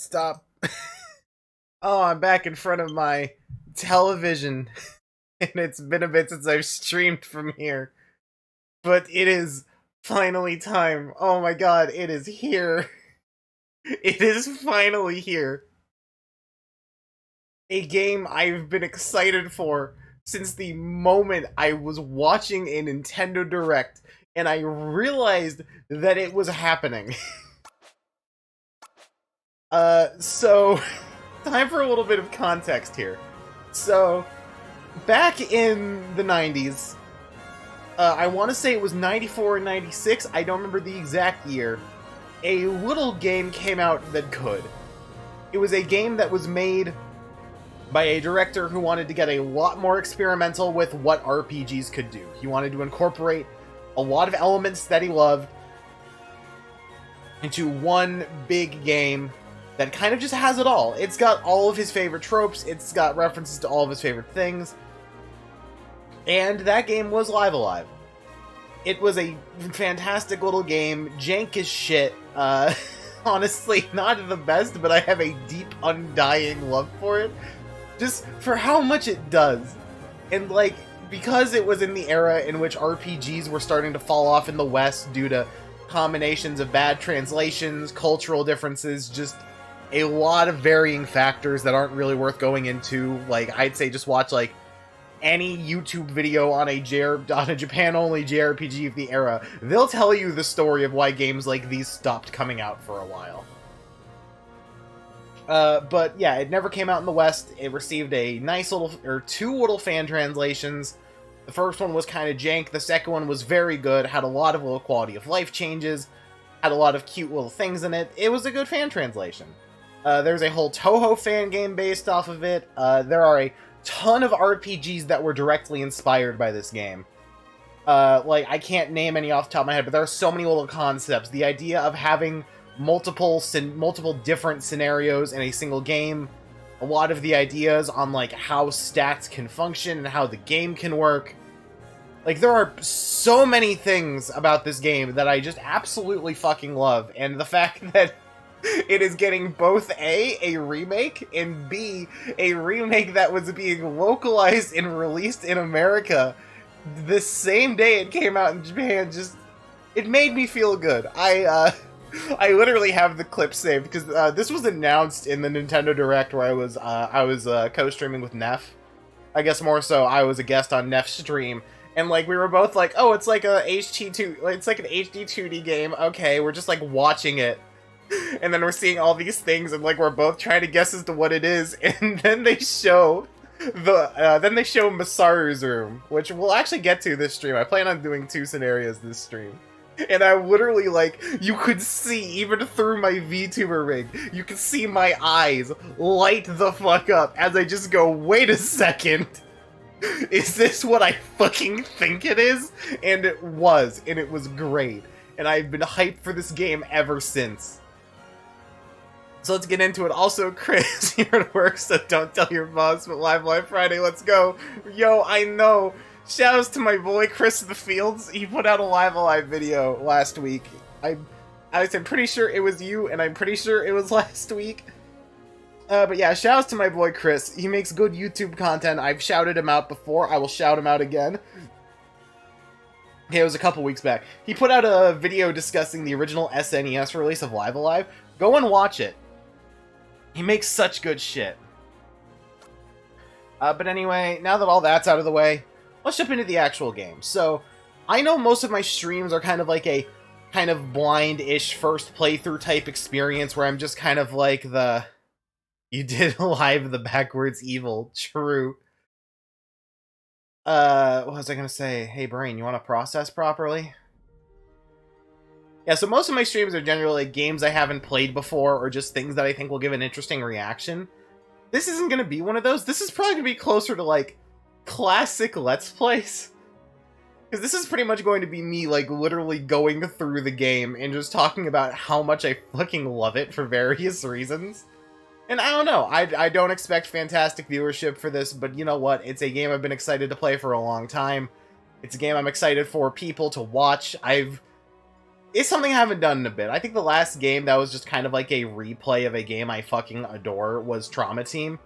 Stop. Oh, I'm back in front of my television, and it's been a bit since I've streamed from here. But it is finally time. Oh my god, it is here. It is finally here. A game I've been excited for since the moment I was watching a Nintendo Direct, and I realized that it was happening. So... time for a little bit of context here. So, back in the 90s, I want to say it was 94 or 96, I don't remember the exact year, a little game came out that could. It was a game that was made by a director who wanted to get a lot more experimental with what RPGs could do. He wanted to incorporate a lot of elements that he loved into one big game that kind of just has it all. It's got all of his favorite tropes, it's got references to all of his favorite things, and that game was Live Alive. It was a fantastic little game, jank as shit, honestly not the best, but I have a deep, undying love for it, just for how much it does. And like, because it was in the era in which RPGs were starting to fall off in the West due to combinations of bad translations, cultural differences, just a lot of varying factors that aren't really worth going into. Like, I'd say just watch, like, any YouTube video on a Japan-only JRPG of the era. They'll tell you the story of why games like these stopped coming out for a while. But yeah, it never came out in the West. It received a nice little, or two little fan translations. The first one was kind of jank, the second one was very good, had a lot of little quality of life changes, had a lot of cute little things in it. It was a good fan translation. There's a whole Toho fan game based off of it. There are a ton of RPGs that were directly inspired by this game. Like, I can't name any off the top of my head, but there are so many little concepts. The idea of having multiple different scenarios in a single game. A lot of the ideas on, like, how stats can function and how the game can work. Like, there are so many things about this game that I just absolutely fucking love. And the fact that it is getting both A, remake, and B, a remake that was being localized and released in America the same day it came out in Japan, just, it made me feel good. I literally have the clip saved, because this was announced in the Nintendo Direct where I was co-streaming with Neff. I guess more so, I was a guest on Neff's stream, and like, we were both like, oh, it's like a it's like an HD 2D game, okay, we're just like watching it. And then we're seeing all these things, and like, we're both trying to guess as to what it is, and then they show Masaru's room, which we'll actually get to this stream. I plan on doing 2 scenarios this stream. And I literally, like, you could see, even through my VTuber rig, you could see my eyes light the fuck up as I just go, wait a second, is this what I fucking think it is? And it was, and it was great. And I've been hyped for this game ever since. So let's get into it. Also, Chris, you're at work, so don't tell your boss, but Live Friday, let's go. Yo, I know. Shoutouts to my boy, Chris of the Fields. He put out a Live Alive video last week. I'm pretty sure it was you, and I'm pretty sure it was last week. But yeah, shoutouts to my boy, Chris. He makes good YouTube content. I've shouted him out before. I will shout him out again. Okay, it was a couple weeks back. He put out a video discussing the original SNES release of Live Alive. Go and watch it. He makes such good shit. But anyway, now that all that's out of the way, let's jump into the actual game. So, I know most of my streams are kind of like a kind of blind-ish first playthrough type experience where I'm just kind of like the... You did live the backwards evil. True. What was I gonna say? Hey, brain, you want to process properly? Yeah, so most of my streams are generally like games I haven't played before, or just things that I think will give an interesting reaction. This isn't gonna be one of those. This is probably gonna be closer to, like, classic Let's Plays. Because this is pretty much going to be me, like, literally going through the game and just talking about how much I fucking love it for various reasons. And I don't know, I don't expect fantastic viewership for this, but you know what? It's a game I've been excited to play for a long time. It's a game I'm excited for people to watch. It's something I haven't done in a bit. I think the last game that was just kind of like a replay of a game I fucking adore was Trauma Team.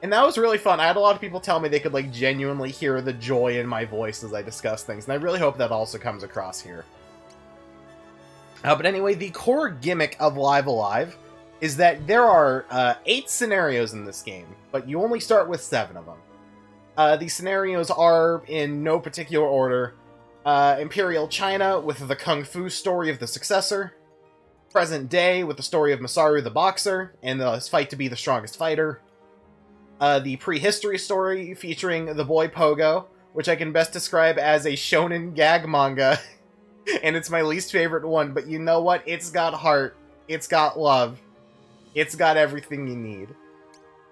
And that was really fun. I had a lot of people tell me they could like genuinely hear the joy in my voice as I discuss things, and I really hope that also comes across here. But anyway, the core gimmick of Live Alive is that there are 8 scenarios in this game, but you only start with 7 of them. The scenarios are in no particular order. Imperial China with the Kung Fu story of the successor. Present day with the story of Masaru the boxer and the fight to be the strongest fighter. The prehistory story featuring the boy Pogo, which I can best describe as a shonen gag manga. And it's my least favorite one, but you know what? It's got heart. It's got love. It's got everything you need.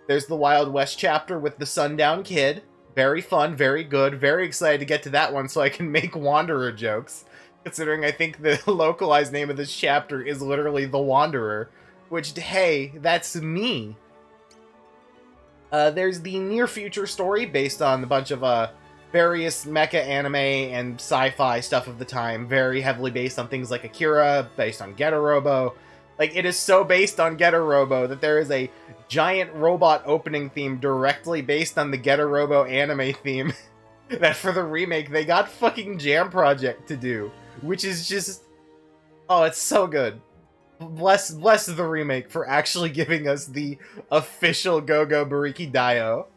There's the Wild West chapter with the Sundown Kid. Very fun, very good. Very excited to get to that one so I can make Wanderer jokes. Considering I think the localized name of this chapter is literally The Wanderer. Which, hey, that's me. There's the near future story based on a bunch of various mecha anime and sci-fi stuff of the time, very heavily based on things like Akira, based on Getter-Robo. Like, it is so based on Getter-Robo that there is a giant robot opening theme directly based on the Getter-Robo anime theme that for the remake they got fucking Jam Project to do, which is just... oh, it's so good. Bless the remake for actually giving us the official Go-Go Bariki Dio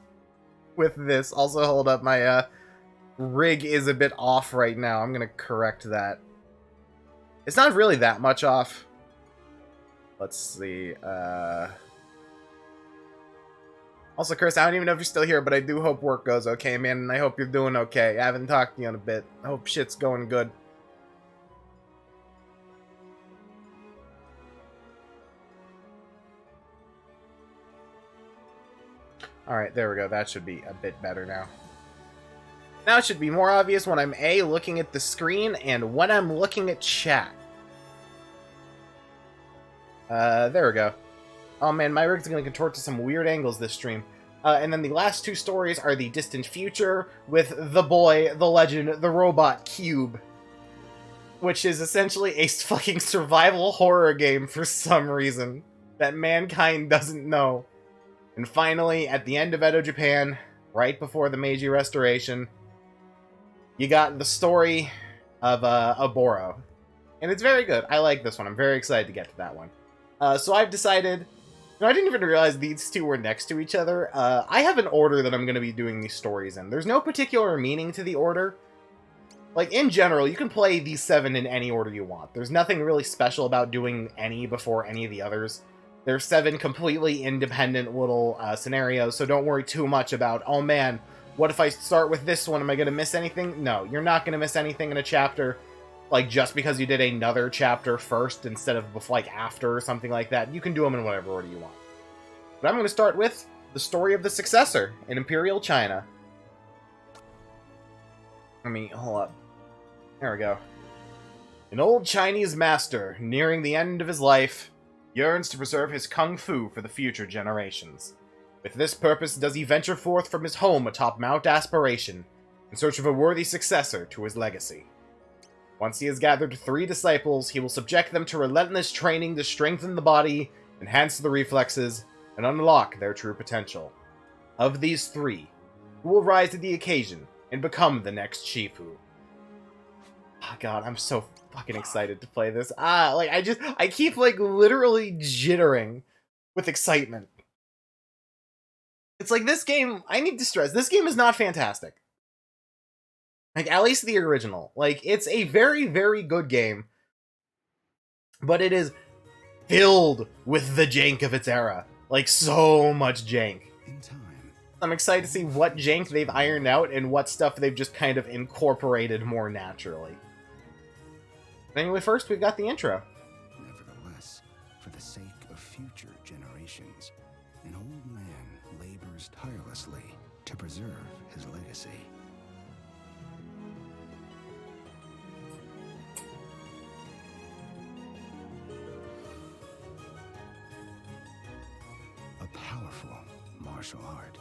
with this. Also, hold up, my rig is a bit off right now. I'm gonna correct that. It's not really that much off. Let's see. Also, Chris, I don't even know if you're still here, but I do hope work goes okay, man, and I hope you're doing okay. I haven't talked to you in a bit. I hope shit's going good. Alright, there we go. That should be a bit better now. Now it should be more obvious when I'm A, looking at the screen, and when I'm looking at chat. There we go. Oh man, my rig's gonna contort to some weird angles this stream. And then the last 2 stories are the distant future with the boy, the legend, the robot Cube. Which is essentially a fucking survival horror game for some reason that mankind doesn't know. And finally, at the end of Edo Japan, right before the Meiji Restoration, you got the story of Oboro. And it's very good. I like this one. I'm very excited to get to that one. So I've decided... I didn't even realize these 2 were next to each other. I have an order that I'm going to be doing these stories in. There's no particular meaning to the order. Like, in general, you can play these 7 in any order you want. There's nothing really special about doing any before any of the others. There's 7 completely independent little scenarios, so don't worry too much about, oh man, what if I start with this one? Am I going to miss anything? No, you're not going to miss anything in a chapter, like, just because you did another chapter first instead of, like, after or something like that. You can do them in whatever order you want. But I'm going to start with the story of the successor in Imperial China. Let me, hold up. There we go. An old Chinese master, nearing the end of his life, yearns to preserve his kung fu for the future generations. With this purpose does he venture forth from his home atop Mount Aspiration, in search of a worthy successor to his legacy. Once he has gathered 3 disciples, he will subject them to relentless training to strengthen the body, enhance the reflexes, and unlock their true potential. Of these 3, who will rise to the occasion and become the next Shifu? Oh god, I'm so fucking excited to play this. I keep, like, literally jittering with excitement. It's like, this game, I need to stress, this game is not fantastic. Like, at least the original. Like, it's a very, very good game. But it is filled with the jank of its era. Like, so much jank. In time. I'm excited to see what jank they've ironed out and what stuff they've just kind of incorporated more naturally. Anyway, first we've got the intro. Nevertheless, for the sake of future generations, an old man labors tirelessly to preserve his legacy. A powerful martial art.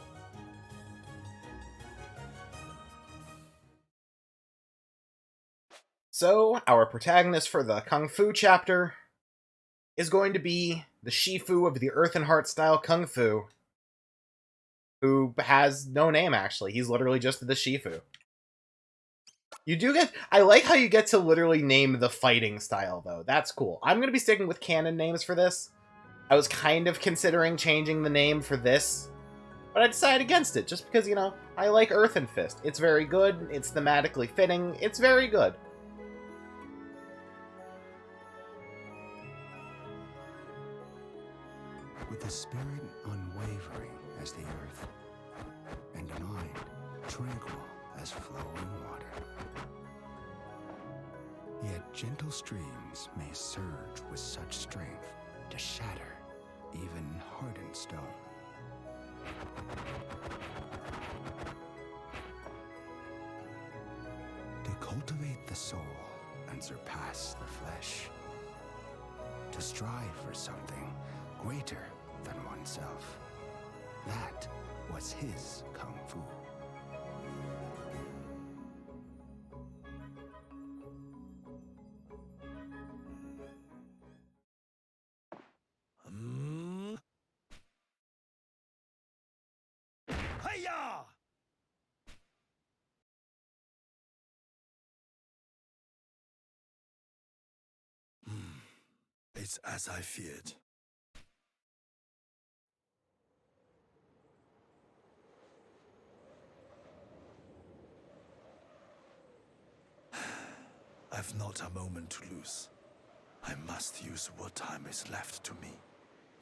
So, our protagonist for the Kung Fu chapter is going to be the Shifu of the Earth and Heart style Kung Fu, who has no name, actually. He's literally just the Shifu. You do get... I like how you get to literally name the fighting style, though. That's cool. I'm going to be sticking with canon names for this. I was kind of considering changing the name for this, but I decided against it, just because, you know, I like Earth and Fist. It's very good, it's thematically fitting, it's very good. With a spirit unwavering as the earth, and a mind tranquil as flowing water. Yet gentle streams may surge with such strength to shatter even hardened stone. To cultivate the soul and surpass the flesh. To strive for something greater than oneself. That was his Kung Fu. Hiya! It's as I feared. I've not a moment to lose. I must use what time is left to me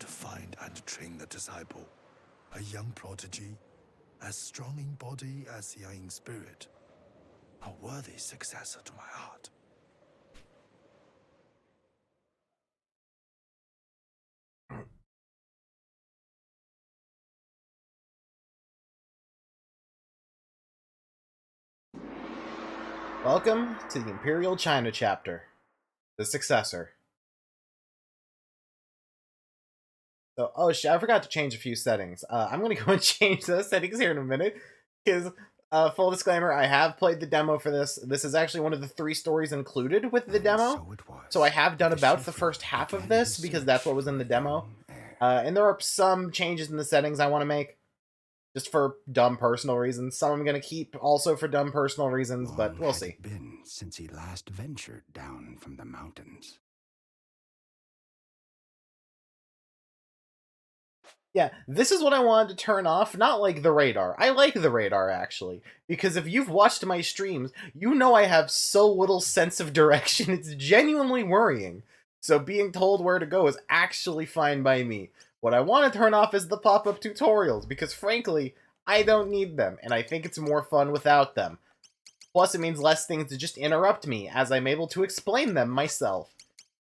to find and train the disciple, a young prodigy, as strong in body as young in spirit, a worthy successor to my heart. Welcome to the Imperial China chapter, the successor. So, oh shit, I forgot to change a few settings. I'm gonna go and change those settings here in a minute, because, full disclaimer, I have played the demo for this. This is actually one of the 3 stories included with the demo, so I have done about the first half of this, because that's what was in the demo. And there are some changes in the settings I want to make, just for dumb personal reasons. Some I'm gonna keep also for dumb personal reasons, but we'll see. Been since he last ventured down from the mountains. Yeah, this is what I wanted to turn off, not like the radar. I like the radar, actually, because if you've watched my streams, you know I have so little sense of direction, it's genuinely worrying. So being told where to go is actually fine by me. What I want to turn off is the pop-up tutorials, because frankly, I don't need them, and I think it's more fun without them. Plus, it means less things to just interrupt me, as I'm able to explain them myself.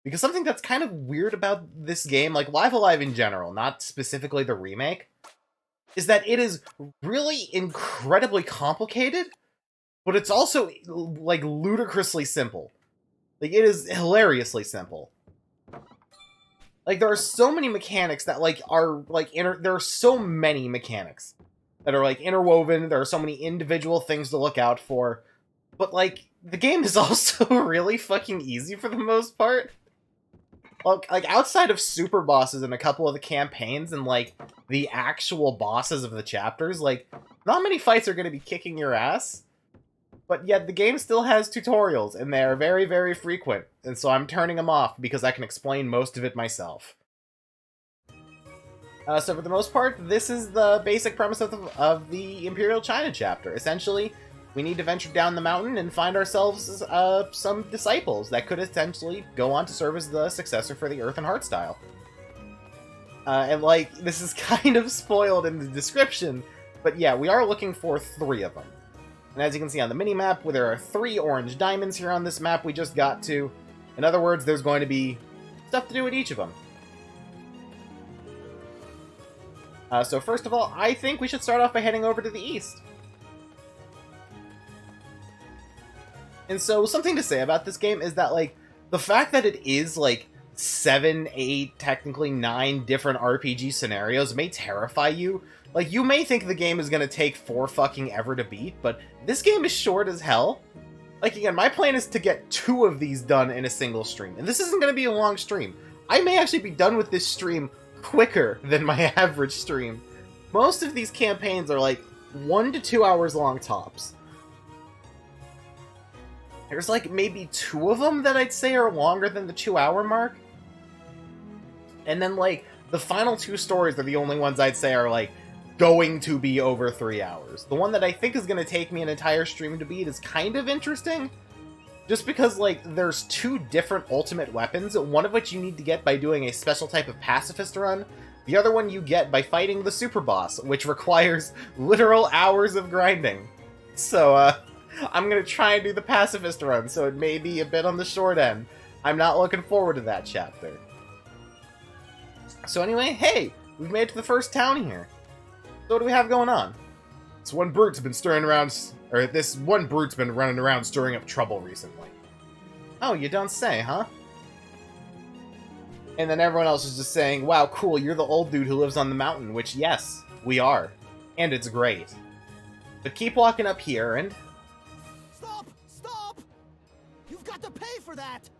Because something that's kind of weird about this game, like Live Alive in general, not specifically the remake, is that it is really incredibly complicated, but it's also, like, ludicrously simple. Like, it is hilariously simple. Like, there are so many mechanics that, like, are, like, there are so many mechanics that are, like, interwoven, there are so many individual things to look out for, but, like, the game is also really fucking easy for the most part. Like, outside of super bosses and a couple of the campaigns and, like, the actual bosses of the chapters, like, not many fights are going to be kicking your ass. But yet, the game still has tutorials, and they are very, very frequent. And so I'm turning them off, because I can explain most of it myself. So for the most part, this is the basic premise of the Imperial China chapter. Essentially, we need to venture down the mountain and find ourselves some disciples that could essentially go on to serve as the successor for the Earth and Heart style. And, like, this is kind of spoiled in the description, but yeah, we are looking for 3 of them. And as you can see on the mini-map, where there are 3 orange diamonds here on this map we just got to. In other words, there's going to be stuff to do with each of them. So first of all, I think we should start off by heading over to the east. And so, something to say about this game is that, like, the fact that it is, like, 7, 8, technically 9 different RPG scenarios may terrify you. Like, you may think the game is gonna take 4 fucking ever to beat, but this game is short as hell. Like, again, my plan is to get 2 of these done in a single stream. And this isn't going to be a long stream. I may actually be done with this stream quicker than my average stream. Most of these campaigns are like 1 to 2 hours long tops. There's like maybe 2 of them that I'd say are longer than the 2-hour mark. And then like the final 2 stories are the only ones I'd say are like going to be over 3 hours. The one that I think is going to take me an entire stream to beat is kind of interesting. Just because, like, there's 2 different ultimate weapons, one of which you need to get by doing a special type of pacifist run. The other one you get by fighting the super boss, which requires literal hours of grinding. So, I'm gonna try and do the pacifist run, so it may be a bit on the short end. I'm not looking forward to that chapter. So anyway, hey! We've made it to the first town here. So what do we have going on? This one brute's been running around stirring up trouble recently. Oh, you don't say, huh? And then everyone else is just saying, wow, cool, you're the old dude who lives on the mountain, which, yes, we are. And it's great. But keep walking up here and... Stop! Stop! You've got to pay for that!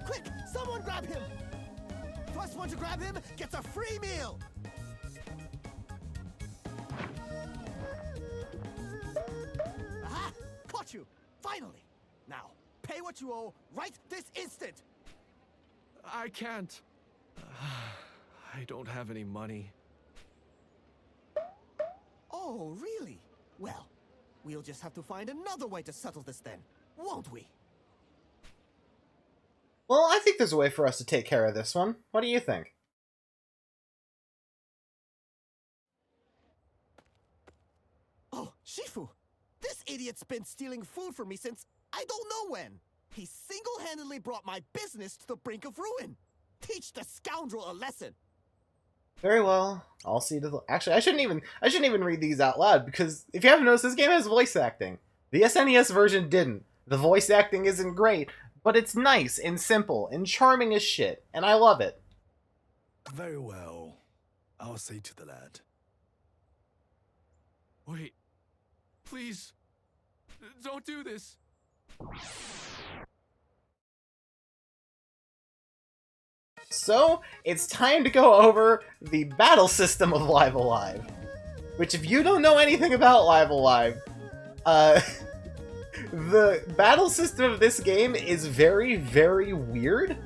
Quick! Someone grab him! First one to grab him gets a free meal! Aha! Caught you! Finally! Now, pay what you owe right this instant! I can't. I don't have any money. Oh, really? Well, we'll just have to find another way to settle this then, won't we? Well, I think there's a way for us to take care of this one. What do you think? Oh, Shifu! This idiot's been stealing food from me since I don't know when! He single-handedly brought my business to the brink of ruin! Teach the scoundrel a lesson! Very well. I'll see to the... Actually, I shouldn't even read these out loud, because if you haven't noticed, this game has voice acting. The SNES version didn't. The voice acting isn't great, but it's nice and simple and charming as shit, and I love it. Very well. I'll say to the lad. Wait. Please. Don't do this. So, it's time to go over the battle system of Live Alive. Which, if you don't know anything about Live Alive, the battle system of this game is very, very weird.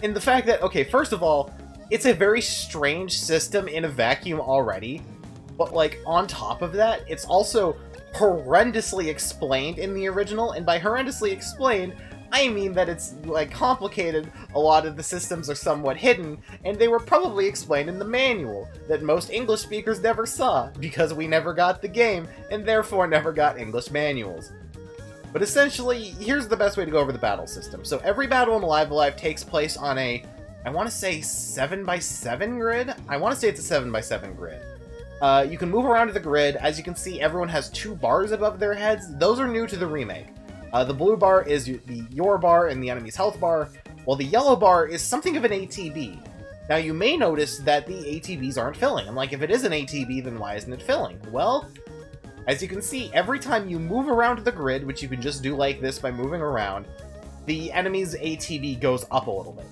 In the fact that, okay, first of all, it's a very strange system in a vacuum already. But, like, on top of that, it's also horrendously explained in the original. And by horrendously explained, I mean that it's, like, complicated, a lot of the systems are somewhat hidden, and they were probably explained in the manual that most English speakers never saw, because we never got the game, and therefore never got English manuals. But essentially, here's the best way to go over the battle system. So every battle in Live Alive takes place on a, I want to say 7x7 grid? I want to say it's a 7x7 grid. You can move around to the grid. As you can see, everyone has 2 bars above their heads. Those are new to the remake. The blue bar is your bar and the enemy's health bar, while the yellow bar is something of an ATB. Now, you may notice that the ATBs aren't filling. I'm like, if it is an ATB, then why isn't it filling? Well, as you can see, every time you move around the grid, which you can just do like this by moving around, the enemy's ATB goes up a little bit.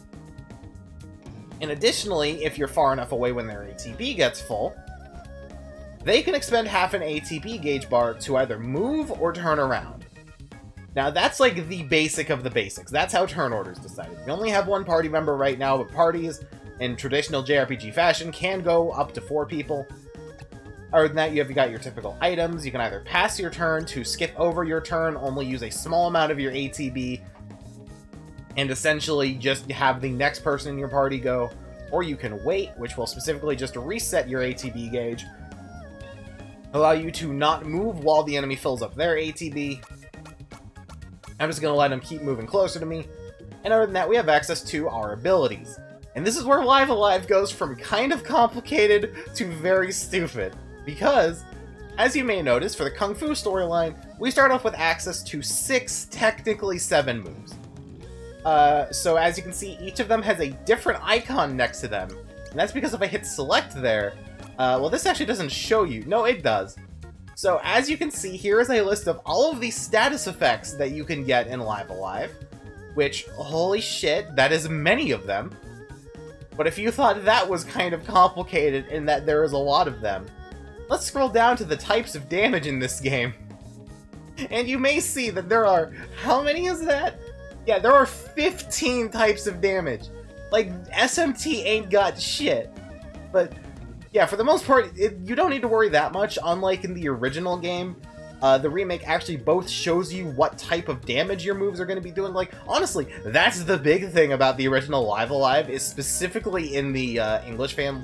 And additionally, if you're far enough away when their ATB gets full, they can expend half an ATB gauge bar to either move or turn around. Now, that's like the basic of the basics. That's how turn order is decided. We only have 1 party member right now, but parties, in traditional JRPG fashion, can go up to 4 people. Other than that, you've got your typical items. You can either pass your turn to skip over your turn, only use a small amount of your ATB, and essentially just have the next person in your party go, or you can wait, which will specifically just reset your ATB gauge, allow you to not move while the enemy fills up their ATB. I'm just going to let them keep moving closer to me. And other than that, we have access to our abilities. And this is where Live Alive goes from kind of complicated to very stupid. Because, as you may notice, for the Kung Fu storyline, we start off with access to 6, technically 7 moves. So as you can see, each of them has a different icon next to them. And that's because if I hit select there, well, this actually doesn't show you. No, it does. So as you can see, here is a list of all of the status effects that you can get in Live Alive. Which, holy shit, that is many of them. But if you thought that was kind of complicated and that there is a lot of them, let's scroll down to the types of damage in this game. And you may see that there are... How many is that? Yeah, there are 15 types of damage. Like, SMT ain't got shit. But, yeah, for the most part, you don't need to worry that much, unlike in the original game. The remake actually both shows you what type of damage your moves are going to be doing. Like, honestly, that's the big thing about the original Live Alive, is specifically in the English fan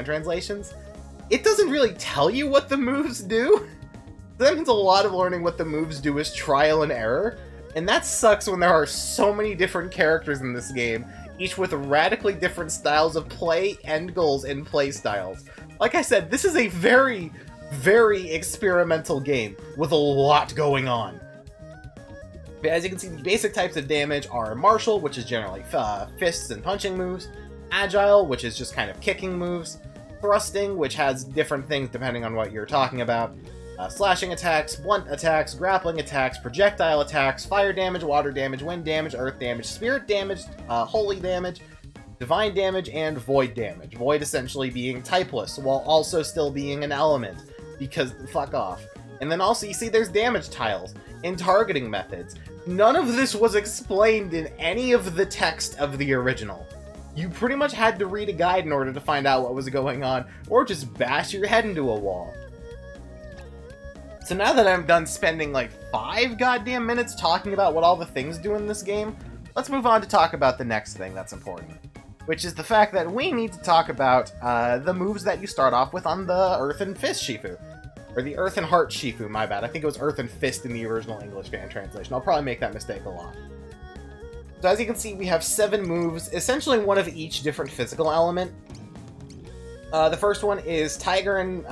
translations. It doesn't really tell you what the moves do. That means a lot of learning what the moves do is trial and error. And that sucks when there are so many different characters in this game, each with radically different styles of play, end goals, and play styles. Like I said, this is a very, very experimental game with a lot going on. But as you can see, the basic types of damage are Martial, which is generally fists and punching moves, Agile, which is just kind of kicking moves, Thrusting, which has different things depending on what you're talking about, slashing attacks, blunt attacks, grappling attacks, projectile attacks, fire damage, water damage, wind damage, earth damage, spirit damage, holy damage, divine damage, and void damage. Void essentially being typeless, while also still being an element, because fuck off. And then also you see there's damage tiles and targeting methods. None of this was explained in any of the text of the original. You pretty much had to read a guide in order to find out what was going on, or just bash your head into a wall. So now that I'm done spending like 5 goddamn minutes talking about what all the things do in this game, let's move on to talk about the next thing that's important. Which is the fact that we need to talk about the moves that you start off with on the Earth and Fist Shifu. Or the Earth and Heart Shifu, my bad. I think it was Earth and Fist in the original English fan translation. I'll probably make that mistake a lot. So as you can see, we have 7 moves, essentially one of each different physical element. The first one is Tiger and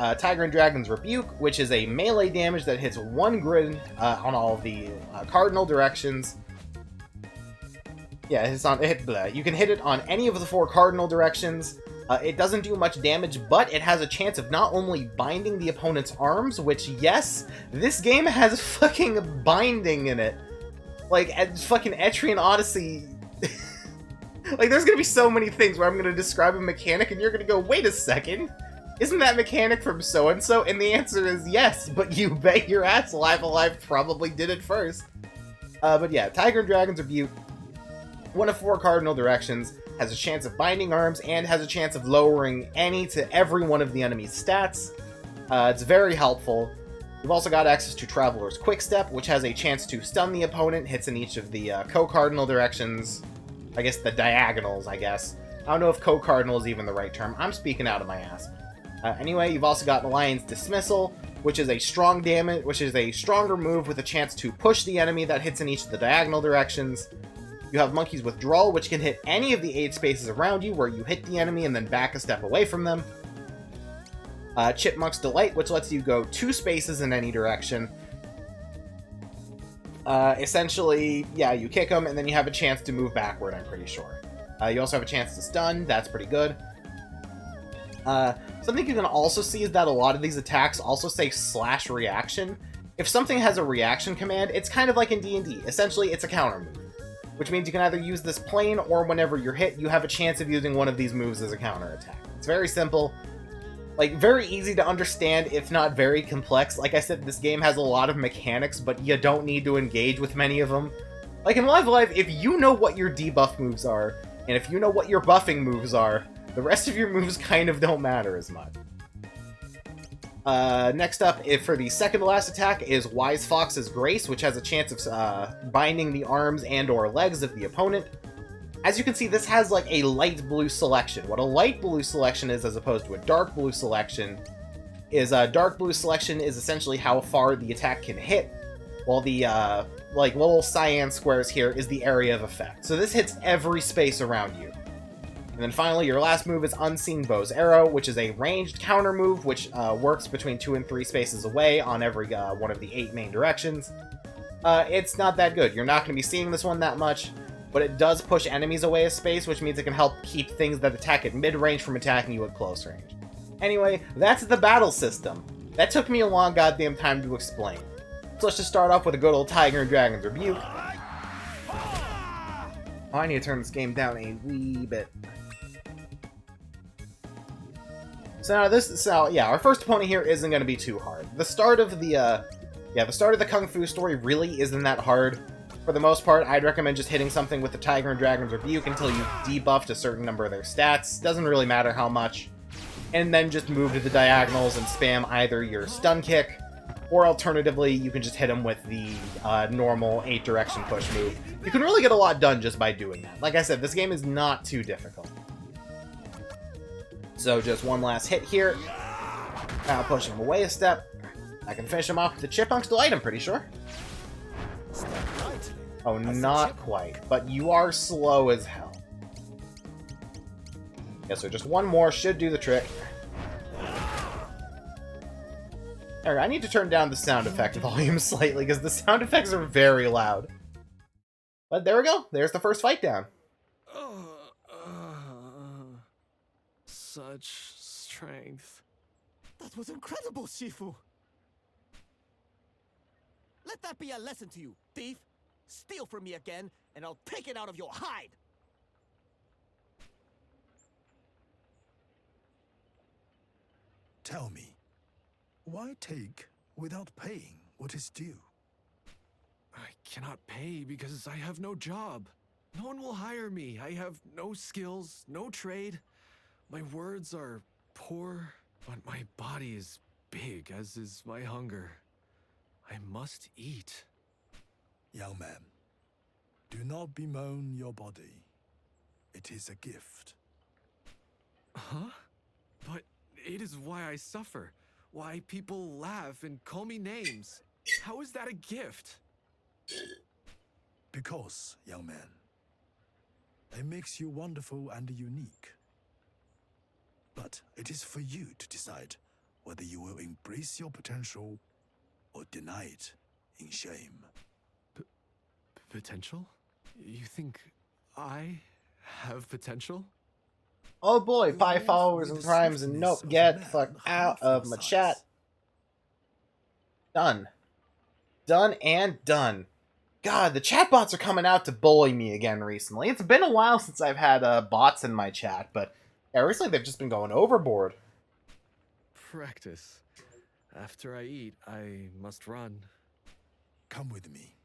Dragon's Rebuke, which is a melee damage that hits 1 grid on all of the cardinal directions. Yeah, you can hit it on any of the 4 cardinal directions. It doesn't do much damage, but it has a chance of not only binding the opponent's arms, which, yes, this game has fucking binding in it. Like, at fucking Etrian Odyssey... Like, there's gonna be so many things where I'm gonna describe a mechanic and you're gonna go, wait a second, isn't that mechanic from so-and-so? And the answer is yes, but you bet your ass Live Alive probably did it first. But yeah, Tiger and Dragon's Rebuke, one of 4 cardinal directions, has a chance of binding arms, and has a chance of lowering any to every one of the enemy's stats. It's very helpful. You've also got access to Traveler's Quickstep, which has a chance to stun the opponent, hits in each of the co-cardinal directions. I guess the diagonals, I guess. I don't know if co-cardinal is even the right term. I'm speaking out of my ass. Anyway, you've also got Lion's Dismissal, which is a stronger move with a chance to push the enemy that hits in each of the diagonal directions. You have Monkey's Withdrawal, which can hit any of the 8 spaces around you, where you hit the enemy and then back a step away from them. Chipmunk's Delight, which lets you go 2 spaces in any direction. Essentially, yeah, you kick them, and then you have a chance to move backward, I'm pretty sure. You also have a chance to stun, that's pretty good. Something you can also see is that a lot of these attacks also say slash reaction. If something has a reaction command, it's kind of like in D&D. Essentially, it's a counter move. Which means you can either use this plain, or whenever you're hit, you have a chance of using one of these moves as a counter attack. It's very simple. Like, very easy to understand, if not very complex. Like I said, this game has a lot of mechanics, but you don't need to engage with many of them. Like in Live Alive, if you know what your debuff moves are, and if you know what your buffing moves are, the rest of your moves kind of don't matter as much. Next up, for the second to last attack, is Wise Fox's Grace, which has a chance of binding the arms and or legs of the opponent. As you can see, this has like a light blue selection. What a light blue selection is, as opposed to a dark blue selection, is dark blue selection is essentially how far the attack can hit. while the, like, little cyan squares here is the area of effect. So this hits every space around you. And then finally, your last move is Unseen Bow's Arrow, which is a ranged counter move, which works between 2 and 3 spaces away on every one of the 8 main directions. It's not that good. You're not going to be seeing this one that much, but it does push enemies away a space, which means it can help keep things that attack at mid-range from attacking you at close range. Anyway, that's the battle system. That took me a long goddamn time to explain. So let's just start off with a good old Tiger and Dragon's Rebuke. Oh, I need to turn this game down a wee bit. So now yeah, our first opponent here isn't going to be too hard. The start of the Kung Fu story really isn't that hard. For the most part, I'd recommend just hitting something with the Tiger and Dragon's Rebuke until you've debuffed a certain number of their stats. Doesn't really matter how much. And then just move to the diagonals and spam either your stun kick, or alternatively, you can just hit them with the normal 8-direction push move. You can really get a lot done just by doing that. Like I said, this game is not too difficult. So just one last hit here. Now push him away a step. I can finish him off with the Chipmunk's Delight, I'm pretty sure. Oh, not quite. But you are slow as hell. Yeah, so just one more should do the trick. Alright, I need to turn down the sound effect volume slightly, because the sound effects are very loud. But there we go. There's the first fight down. Such strength. That was incredible, Shifu! Let that be a lesson to you, thief! Steal from me again, and I'll take it out of your hide! Tell me, why take without paying what is due? I cannot pay because I have no job. No one will hire me. I have no skills, no trade. My words are poor, but my body is big, as is my hunger. I must eat. Young man, do not bemoan your body. It is a gift. Huh? But it is why I suffer. Why people laugh and call me names. How is that a gift? Because, young man, it makes you wonderful and unique. But it is for you to decide whether you will embrace your potential or deny it in shame. Potential? You think I have potential? Oh boy, 5 followers and primes, and nope, get the fuck out of my chat. Done. Done and done. God, the chatbots are coming out to bully me again recently. It's been a while since I've had bots in my chat, but yeah, recently they've just been going overboard. Practice. After I eat, I must run. Come with me,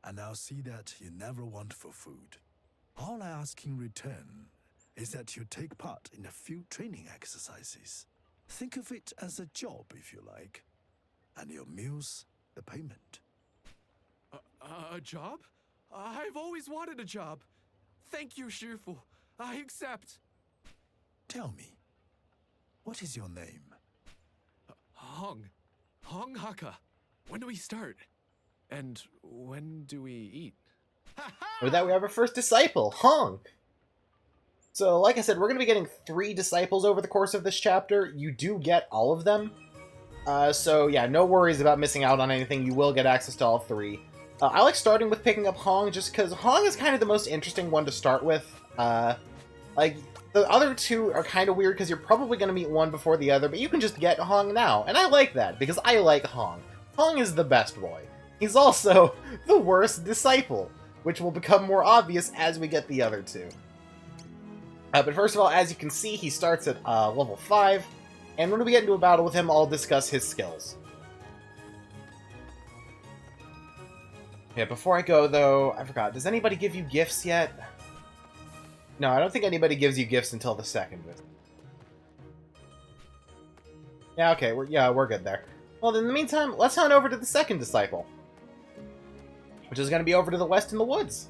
and I'll see that you never want for food. All I ask in return is that you take part in a few training exercises. Think of it as a job, if you like, and your meals, the payment. A job? I've always wanted a job. Thank you, Shifu. I accept. Tell me, what is your name? Hong Haka. When do we start? And when do we eat? With that, we have our first disciple, Hong. So, like I said, we're going to be getting 3 disciples over the course of this chapter. You do get all of them. So, yeah, no worries about missing out on anything. You will get access to all 3. I like starting with picking up Hong, just because Hong is kind of the most interesting one to start with. Like, the other 2 are kind of weird, because you're probably going to meet one before the other, but you can just get Hong now. And I like that, because I like Hong. Hong is the best boy. He's also the worst disciple, which will become more obvious as we get the other 2. But first of all, as you can see, he starts at level 5, and when we get into a battle with him, I'll discuss his skills. Yeah, before I go, though, I forgot, does anybody give you gifts yet? No, I don't think anybody gives you gifts until the second visit. Yeah, okay, we're good there. Well, in the meantime, let's head over to the second disciple, which is going to be over to the west in the woods.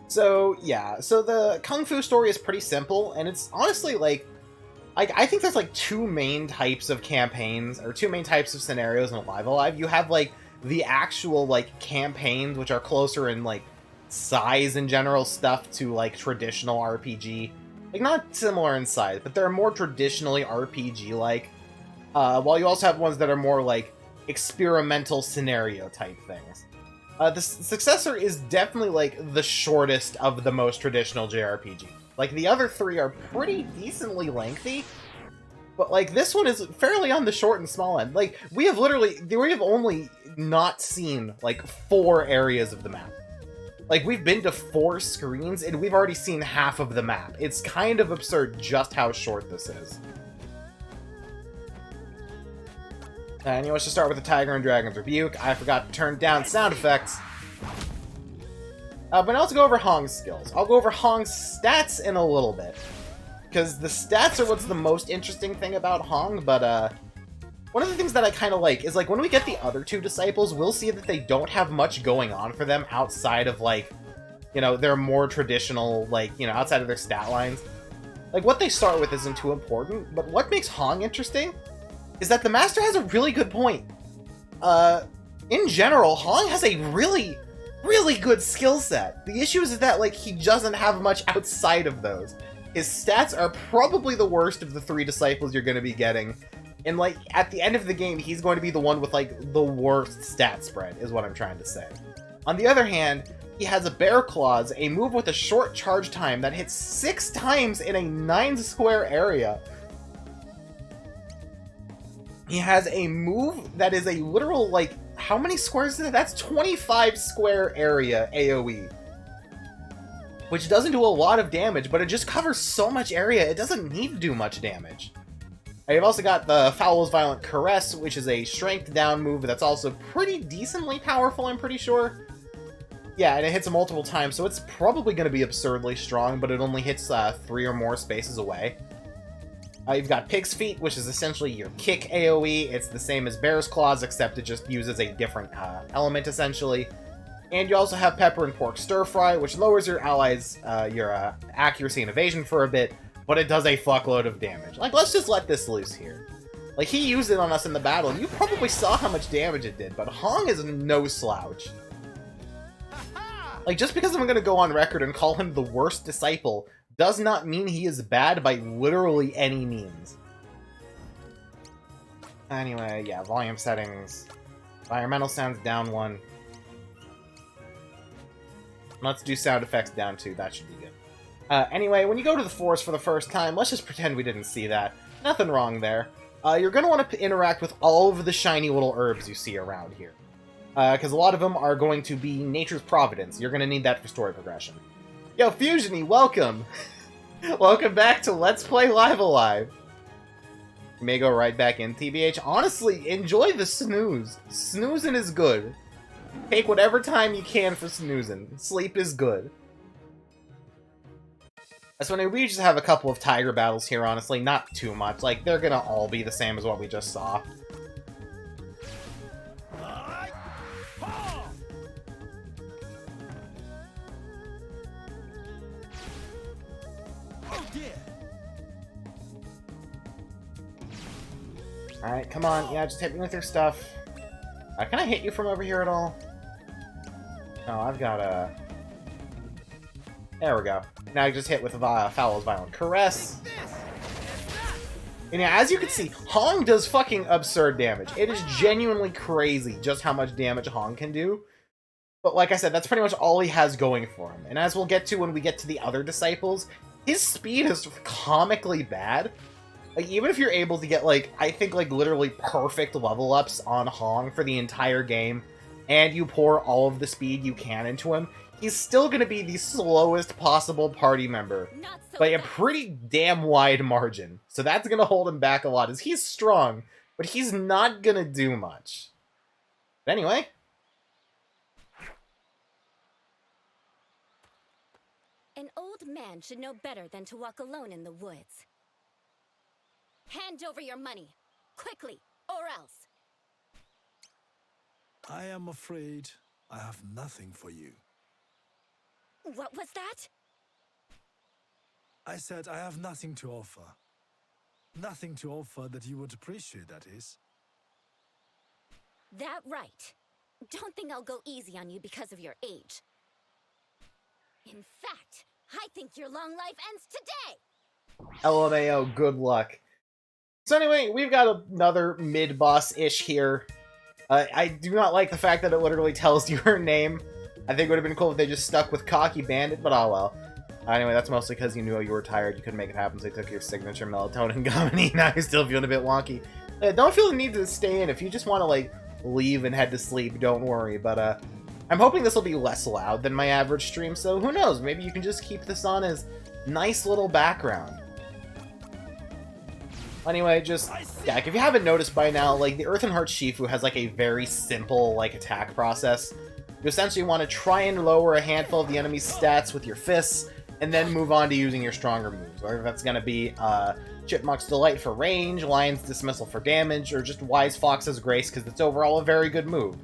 So, yeah, so the Kung Fu story is pretty simple, and it's honestly, like, like, I think there's like two main types of campaigns, or two main types of scenarios in Live Alive. You have like the actual like campaigns, which are closer in like size and general stuff to like traditional RPG. Like, not similar in size, but they're more traditionally RPG-like. While you also have ones that are more like experimental scenario type things. The successor is definitely like the shortest of the most traditional JRPG. Like, the other three are pretty decently lengthy, but like this one is fairly on the short and small end. Like, we have only not seen like 4 areas of the map. Like, we've been to 4 screens and we've already seen half of the map. It's kind of absurd just how short this is. And let's just start with the Tiger and Dragon's Rebuke. I forgot to turn down sound effects. But now let's go over Hong's skills. I'll go over Hong's stats in a little bit. Because the stats are what's the most interesting thing about Hong, but one of the things that I kind of like is, like, when we get the other 2 disciples, we'll see that they don't have much going on for them outside of, like, you know, their more traditional, like, you know, outside of their stat lines. Like, what they start with isn't too important, but what makes Hong interesting is that the Master has a really good point. In general, Hong has a really, really good skill set. The issue is that, like, he doesn't have much outside of those. His stats are probably the worst of the 3 disciples you're going to be getting. And, like, at the end of the game, he's going to be the one with, like, the worst stat spread, is what I'm trying to say. On the other hand, he has a Bear Claws, a move with a short charge time that hits 6 times in a 9-square area. He has a move that is a literal, like, how many squares is that? That's 25 square area AoE. Which doesn't do a lot of damage, but it just covers so much area, it doesn't need to do much damage. I've also got the Fowl's Violent Caress, which is a strength down move that's also pretty decently powerful, I'm pretty sure. Yeah, and it hits multiple times, so it's probably going to be absurdly strong, but it only hits 3 or more spaces away. You've got Pig's Feet, which is essentially your kick AoE. It's the same as Bear's Claws, except it just uses a different element, essentially. And you also have Pepper and Pork Stir Fry, which lowers your allies' your accuracy and evasion for a bit, but it does a fuckload of damage. Like, let's just let this loose here. Like, he used it on us in the battle, and you probably saw how much damage it did, but Hong is no slouch. Like, just because I'm going to go on record and call him the worst disciple does not mean he is bad by literally any means. Anyway, yeah, volume settings. Environmental sounds down 1. Let's do sound effects down 2, that should be good. Anyway, when you go to the forest for the first time, let's just pretend we didn't see that. Nothing wrong there. You're going to want to interact with all of the shiny little herbs you see around here. Because a lot of them are going to be Nature's Providence. You're going to need that for story progression. Yo, Fusiony, welcome! Welcome back to Let's Play Live Alive. You may go right back in, TBH. Honestly, enjoy the snooze. Snoozing is good. Take whatever time you can for snoozing. Sleep is good. That's when we just have a couple of tiger battles here, honestly. Not too much. Like, they're gonna all be the same as what we just saw. Alright, come on. Yeah, just hit me with your stuff. Can I hit you from over here at all? No, I've got a... There we go. Now I just hit with Fowl's Violent Caress. And yeah, as you can see, Hong does fucking absurd damage. It is genuinely crazy just how much damage Hong can do. But like I said, that's pretty much all he has going for him. And as we'll get to when we get to the other disciples, his speed is comically bad. Like, even if you're able to get, like, I think, like, literally perfect level ups on Hong for the entire game, and you pour all of the speed you can into him, he's still gonna be the slowest possible party member by a pretty damn wide margin. So that's gonna hold him back a lot, as he's strong, but he's not gonna do much. But anyway. An old man should know better than to walk alone in the woods. Hand over your money, quickly, or else. I am afraid I have nothing for you. What was that? I said I have nothing to offer. Nothing to offer that you would appreciate, that is. That right. Don't think I'll go easy on you because of your age. In fact, I think your long life ends today! LMAO, good luck. So anyway, we've got another mid-boss-ish here. I do not like the fact that it literally tells you her name. I think it would have been cool if they just stuck with Cocky Bandit, but oh well. Anyway, that's mostly because you knew you were tired, you couldn't make it happen, so they took your signature melatonin gum, and now you're still feeling a bit wonky. Don't feel the need to stay in. If you just want to, like, leave and head to sleep, don't worry, but, I'm hoping this will be less loud than my average stream, so who knows, maybe you can just keep this on as nice little background. Anyway, just, yeah, like, if you haven't noticed by now, like, the Earthen Heart Shifu has, like, a very simple, like, attack process. You essentially want to try and lower a handful of the enemy's stats with your fists, and then move on to using your stronger moves, whether that's going to be, Chipmunk's Delight for range, Lion's Dismissal for damage, or just Wise Fox's Grace, because it's overall a very good move.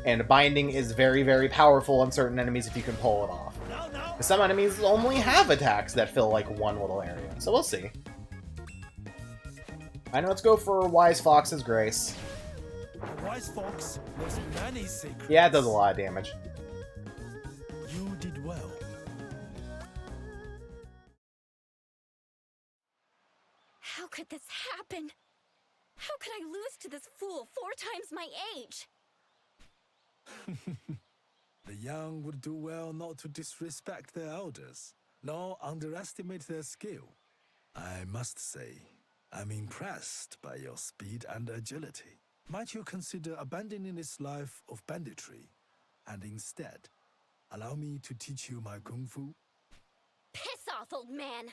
And Binding is very, very powerful on certain enemies if you can pull it off. Some enemies only have attacks that fill, like, one little area, so we'll see. I know, let's go for Wise Fox's Grace. A wise fox knows many secrets. Yeah, it does a lot of damage. You did well. How could this happen? How could I lose to this fool 4 times my age? The young would do well not to disrespect their elders, nor underestimate their skill. I must say, I'm impressed by your speed and agility. Might you consider abandoning this life of banditry, and instead, allow me to teach you my kung fu? Piss off, old man!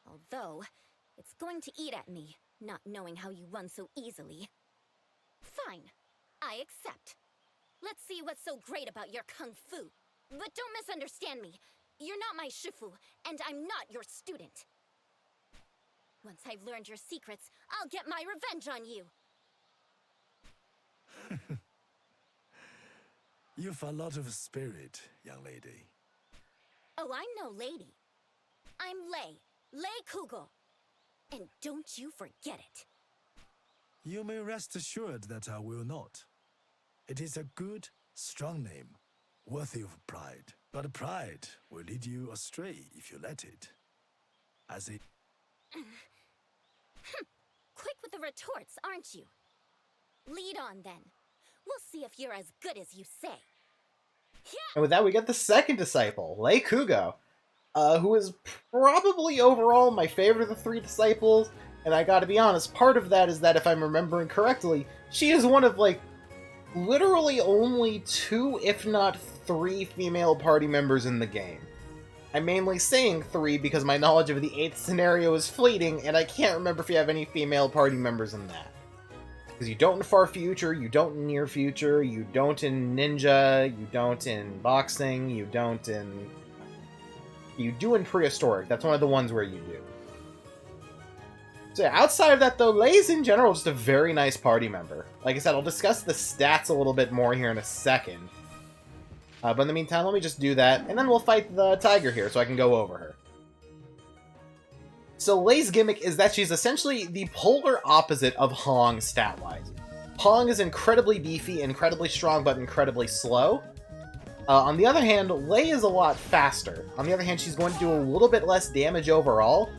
Although, it's going to eat at me, not knowing how you won so easily. Fine, I accept. Let's see what's so great about your kung fu. But don't misunderstand me. You're not my Shifu, and I'm not your student. Once I've learned your secrets, I'll get my revenge on you. You've a lot of spirit, young lady. Oh, I'm no lady. I'm Lei Kugo. And don't you forget it. You may rest assured that I will not. It is a good, strong name, worthy of pride. But pride will lead you astray if you let it. As it... Quick with the retorts, aren't you? Lead on, then. We'll see if you're as good as you say. And with that, we get the second disciple, Lei Kugo, who is probably overall my favorite of the 3 disciples, and I gotta be honest, part of that is that, if I'm remembering correctly, she is one of, like, literally only 2, if not 3, female party members in the game. I'm mainly saying 3 because my knowledge of the 8th scenario is fleeting, and I can't remember if you have any female party members in that. Because you don't in Far Future, you don't in Near Future, you don't in Ninja, you don't in Boxing, you don't in... You do in Prehistoric, that's one of the ones where you do. So yeah, outside of that though, Lei's in general just a very nice party member. Like I said, I'll discuss the stats a little bit more here in a second. But in the meantime, let me just do that, and then we'll fight the tiger here so I can go over her. So Lei's gimmick is that she's essentially the polar opposite of Hong stat-wise. Hong is incredibly beefy, incredibly strong, but incredibly slow. On the other hand, Lei is a lot faster. On the other hand, she's going to do a little bit less damage overall,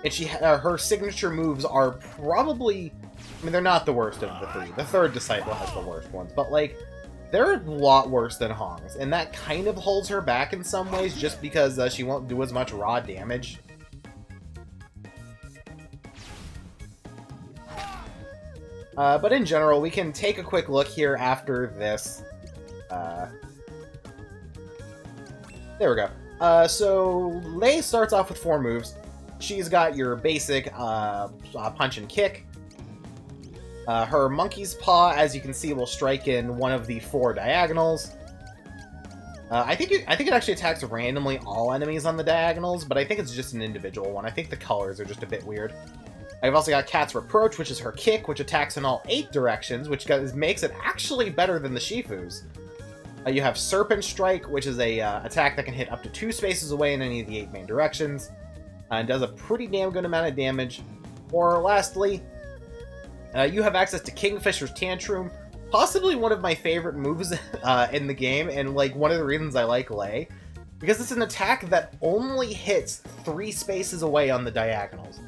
and her signature moves are probably... I mean, they're not the worst of the 3. The 3rd disciple has the worst ones, but, like, they're a lot worse than Hong's, and that kind of holds her back in some ways, just because she won't do as much raw damage. But in general, we can take a quick look here after this. There we go. So, Lei starts off with 4 moves. She's got your basic punch and kick. Her monkey's paw, as you can see, will strike in one of the 4 diagonals. I think it actually attacks randomly all enemies on the diagonals, but I think it's just an individual one. I think the colors are just a bit weird. I've also got Cat's Reproach, which is her kick, which attacks in all 8 directions, which makes it actually better than the Shifu's. You have Serpent Strike, which is a attack that can hit up to 2 spaces away in any of the 8 main directions, and does a pretty damn good amount of damage. Or lastly, you have access to Kingfisher's Tantrum, possibly one of my favorite moves in the game, and like one of the reasons I like Lei, because it's an attack that only hits 3 spaces away on the diagonals.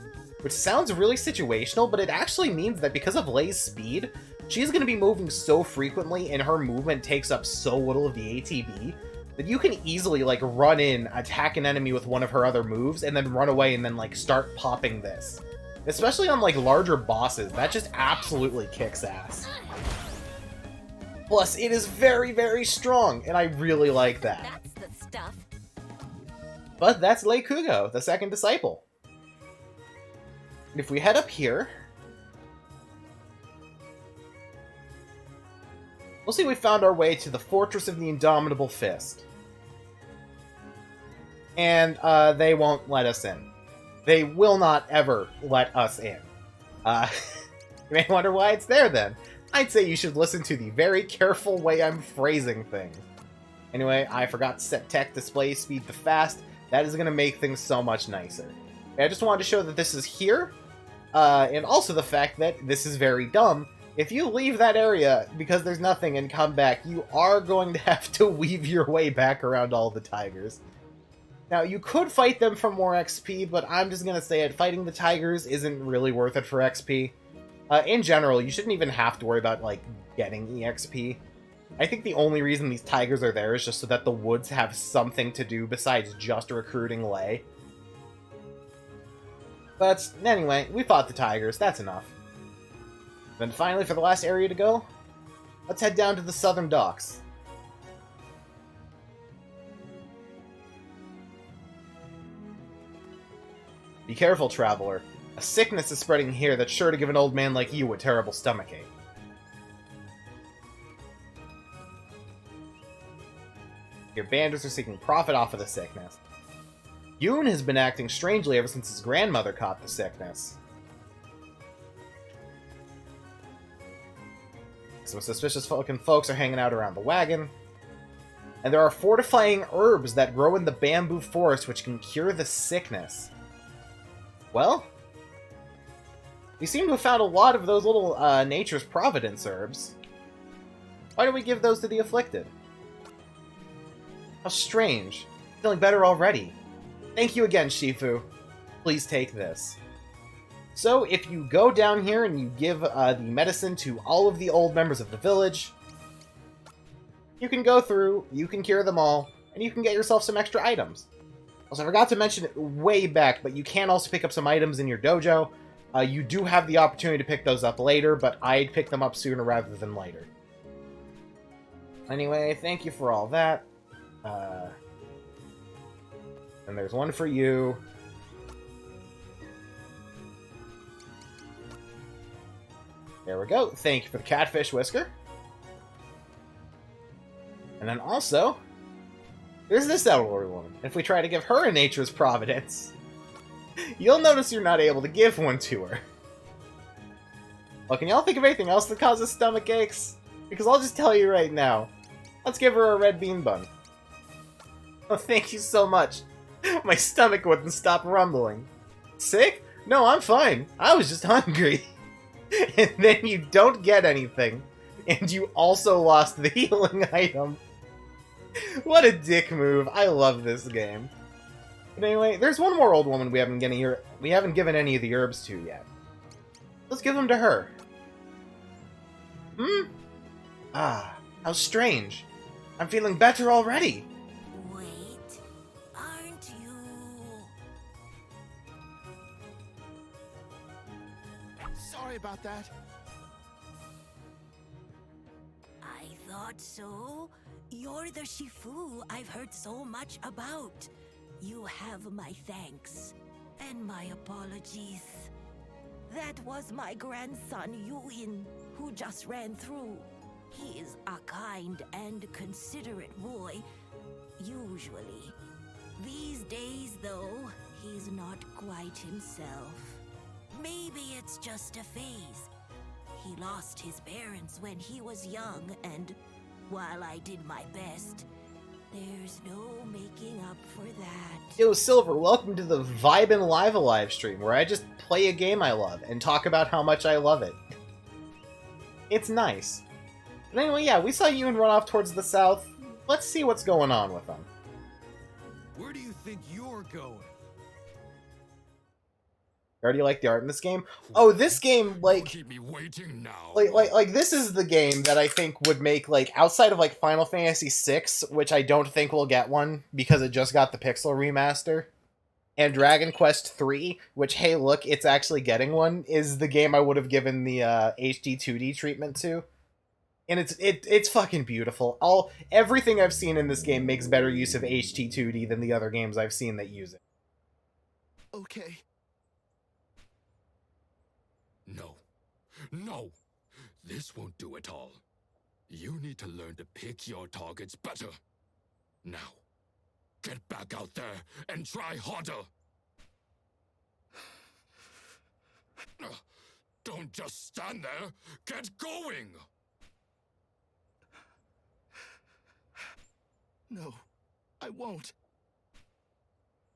Which sounds really situational, but it actually means that because of Lei's speed, she's going to be moving so frequently and her movement takes up so little of the ATB that you can easily like run in, attack an enemy with one of her other moves, and then run away and then like start popping this. Especially on like larger bosses, that just absolutely kicks ass. Plus, it is very, very strong, and I really like that. That's the stuff. But that's Lei Kugo, the second disciple. If we head up here, we'll see we found our way to the Fortress of the Indomitable Fist. And they won't let us in. They will not ever let us in. You may wonder why it's there then. I'd say you should listen to the very careful way I'm phrasing things. Anyway, I forgot to set tech display speed to fast. That is going to make things so much nicer. I just wanted to show that this is here. And also the fact that this is very dumb. If you leave that area because there's nothing and come back, you are going to have to weave your way back around all the tigers. Now, you could fight them for more XP, but I'm just going to say it, fighting the tigers isn't really worth it for XP. In general, you shouldn't even have to worry about, like, getting EXP. I think the only reason these tigers are there is just so that the woods have something to do besides just recruiting Lei. But anyway, we fought the tigers, that's enough. Then finally, for the last area to go, let's head down to the southern docks. Be careful, traveler. A sickness is spreading here that's sure to give an old man like you a terrible stomachache. Your bandits are seeking profit off of the sickness. Yoon has been acting strangely ever since his grandmother caught the sickness. Some suspicious looking folks are hanging out around the wagon. And there are fortifying herbs that grow in the bamboo forest which can cure the sickness. Well, we seem to have found a lot of those little Nature's Providence herbs. Why don't we give those to the afflicted? How strange. Feeling better already. Thank you again, Shifu. Please take this. So, if you go down here and you give the medicine to all of the old members of the village, you can go through, you can cure them all, and you can get yourself some extra items. Also, I forgot to mention it way back, but you can also pick up some items in your dojo. You do have the opportunity to pick those up later, but I'd pick them up sooner rather than later. Anyway, thank you for all that. And there's one for you. There we go. Thank you for the catfish whisker. And then also, there's this elderly woman. If we try to give her a Nature's Providence, you'll notice you're not able to give one to her. Well, can y'all think of anything else that causes stomach aches? Because I'll just tell you right now. Let's give her a red bean bun. Oh, thank you so much. My stomach wouldn't stop rumbling. Sick? No, I'm fine. I was just hungry. And then you don't get anything. And you also lost the healing item. What a dick move. I love this game. But anyway, there's one more old woman we haven't given any of the herbs to yet. Let's give them to her. Hmm? Ah, how strange. I'm feeling better already. Wait, aren't you? Sorry about that. I thought so. You're the Shifu I've heard so much about. You have my thanks and my apologies. That was my grandson, Yuin, who just ran through. He is a kind and considerate boy, usually. These days, though, he's not quite himself. Maybe it's just a phase. He lost his parents when he was young, and while I did my best, There's no making up for that. Yo, Silver, welcome to the Vibin' Live Alive stream, where I just play a game I love and talk about how much I love it. It's nice. But anyway, yeah, we saw Yoon run off towards the south. Let's see what's going on with him. Where do you think you're going? I already like the art in this game. Oh, this game, like... Keep me waiting now. Like, this is the game that I think would make, like, outside of, like, Final Fantasy VI, which I don't think will get one, because it just got the Pixel remaster, and Dragon Quest III, which, hey, look, it's actually getting one, is the game I would have given the HD 2D treatment to. And it's fucking beautiful. Everything I've seen in this game makes better use of HD 2D than the other games I've seen that use it. Okay. No. No! This won't do it all. You need to learn to pick your targets better. Now, get back out there and try harder! Don't just stand there! Get going! No, I won't.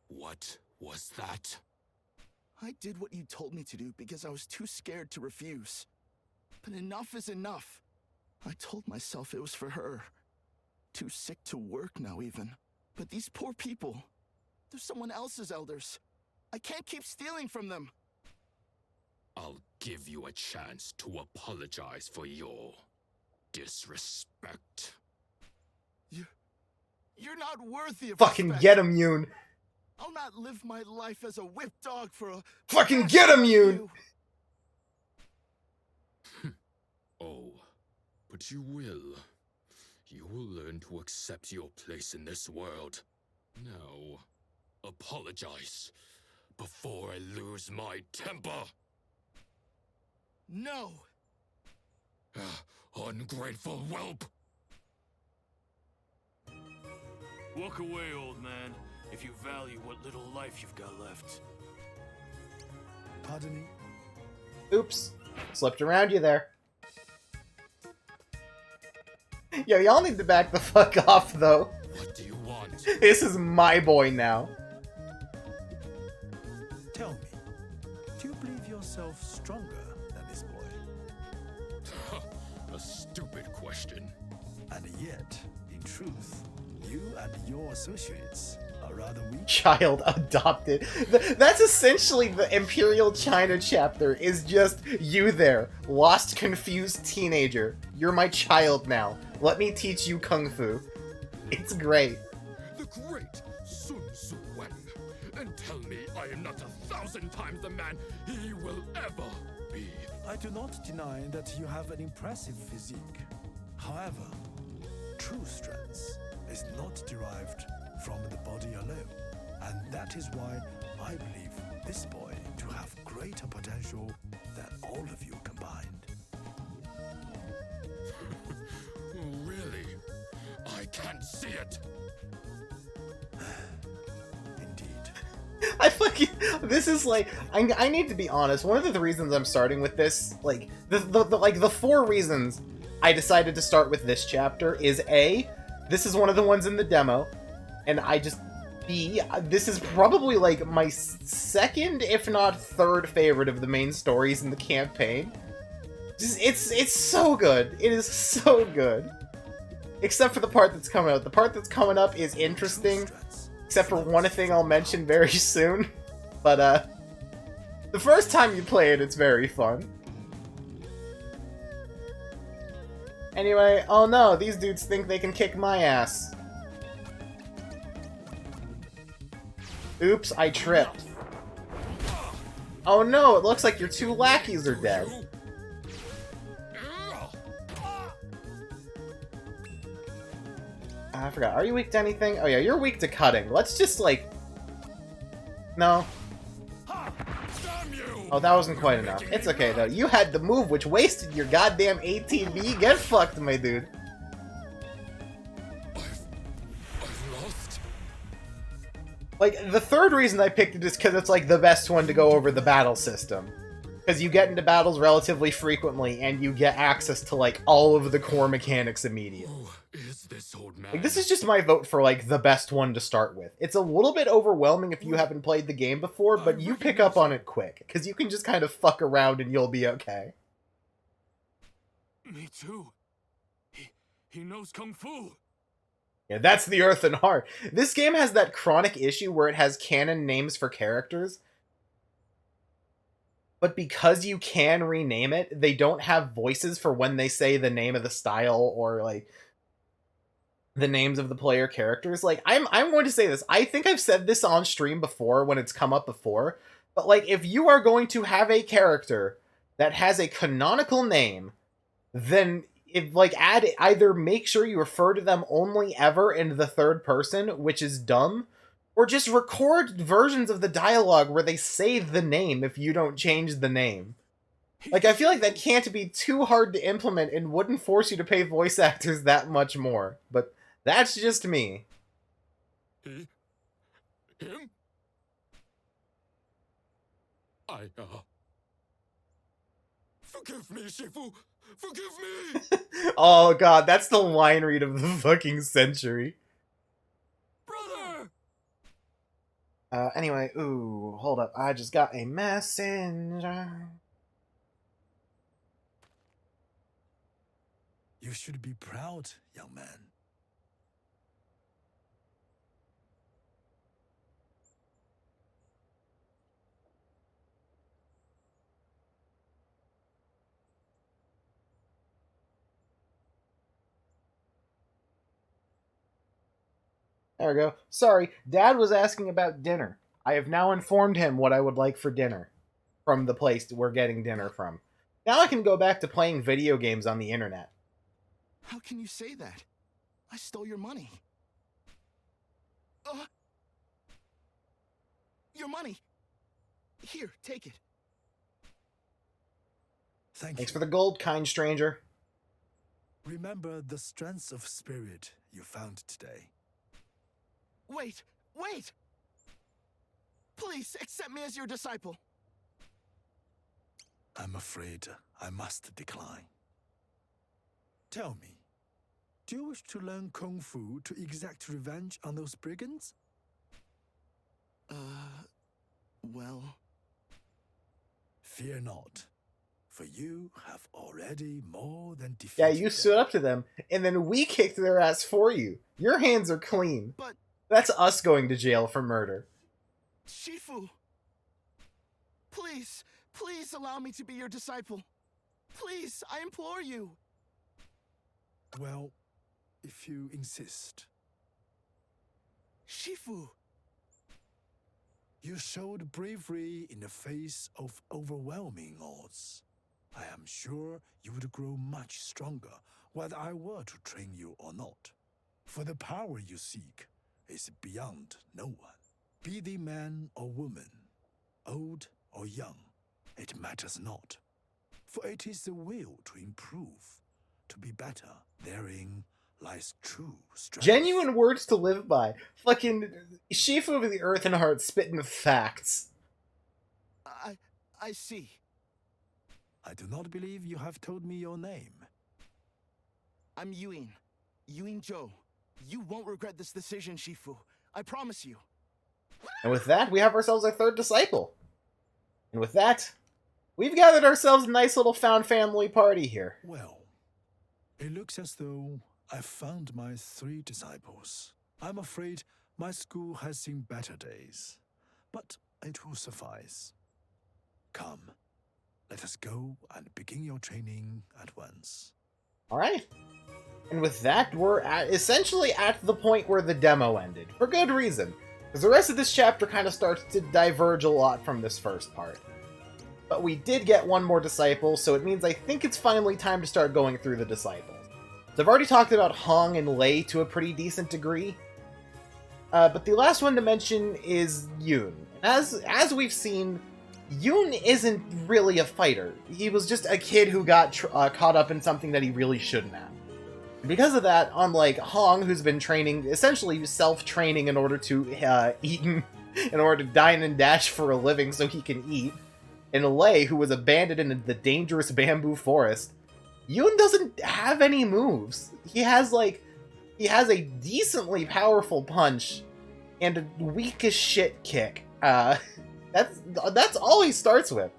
What was that? I did what you told me to do because I was too scared to refuse. But enough is enough. I told myself it was for her. Too sick to work now, even. But these poor people, they're someone else's elders. I can't keep stealing from them. I'll give you a chance to apologize for your disrespect. You're not worthy of Fucking respect. get him, Yoon! I'll not live my life as a whip dog for a... Fucking get him, Yoon! Oh, but you will. You will learn to accept your place in this world. Now, apologize before I lose my temper. No! Ungrateful whelp! Walk away, old man, if you value what little life you've got left. Pardon me? Oops. Slipped around you there. Yo, y'all need to back the fuck off, though. What do you want? This is my boy now. Tell me, do you believe yourself stronger than this boy? A stupid question. And yet, in truth, you and your associates are rather weak. Child adopted. That's essentially the Imperial China chapter, is just you there, lost, confused teenager. You're my child now. Let me teach you Kung Fu. It's great. The great Sun Tzu Wen. And tell me I am not 1,000 times the man he will ever be. I do not deny that you have an impressive physique. However, true strength is not derived from the body alone. And that is why I believe this boy to have greater potential than all of you combined. Really? I can't see it. Indeed. I fucking... This is like... I need to be honest. One of the reasons I'm starting with this, like... The 4 reasons I decided to start with this chapter is A, this is one of the ones in the demo, and I just... B, this is probably, like, my second, if not third favorite of the main stories in the campaign. It's so good. It is so good. Except for the part that's coming out. The part that's coming up is interesting, except for one thing I'll mention very soon. But, the first time you play it, it's very fun. Anyway, oh no, these dudes think they can kick my ass. Oops, I tripped. Oh no, it looks like your 2 lackeys are dead. I forgot, are you weak to anything? Oh yeah, you're weak to cutting. Let's just, like... No. Oh, that wasn't quite enough. It's okay, though. You had the move which wasted your goddamn ATB. Get fucked, my dude. I've lost. Like, the third reason I picked it is because it's, like, the best one to go over the battle system. Because you get into battles relatively frequently, and you get access to, like, all of the core mechanics immediately. Who is this old man? Like, this is just my vote for, like, the best one to start with. It's a little bit overwhelming if you haven't played the game before, but you pick up on it quick, because you can just kind of fuck around and you'll be okay. Me too. He knows Kung Fu. Yeah, that's the Earthen Heart. This game has that chronic issue where it has canon names for characters, but because you can rename it, they don't have voices for when they say the name of the style or, like, the names of the player characters. Like, I'm going to say this. I think I've said this on stream before when it's come up before, but, like, if you are going to have a character that has a canonical name, then either make sure you refer to them only ever in the third person, which is dumb, or just record versions of the dialogue where they say the name if you don't change the name. Like, I feel like that can't be too hard to implement and wouldn't force you to pay voice actors that much more. But that's just me. Him? Forgive me, Shifu! Forgive me! Oh god, that's the line read of the fucking century. Brother! Anyway, ooh, hold up. I just got a messenger. You should be proud, young man. There we go. Sorry, Dad was asking about dinner. I have now informed him what I would like for dinner from the place we're getting dinner from. Now I can go back to playing video games on the internet. How can you say that? I stole your money. Your money. Here, take it. Thanks Thanks for the gold, kind stranger. Remember the strength of spirit you found today. Wait! Please, accept me as your disciple. I'm afraid I must decline. Tell me, do you wish to learn Kung Fu to exact revenge on those brigands? Well... Fear not, for you have already more than defeated Yeah, you them. stood up to them, and then we kicked their ass for you. Your hands are clean. But... That's us going to jail for murder. Shifu! Please allow me to be your disciple. Please, I implore you. Well, if you insist. Shifu! You showed bravery in the face of overwhelming odds. I am sure you would grow much stronger whether I were to train you or not. For the power you seek is beyond no one. Be thee man or woman, old or young, it matters not. For it is the will to improve, to be better. Therein lies true strength. Genuine words to live by. Fucking Shifu of the Earthen Heart spitting facts. I see. I do not believe you have told me your name. I'm Yuin Zhou. You won't regret this decision, Shifu. I promise you. And with that, we have ourselves our third disciple. And with that, we've gathered ourselves a nice little found family party here. Well, it looks as though I've found my 3 disciples. I'm afraid my school has seen better days, but it will suffice. Come, let us go and begin your training at once. Alright. And with that, we're essentially at the point where the demo ended. For good reason. Because the rest of this chapter kind of starts to diverge a lot from this first part. But we did get one more disciple, so it means I think it's finally time to start going through the disciples. So I've already talked about Hong and Lei to a pretty decent degree. But the last one to mention is Yun. As we've seen, Yun isn't really a fighter. He was just a kid who got caught up in something that he really shouldn't have. Because of that, unlike Hong, who's been training, essentially self-training in order to eat, in order to dine and dash for a living so he can eat, and Lei, who was abandoned in the dangerous bamboo forest, Yun doesn't have any moves. He has a decently powerful punch and a weak as shit kick. That's all he starts with.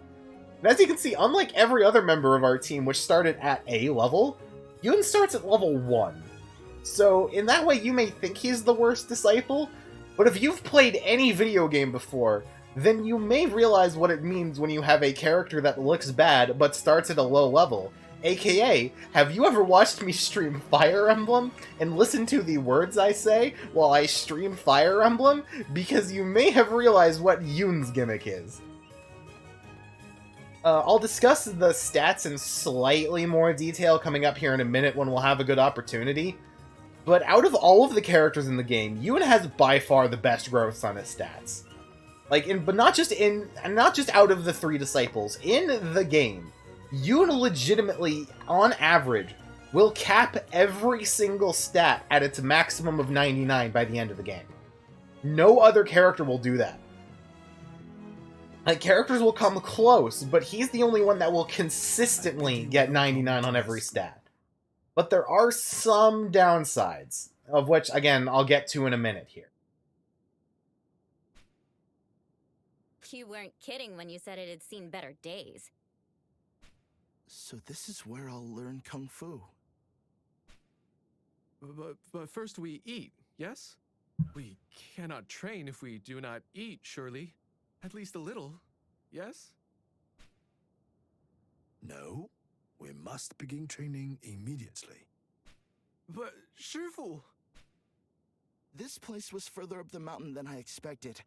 And as you can see, unlike every other member of our team, which started at A level, Yun starts at level 1. So, in that way, you may think he's the worst disciple, but if you've played any video game before, then you may realize what it means when you have a character that looks bad, but starts at a low level. AKA, have you ever watched me stream Fire Emblem and listen to the words I say while I stream Fire Emblem? Because you may have realized what Yun's gimmick is. I'll discuss the stats in slightly more detail coming up here in a minute when we'll have a good opportunity. But out of all of the characters in the game, Yun has by far the best growths on his stats. But not just out of the 3 disciples. In the game, Yun legitimately, on average, will cap every single stat at its maximum of 99 by the end of the game. No other character will do that. Like, characters will come close, but he's the only one that will consistently get 99 on every stat. But there are some downsides, of which, again, I'll get to in a minute here. You weren't kidding when you said it had seen better days. So this is where I'll learn Kung Fu. But first we eat, yes? We cannot train if we do not eat, surely. At least a little, yes? No, we must begin training immediately. But, Shifu! This place was further up the mountain than I expected.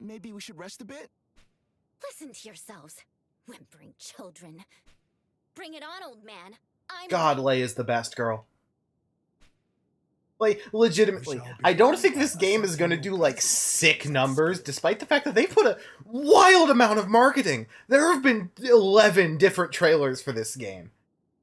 Maybe we should rest a bit? Listen to yourselves, whimpering children. Bring it on, old man. God, Lei is the best girl. Like, legitimately, I don't think this game is gonna do, like, sick numbers, despite the fact that they put a wild amount of marketing. There have been 11 different trailers for this game.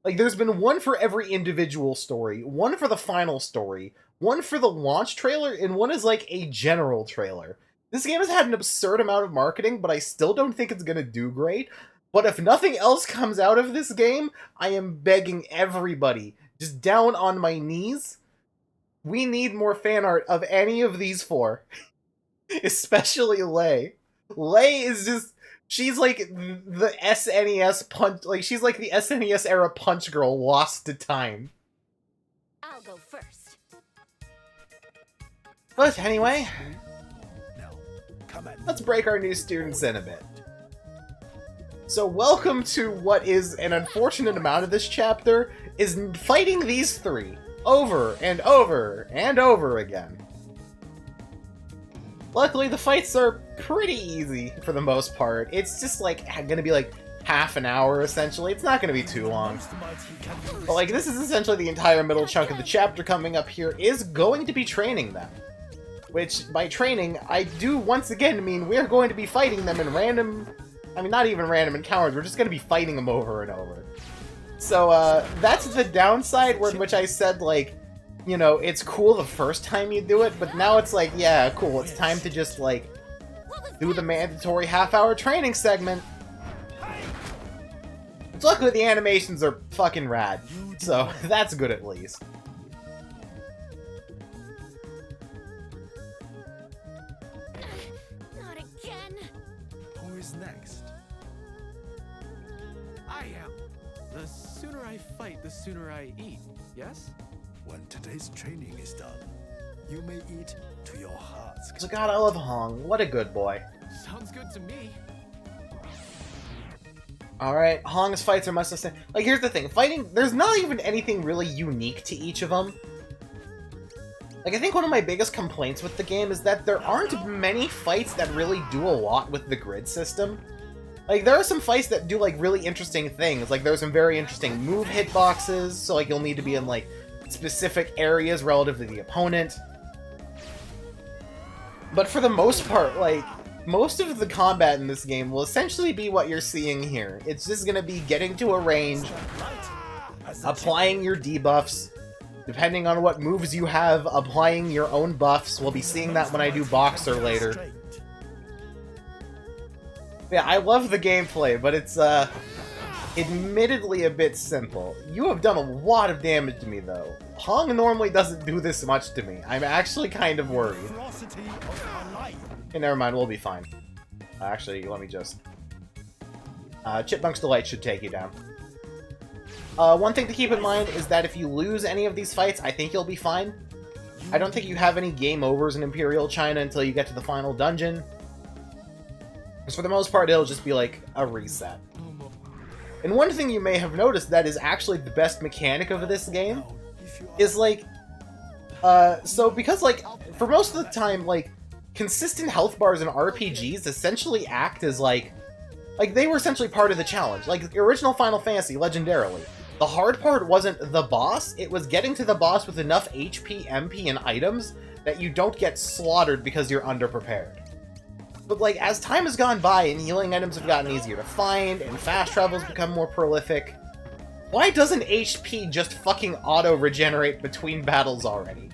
Like, there's been one for every individual story, one for the final story, one for the launch trailer, and one is, like, a general trailer. This game has had an absurd amount of marketing, but I still don't think it's gonna do great. But if nothing else comes out of this game, I am begging everybody, just down on my knees, we need more fan art of any of these 4. Especially Lei. Lei is just... She's like the SNES punch... Like, she's like the SNES era punch girl lost to time. I'll go first. But anyway, Now, come at me. let's break our new students in a bit. So welcome to what is an unfortunate amount of this chapter, is fighting these 3. Over and over and over again. Luckily, the fights are pretty easy for the most part. It's just like gonna be like half an hour essentially. It's not gonna be too long. But like this is essentially the entire middle chunk of the chapter coming up here is going to be training them. Which by training, I do once again mean we're going to be fighting them in random, I mean not even random encounters, we're just gonna be fighting them over and over. So, that's the downside, in which I said, like, you know, it's cool the first time you do it, but now it's like, yeah, cool, it's time to just, like, do the mandatory half-hour training segment. But luckily, the animations are fucking rad, so that's good at least. Not again. Who is next? I am. The sooner I fight, the sooner I eat, yes? When today's training is done, you may eat to your heart's So God, I love Hong. What a good boy. Sounds good to me. Alright, Hong's fights are much the same. Like, here's the thing. Fighting, there's not even anything really unique to each of them. Like, I think one of my biggest complaints with the game is that there aren't many fights that really do a lot with the grid system. Like, there are some fights that do, like, really interesting things. Like, there's some very interesting move hitboxes, so, like, you'll need to be in, like, specific areas relative to the opponent. But for the most part, like, most of the combat in this game will essentially be what you're seeing here. It's just gonna be getting to a range, applying your debuffs, depending on what moves you have, applying your own buffs. We'll be seeing that when I do Boxer later. Yeah, I love the gameplay, but it's, admittedly a bit simple. You have done a lot of damage to me, though. Hong normally doesn't do this much to me. I'm actually kind of worried. Okay, never mind, we'll be fine. Actually, let me just... Chipmunk's Delight should take you down. One thing to keep in mind is that if you lose any of these fights, I think you'll be fine. I don't think you have any game overs in Imperial China until you get to the final dungeon. Because for the most part, it'll just be like a reset. And one thing you may have noticed that is actually the best mechanic of this game is, like, so because, like, for most of the time, like, consistent health bars in RPGs essentially act as, like, they were essentially part of the challenge. Like, the original Final Fantasy, legendarily, the hard part wasn't the boss, it was getting to the boss with enough HP, MP, and items that you don't get slaughtered because you're underprepared. But, like, as time has gone by and healing items have gotten easier to find, and fast travel's become more prolific, why doesn't HP just fucking auto-regenerate between battles already?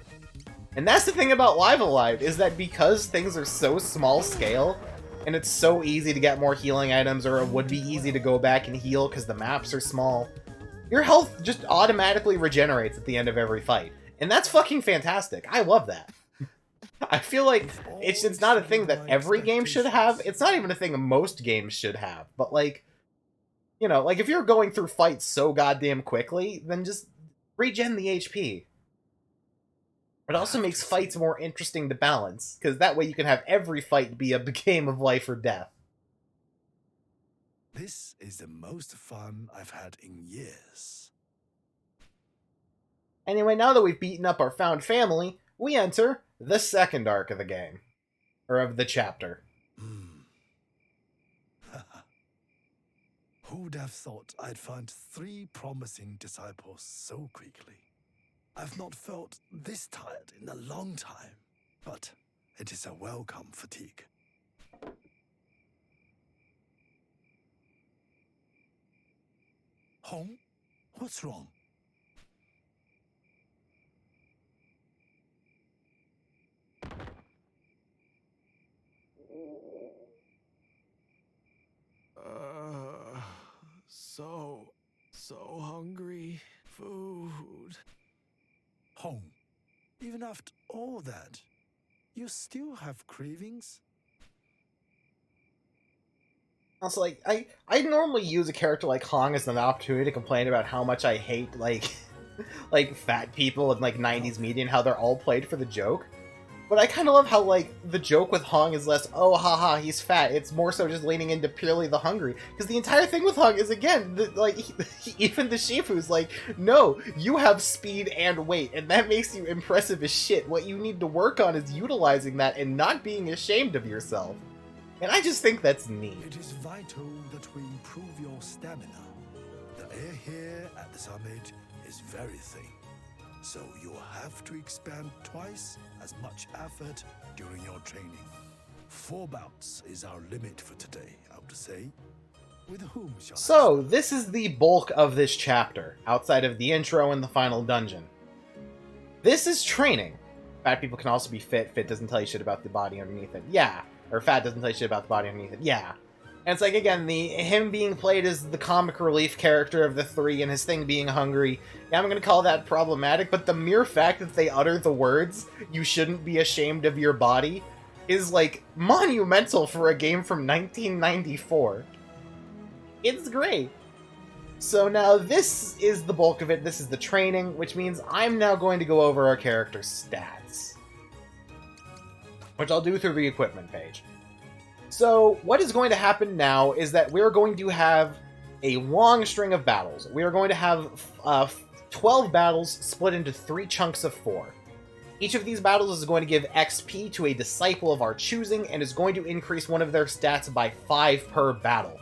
And that's the thing about Live Alive, is that because things are so small scale, and it's so easy to get more healing items, or it would be easy to go back and heal because the maps are small, your health just automatically regenerates at the end of every fight. And that's fucking fantastic. I love that. I feel like it's not a thing that every game should have. It's not even a thing most games should have. But, like, you know, like, if you're going through fights so goddamn quickly, then just regen the HP. It also makes fights more interesting to balance, because that way you can have every fight be a game of life or death. This is the most fun I've had in years. Anyway, now that we've beaten up our found family, we enter the second arc of the game. Or of the chapter. Who'd have thought I'd find 3 promising disciples so quickly? I've not felt this tired in a long time, but it is a welcome fatigue. Hong? What's wrong? So hungry. Food. Hong, even after all that, you still have cravings? Also, like, I normally use a character like Hong as an opportunity to complain about how much I hate, like, like, fat people in, like, 90s media and how they're all played for the joke. But I kind of love how, like, the joke with Hong is less, oh, haha, he's fat. It's more so just leaning into purely the hungry. Because the entire thing with Hong is, again, even the Shifu's like, no, you have speed and weight, and that makes you impressive as shit. What you need to work on is utilizing that and not being ashamed of yourself. And I just think that's neat. It is vital that we improve your stamina. The air here at the summit is very thin, so you'll have to expend twice as much effort during your training. 4 bouts is our limit for today, I would say. With whom shall I So, this is the bulk of this chapter, outside of the intro and the final dungeon. This is training. Fat people can also be fit. Fit doesn't tell you shit about the body underneath it. Yeah. Or fat doesn't tell you shit about the body underneath it. Yeah. And it's like, again, him being played as the comic relief character of the 3 and his thing being hungry. Yeah, I'm going to call that problematic, but the mere fact that they utter the words, you shouldn't be ashamed of your body, is, like, monumental for a game from 1994. It's great. So now this is the bulk of it. This is the training, which means I'm now going to go over our character's stats, which I'll do through the equipment page. So, what is going to happen now is that we're going to have a long string of battles. We are going to have 12 battles split into 3 chunks of 4. Each of these battles is going to give XP to a disciple of our choosing, and is going to increase one of their stats by 5 per battle.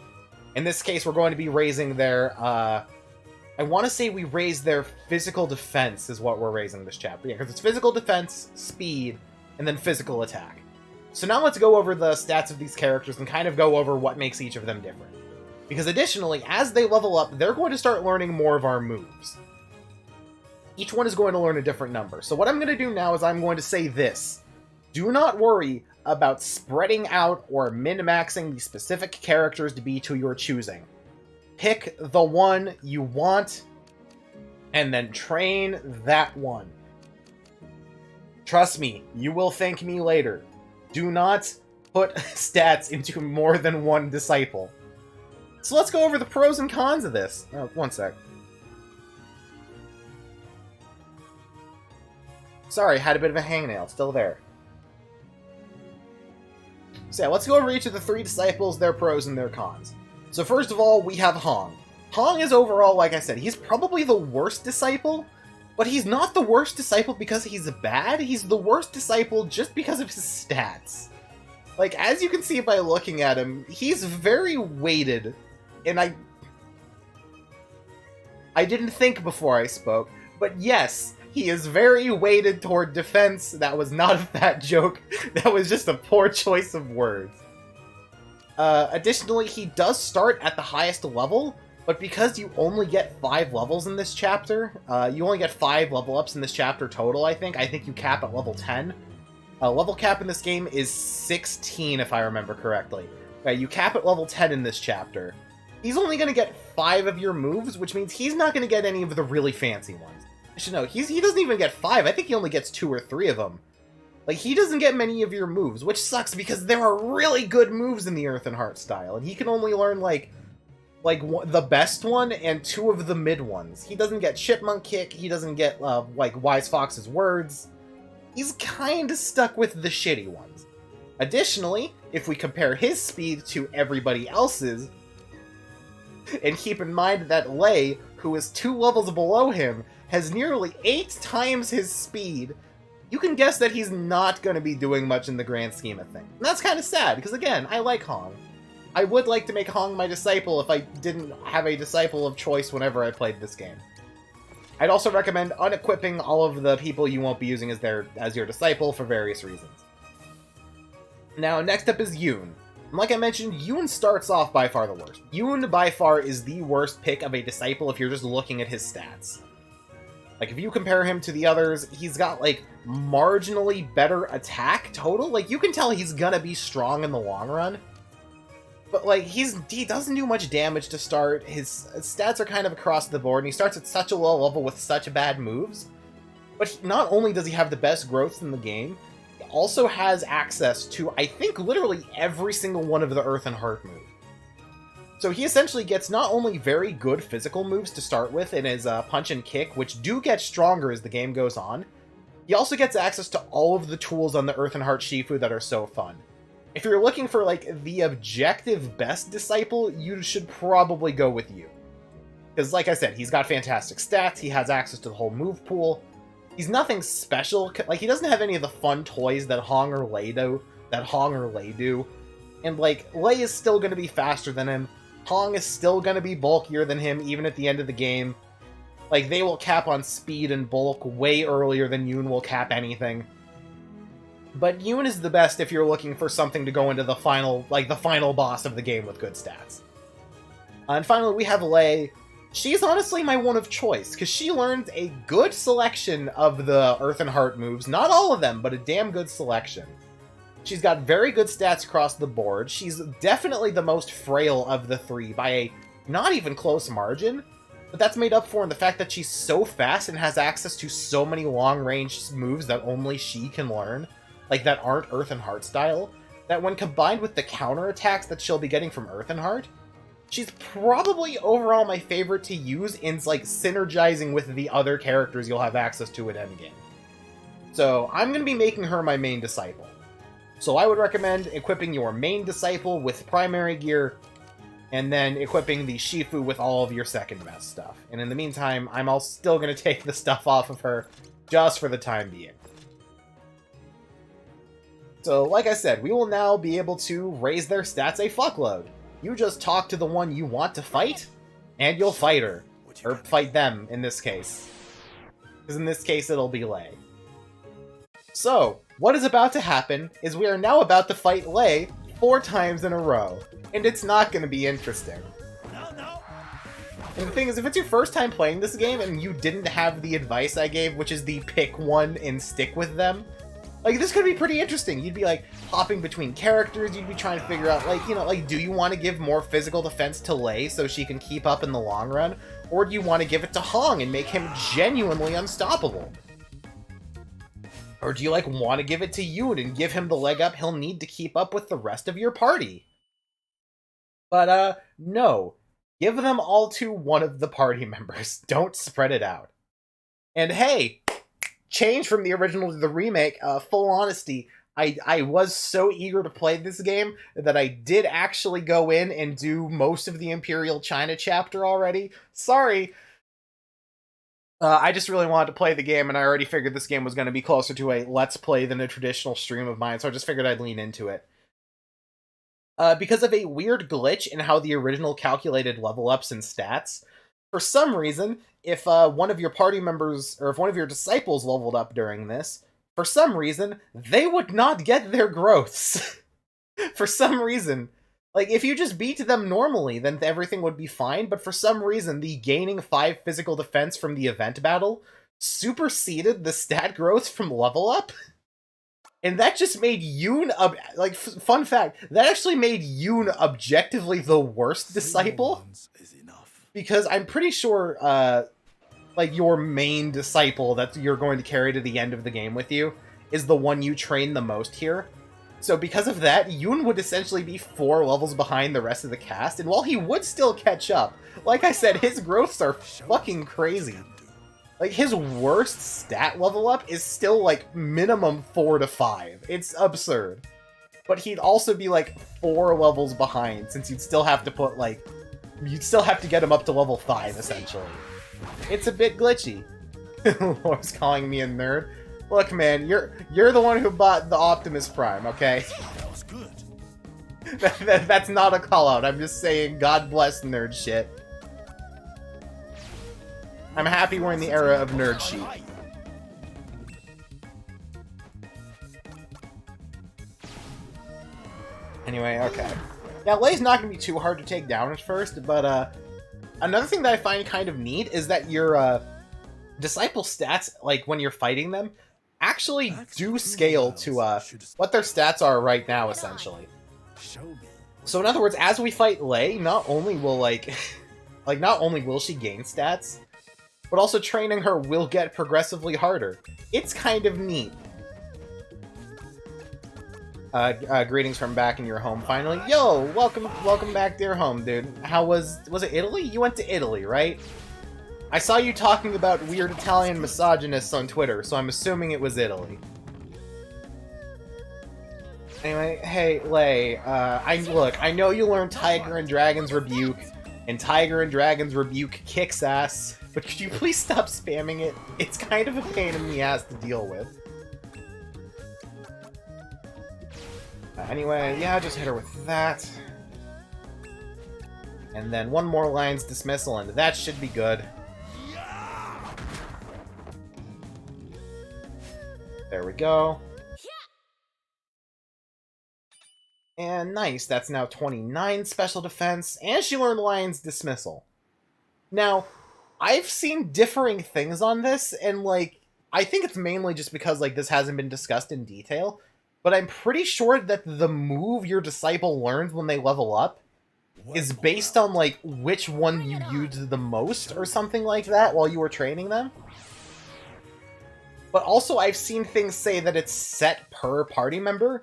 In this case, we're going to be raising their, I want to say we raise their physical defense is what we're raising this chapter. Yeah, because it's physical defense, speed, and then physical attack. So now let's go over the stats of these characters and kind of go over what makes each of them different. Because additionally, as they level up, they're going to start learning more of our moves. Each one is going to learn a different number. So what I'm going to do now is I'm going to say this. Do not worry about spreading out or min-maxing the specific characters to be to your choosing. Pick the one you want, and then train that one. Trust me, you will thank me later. Do not put stats into more than one disciple. So let's go over the pros and cons of this. Oh, one sec. Sorry, had a bit of a hangnail. Still there. So yeah, let's go over each of the 3 disciples, their pros and their cons. So first of all, we have Hong. Hong is overall, like I said, he's probably the worst disciple, but he's not the worst disciple because he's bad. He's the worst disciple just because of his stats. Like, as you can see by looking at him, he's very weighted, and I didn't think before I spoke, but yes, he is very weighted toward defense. That was not a fat joke. That was just a poor choice of words. Additionally, he does start at the highest level, but because you only get 5 levels in this chapter, you only get 5 level ups in this chapter total, I think. I think you cap at level 10. Level cap in this game is 16, if I remember correctly. You cap at level 10 in this chapter. He's only going to get 5 of your moves, which means he's not going to get any of the really fancy ones. You should know, he doesn't even get 5. I think he only gets 2 or 3 of them. Like, he doesn't get many of your moves, which sucks because there are really good moves in the Earth and Heart style, and he can only learn, like the best one and 2 of the mid ones. He doesn't get Chipmunk Kick, he doesn't get, like, Wise Fox's Words. He's kinda stuck with the shitty ones. Additionally, if we compare his speed to everybody else's, and keep in mind that Lei, who is 2 levels below him, has nearly 8 times his speed, you can guess that he's not going to be doing much in the grand scheme of things. And that's kind of sad, because again, I like Hong. I would like to make Hong my disciple if I didn't have a disciple of choice whenever I played this game. I'd also recommend unequipping all of the people you won't be using as your disciple for various reasons. Now, next up is Yoon. And like I mentioned, Yoon starts off by far the worst. Yoon, by far, is the worst pick of a disciple if you're just looking at his stats. Like, if you compare him to the others, he's got, like, marginally better attack total. Like, you can tell he's gonna be strong in the long run. But, like, he doesn't do much damage to start. His stats are kind of across the board, and he starts at such a low level with such bad moves. But not only does he have the best growth in the game, he also has access to, I think, literally every single one of the Earth and Heart moves. So he essentially gets not only very good physical moves to start with in his punch and kick, which do get stronger as the game goes on, he also gets access to all of the tools on the Earth and Heart Shifu that are so fun. If you're looking for, like, the objective best disciple, you should probably go with you. Because, like I said, he's got fantastic stats, he has access to the whole move pool, he's nothing special, like, he doesn't have any of the fun toys that Hong or Lei do, and, like, Lei is still going to be faster than him, Hong is still going to be bulkier than him, even at the end of the game. Like, they will cap on speed and bulk way earlier than Yoon will cap anything. But Yoon is the best if you're looking for something to go into the final boss of the game with good stats. And finally, we have Lei. She's honestly my one of choice, because she learns a good selection of the Earth and Heart moves. Not all of them, but a damn good selection. She's got very good stats across the board. She's definitely the most frail of the 3 by a not even close margin. But that's made up for in the fact that she's so fast and has access to so many long-range moves that only she can learn, like that aren't Earth and Heart style, that when combined with the counterattacks that she'll be getting from Earth and Heart, she's probably overall my favorite to use in, like, synergizing with the other characters you'll have access to at endgame. So I'm going to be making her my main disciple. So I would recommend equipping your main disciple with primary gear, and then equipping the Shifu with all of your second best stuff. And in the meantime, I'm still going to take the stuff off of her, just for the time being. So, like I said, we will now be able to raise their stats a fuckload. You just talk to the one you want to fight, and you'll fight her. Or fight them, in this case. Because in this case, it'll be Lei. So, what is about to happen is we are now about to fight Lei 4 times in a row. And it's not going to be interesting. And the thing is, if it's your first time playing this game and you didn't have the advice I gave, which is the pick one and stick with them, Like, this could be pretty interesting. You'd be, like, hopping between characters, you'd be trying to figure out, like, you know, like, do you want to give more physical defense to Lei so she can keep up in the long run? Or do you want to give it to Hong and make him genuinely unstoppable? Or do you, like, want to give it to Yoon and give him the leg up he'll need to keep up with the rest of your party? But, no. Give them all to one of the party members. Don't spread it out. And hey, change from the original to the remake, full honesty, I was so eager to play this game that I did actually go in and do most of the Imperial China chapter already. Sorry. I just really wanted to play the game, and I already figured this game was going to be closer to a Let's Play than a traditional stream of mine, so I just figured I'd lean into it. Because of a weird glitch in how the original calculated level ups and stats, for some reason, if one of your party members, or if one of your disciples leveled up during this, for some reason, they would not get their growths. For some reason. Like, if you just beat them normally, then everything would be fine, but for some reason, the gaining 5 physical defense from the event battle superseded the stat growth from level up. And that just made Yoon, like, fun fact, that actually made Yoon objectively the worst disciple. Because I'm pretty sure, like, your main disciple that you're going to carry to the end of the game with you is the one you train the most here. So because of that, Yoon would essentially be 4 levels behind the rest of the cast, and while he would still catch up, like I said, his growths are fucking crazy. Like, his worst stat level up is still, like, minimum 4 to 5. It's absurd. But he'd also be, like, 4 levels behind, since you'd still have to put, like, you'd still have to get him up to level 5, essentially. It's a bit glitchy. Laura's calling me a nerd. Look, man, you're the one who bought the Optimus Prime, okay? That was good. That's not a call-out. I'm just saying, God bless nerd shit. I'm happy we're in the era of nerd sheet. Anyway, okay. Now, Lei's not going to be too hard to take down at first, but another thing that I find kind of neat is that your disciple stats, like when you're fighting them, actually do scale to what their stats are right now, essentially. So in other words, as we fight Lei, not only will not only will she gain stats, but also training her will get progressively harder. It's kind of neat. Greetings from back in your home, finally. Yo, welcome back to your home, dude. How was it Italy? You went to Italy, right? I saw you talking about weird Italian misogynists on Twitter, so I'm assuming it was Italy. Anyway, hey, Lei, I know you learned Tiger and Dragon's Rebuke, and Tiger and Dragon's Rebuke kicks ass, but could you please stop spamming it? It's kind of a pain in the ass to deal with. Anyway, yeah, just hit her with that. And then one more Lion's Dismissal, and that should be good. There we go. And nice, that's now 29 special defense, and she learned Lion's Dismissal. Now, I've seen differing things on this, and, like, I think it's mainly just because, like, this hasn't been discussed in detail, but I'm pretty sure that the move your disciple learns when they level up is based on, like, which one you used the most, or something like that, while you were training them. But also, I've seen things say that it's set per party member,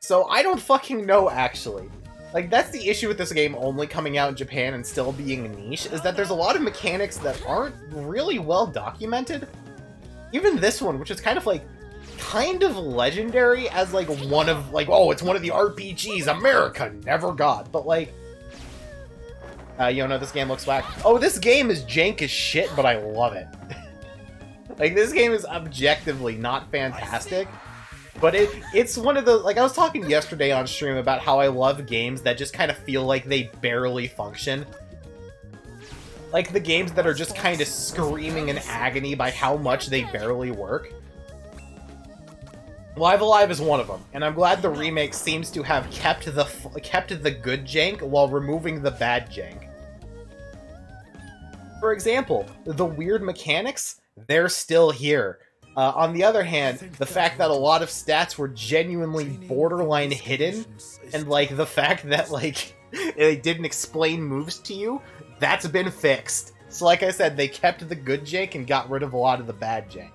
so I don't fucking know, actually. Like, that's the issue with this game only coming out in Japan and still being niche, is that there's a lot of mechanics that aren't really well documented. Even this one, which is kind of legendary as, like, one of, like, oh, it's one of the RPGs America never got, but, like, you know, this game looks whack. Oh, this game is jank as shit, but I love it. Like, this game is objectively not fantastic, but it's one of the, like, I was talking yesterday on stream about how I love games that just kind of feel like they barely function. Like, the games that are just kind of screaming in agony by how much they barely work. Live Alive is one of them, and I'm glad the remake seems to have kept the good jank while removing the bad jank. For example, the weird mechanics, they're still here. On the other hand, the fact that a lot of stats were genuinely borderline hidden, and, like, the fact that, like, they didn't explain moves to you, that's been fixed. So like I said, they kept the good jank and got rid of a lot of the bad jank.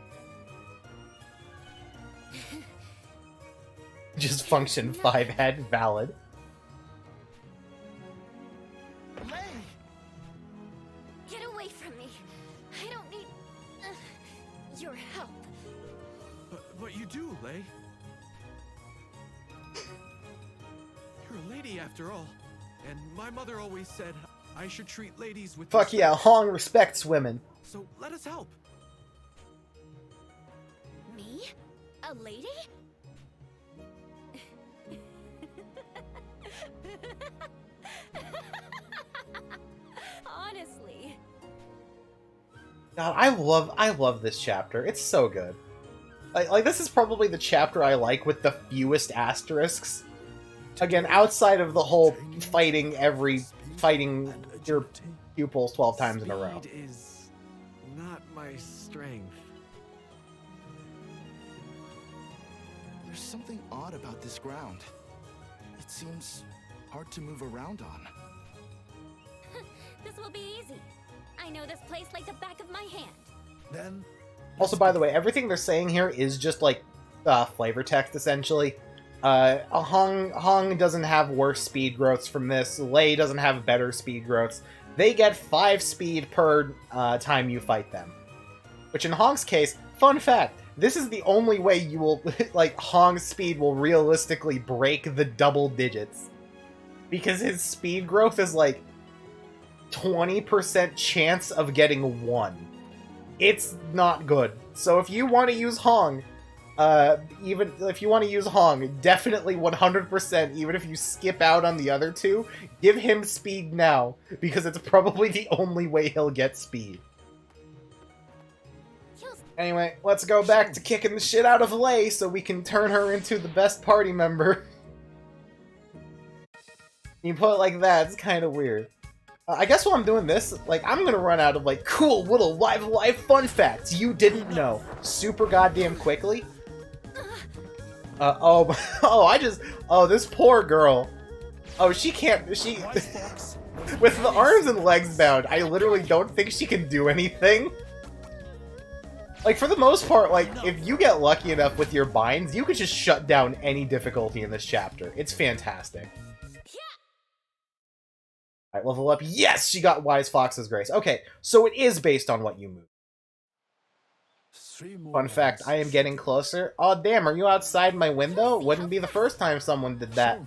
Just function 5 head valid. Get away from me. I don't need your help. But you do, Lei. You're a lady after all. And my mother always said I should treat ladies with Fuck respect. yeah, Hong respects women. So let us help. Me? A lady? Honestly. God, I love this chapter. It's so good. Like this is probably the chapter I like with the fewest asterisks. Again, outside of the whole fighting your pupils 12 times in a row. Speed is not my strength. There's something odd about this ground. It seems hard to move around on. This will be easy. I know this place like the back of my hand. Then, Also, by the way, everything they're saying here is just like flavor text, essentially. Hong doesn't have worse speed growths from this. Lei doesn't have better speed growths. They get 5 speed per time you fight them. Which in Hong's case, fun fact, this is the only way you will, like, Hong's speed will realistically break the double digits. Because his speed growth is like 20% chance of getting 1. It's not good. So if you want to use Hong, even if you want to use Hong, definitely 100%, even if you skip out on the other two, give him speed now, because it's probably the only way he'll get speed. Anyway, let's go back to kicking the shit out of Lei so we can turn her into the best party member. You put it like that, it's kind of weird. I guess while I'm doing this, like, I'm gonna run out of, like, cool little live fun facts you didn't know super goddamn quickly. This poor girl. Oh, she can't, with the arms and legs bound, I literally don't think she can do anything. Like, for the most part, like, if you get lucky enough with your binds, you could just shut down any difficulty in this chapter. It's fantastic. Alright, level up. Yes! She got Wise Fox's Grace. Okay, so it is based on what you move. Fun fact, I am getting closer. Oh damn, are you outside my window? Wouldn't be the first time someone did that.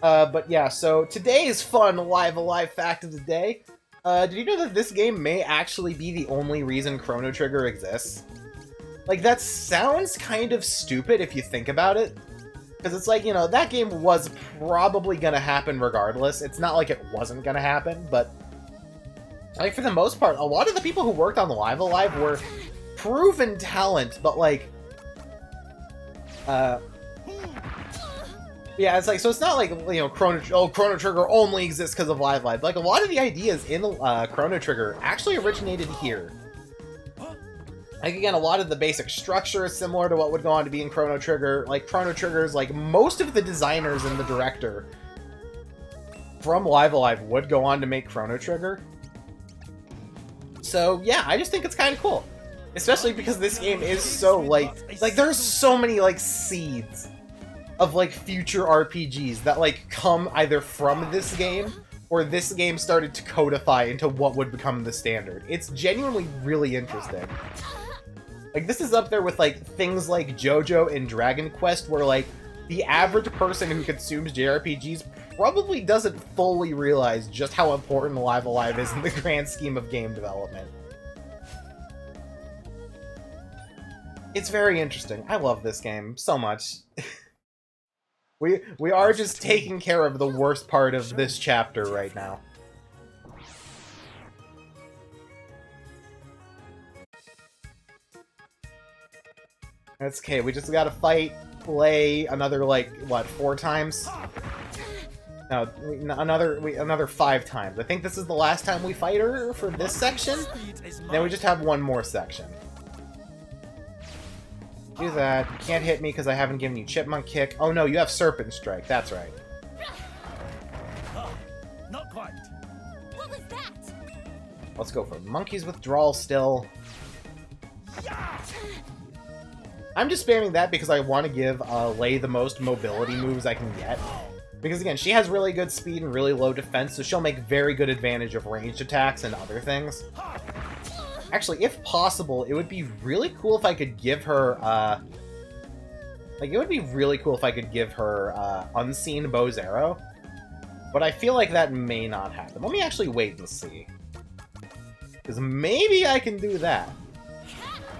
But yeah, so today's fun alive fact of the day. Did you know that this game may actually be the only reason Chrono Trigger exists? Like, that sounds kind of stupid if you think about it. Because it's like, you know, that game was probably gonna happen regardless. It's not like it wasn't gonna happen, but... like, for the most part, a lot of the people who worked on Live Alive were proven talent, but, like... yeah, it's like, so it's not like, you know, Chrono Trigger only exists because of Live Alive. Like, a lot of the ideas in Chrono Trigger actually originated here. Like, again, a lot of the basic structure is similar to what would go on to be in Chrono Trigger. Like, Chrono Trigger's, like, most of the designers and the director from Live Alive would go on to make Chrono Trigger. So, yeah, I just think it's kind of cool. Especially because this game is so, like, there's so many, like, seeds of, like, future RPGs that, like, come either from this game or this game started to codify into what would become the standard. It's genuinely really interesting. Like, this is up there with, like, things like JoJo and Dragon Quest, where, like, the average person who consumes JRPGs probably doesn't fully realize just how important Live Alive is in the grand scheme of game development. It's very interesting. I love this game so much. We are just taking care of the worst part of this chapter right now. That's okay, we just gotta fight Lei another, like, what, 4 times? No, another 5 times. I think this is the last time we fight her for this section. Then we just have one more section. Do that. You can't hit me because I haven't given you Chipmunk Kick. Oh no, you have Serpent Strike. That's right. Not quite. What was that? Let's go for Monkey's Withdrawal still. I'm just spamming that because I want to give Lei the most mobility moves I can get. Because again, she has really good speed and really low defense, so she'll make very good advantage of ranged attacks and other things. Actually, if possible, it would be really cool if I could give her, Unseen Bow's Arrow. But I feel like that may not happen. Let me actually wait and see. Because maybe I can do that.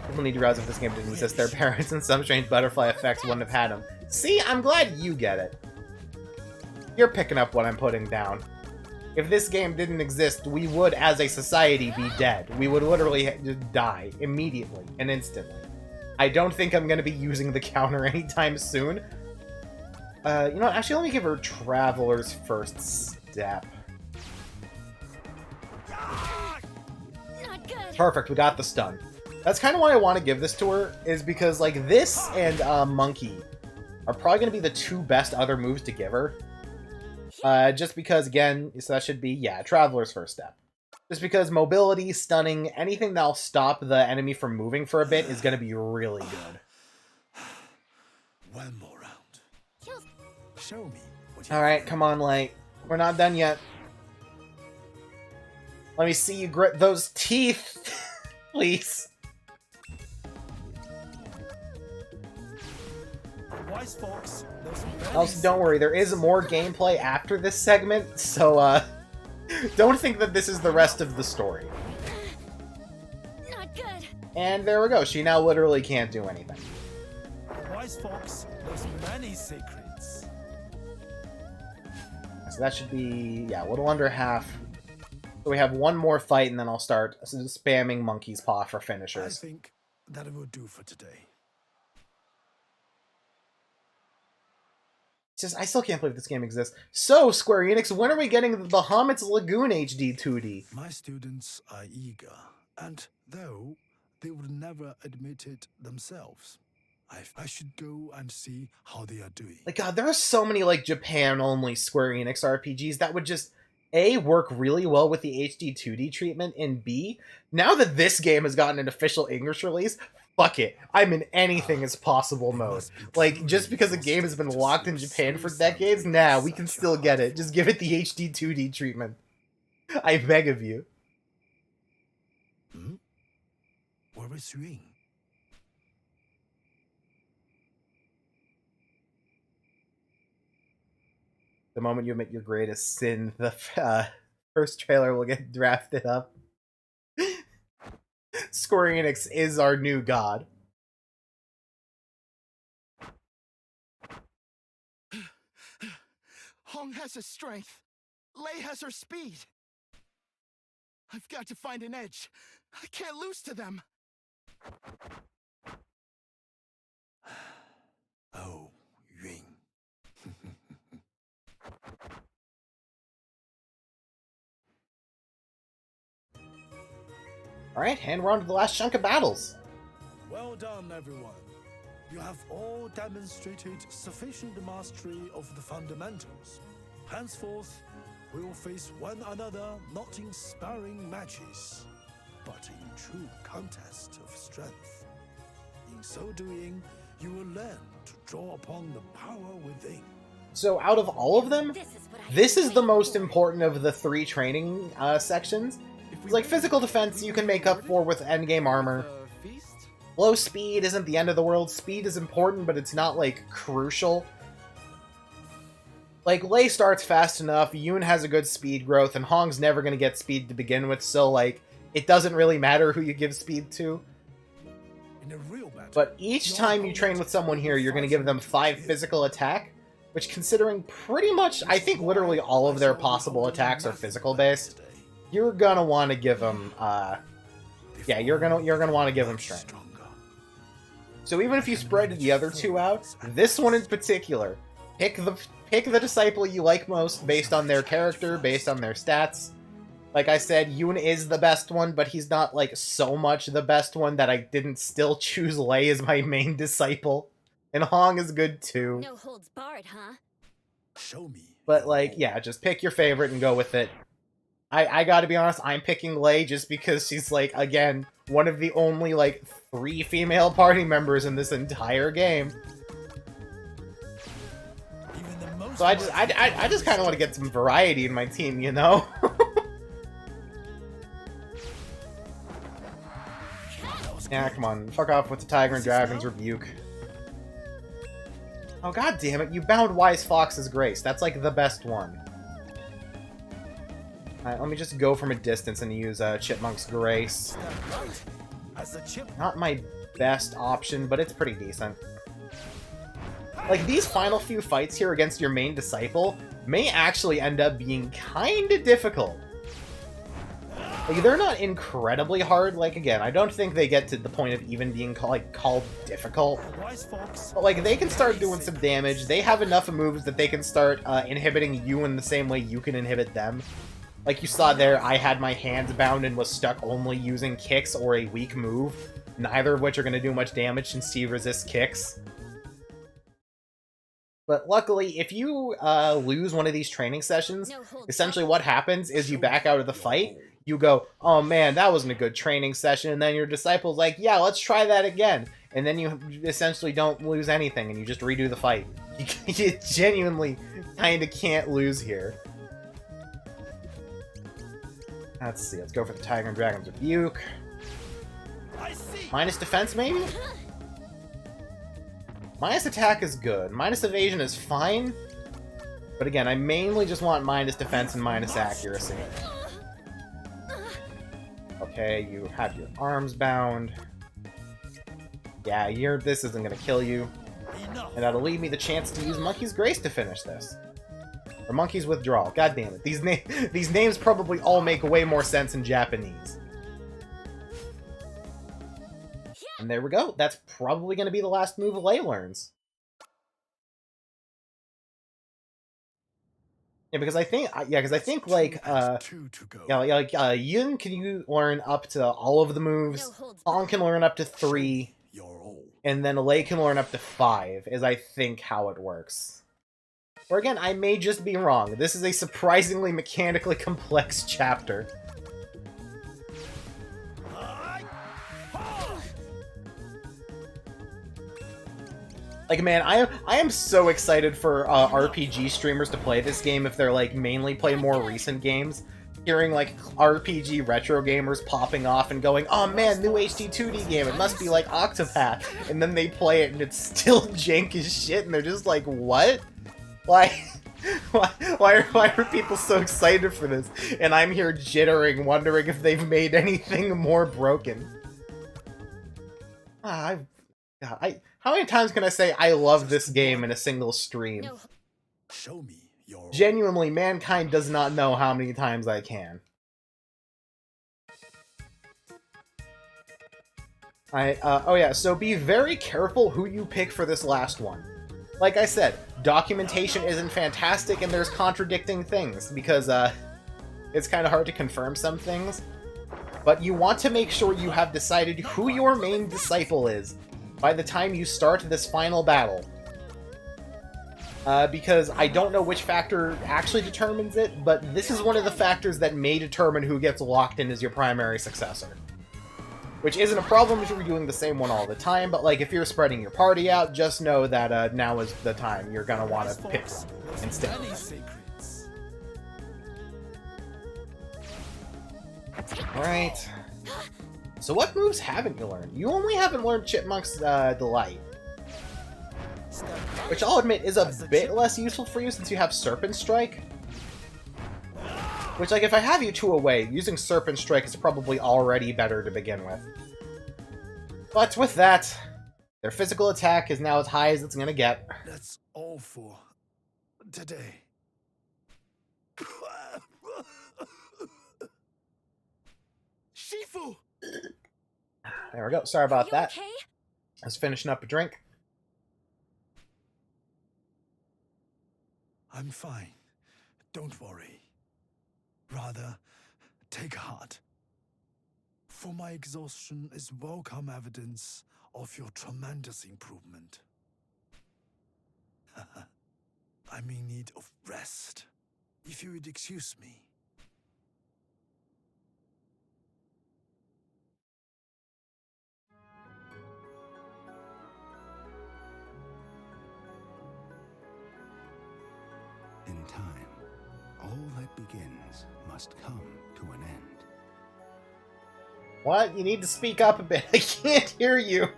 People need to realize if this game didn't exist, their parents and some strange butterfly effects wouldn't have had them. See, I'm glad you get it. You're picking up what I'm putting down. If this game didn't exist, we would, as a society, be dead. We would literally just die immediately and instantly. I don't think I'm going to be using the counter anytime soon. You know what? Actually, let me give her Traveler's First Step. Not good. Perfect, we got the stun. That's kind of why I want to give this to her, is because, like, this and Monkey are probably going to be the 2 best other moves to give her. Just because, again, so that should be, yeah, Traveler's First Step. Just because mobility, stunning, anything that'll stop the enemy from moving for a bit is going to be really good. One more round. Show me what you Alright, come on, Light. We're not done yet. Let me see you grit those teeth, please. Wise folks, those Also, don't worry, there is more gameplay after this segment, so, don't think that this is the rest of the story. Not good. And there we go, she now literally can't do anything. wise folks, there's many secrets. So that should be, yeah, a little under half. So we have one more fight, and then I'll start spamming Monkey's Paw for I finishers. think that it will do for today. It's just, I still can't believe this game exists. So, Square Enix, when are we getting the Bahamut's Lagoon HD 2D? My students are eager, and though they would never admit it themselves, I should go and see how they are doing. Like, God, there are so many, like, Japan-only Square Enix RPGs that would just, A, work really well with the HD 2D treatment, and B, now that this game has gotten an official English release, fuck it. I'm in anything is possible mode. Like, just because a game has been locked in Japan for decades, nah, we can still get it. Just give it the HD 2D treatment. I beg of you. Hmm? Where is Yun? The moment you admit your greatest sin, the first trailer will get drafted up. Square Enix is our new god. Hong has her strength. Lei has her speed. I've got to find an edge. I can't lose to them. Oh, Yun. Alright, and we're on to the last chunk of battles. Well done, everyone. You have all demonstrated sufficient mastery of the fundamentals. Henceforth, we will face one another not in sparring matches, but in true contest of strength. In so doing, you will learn to draw upon the power within. So out of all of them, this is the most important of the 3 training sections. Like, physical defense you can make up for with endgame armor. Low speed isn't the end of the world. Speed is important, but it's not, like, crucial. Like, Lei starts fast enough, Yun has a good speed growth, and Hong's never going to get speed to begin with, so, like, it doesn't really matter who you give speed to. In a real battle, But each time you train with someone here, you're going to give them 5 physical attack, which, considering pretty much, I think literally all of their possible attacks are physical-based, you're going to want to give them, yeah, you're gonna want to give them strength. So even if you spread the other 2 out, this one in particular, pick pick the disciple you like most based on their character, based on their stats. Like I said, Yoon is the best one, but he's not, like, so much the best one that I didn't still choose Lei as my main disciple. And Hong is good, too. No holds barred, huh? Show me. But, your like, role. yeah, just pick your favorite and go with it. I gotta be honest, I'm picking Lei just because she's, like, again, one of the only, like, 3 female party members in this entire game. Even the most So I just kind of want to get some variety in my team, you know? Yeah, come on. Fuck off with the Tiger and Dragon's Rebuke. Oh, god damn it. You bound Wise Fox's Grace. That's, like, the best one. Alright, let me just go from a distance and use Chipmunk's Grace. as the chip. Not my best option, but it's pretty decent. Like, these final few fights here against your main disciple may actually end up being kinda difficult. Like, they're not incredibly hard. Like, again, I don't think they get to the point of even being called difficult. Wise fox. But, like, they can start doing some damage. They have enough moves that they can start inhibiting you in the same way you can inhibit them. Like you saw there, I had my hands bound and was stuck only using kicks or a weak move, neither of which are going to do much damage since she resists kicks. But luckily, if you lose one of these training sessions, essentially what happens is you back out of the fight, you go, oh man, that wasn't a good training session, and then your disciple's like, yeah, let's try that again. And then you essentially don't lose anything, and you just redo the fight. You genuinely kinda can't lose here. Let's see, let's go for the Tiger and Dragon's Rebuke. Minus defense, maybe? Minus attack is good. Minus evasion is fine. But again, I mainly just want minus defense and minus accuracy. Okay, you have your arms bound. Yeah, this isn't gonna kill you. And that'll leave me the chance to use Monkey's Grace to finish this. Or Monkey's Withdrawal. God damn it. These names probably all make way more sense in Japanese. And there we go. That's probably going to be the last move Lei learns. Yeah, because I think, like, Yun can you learn up to all of the moves. Hong can learn up to 3. And then Lei can learn up to 5, is I think how it works. Or again, I may just be wrong. This is a surprisingly mechanically complex chapter. Like, man, I am so excited for RPG streamers to play this game if they're, like, mainly play more recent games. Hearing, like, RPG retro gamers popping off and going, oh man, new HD 2D game, it must be like Octopath. And then they play it and it's still jank as shit and they're just like, what? Why are people so excited for this? And I'm here jittering, wondering if they've made anything more broken. How many times can I say I love this game in a single stream? Show me your Genuinely, mankind does not know how many times I can. Oh yeah, so be very careful who you pick for this last one. Like I said, documentation isn't fantastic and there's contradicting things, because it's kind of hard to confirm some things. But you want to make sure you have decided who your main disciple is by the time you start this final battle. Because I don't know which factor actually determines it, but this is one of the factors that may determine who gets locked in as your primary successor. Which isn't a problem if you're doing the same one all the time, but like if you're spreading your party out, just know that now is the time you're gonna want to pick one instead. Alright. So what moves haven't you learned? You only haven't learned Chipmunk's Delight. Which I'll admit is a bit less useful for you since you have Serpent Strike. Which, like, if I have you 2 away, using Serpent Strike is probably already better to begin with. But with that, their physical attack is now as high as it's gonna get. That's all for today. Shifu! There we go. Sorry about that. Okay? I was finishing up a drink. I'm fine. Don't worry. Rather, take heart. For my exhaustion is welcome evidence of your tremendous improvement. I'm in need of rest. If you would excuse me. In time, all that begins must come to an end. What? You need to speak up a bit. I can't hear you.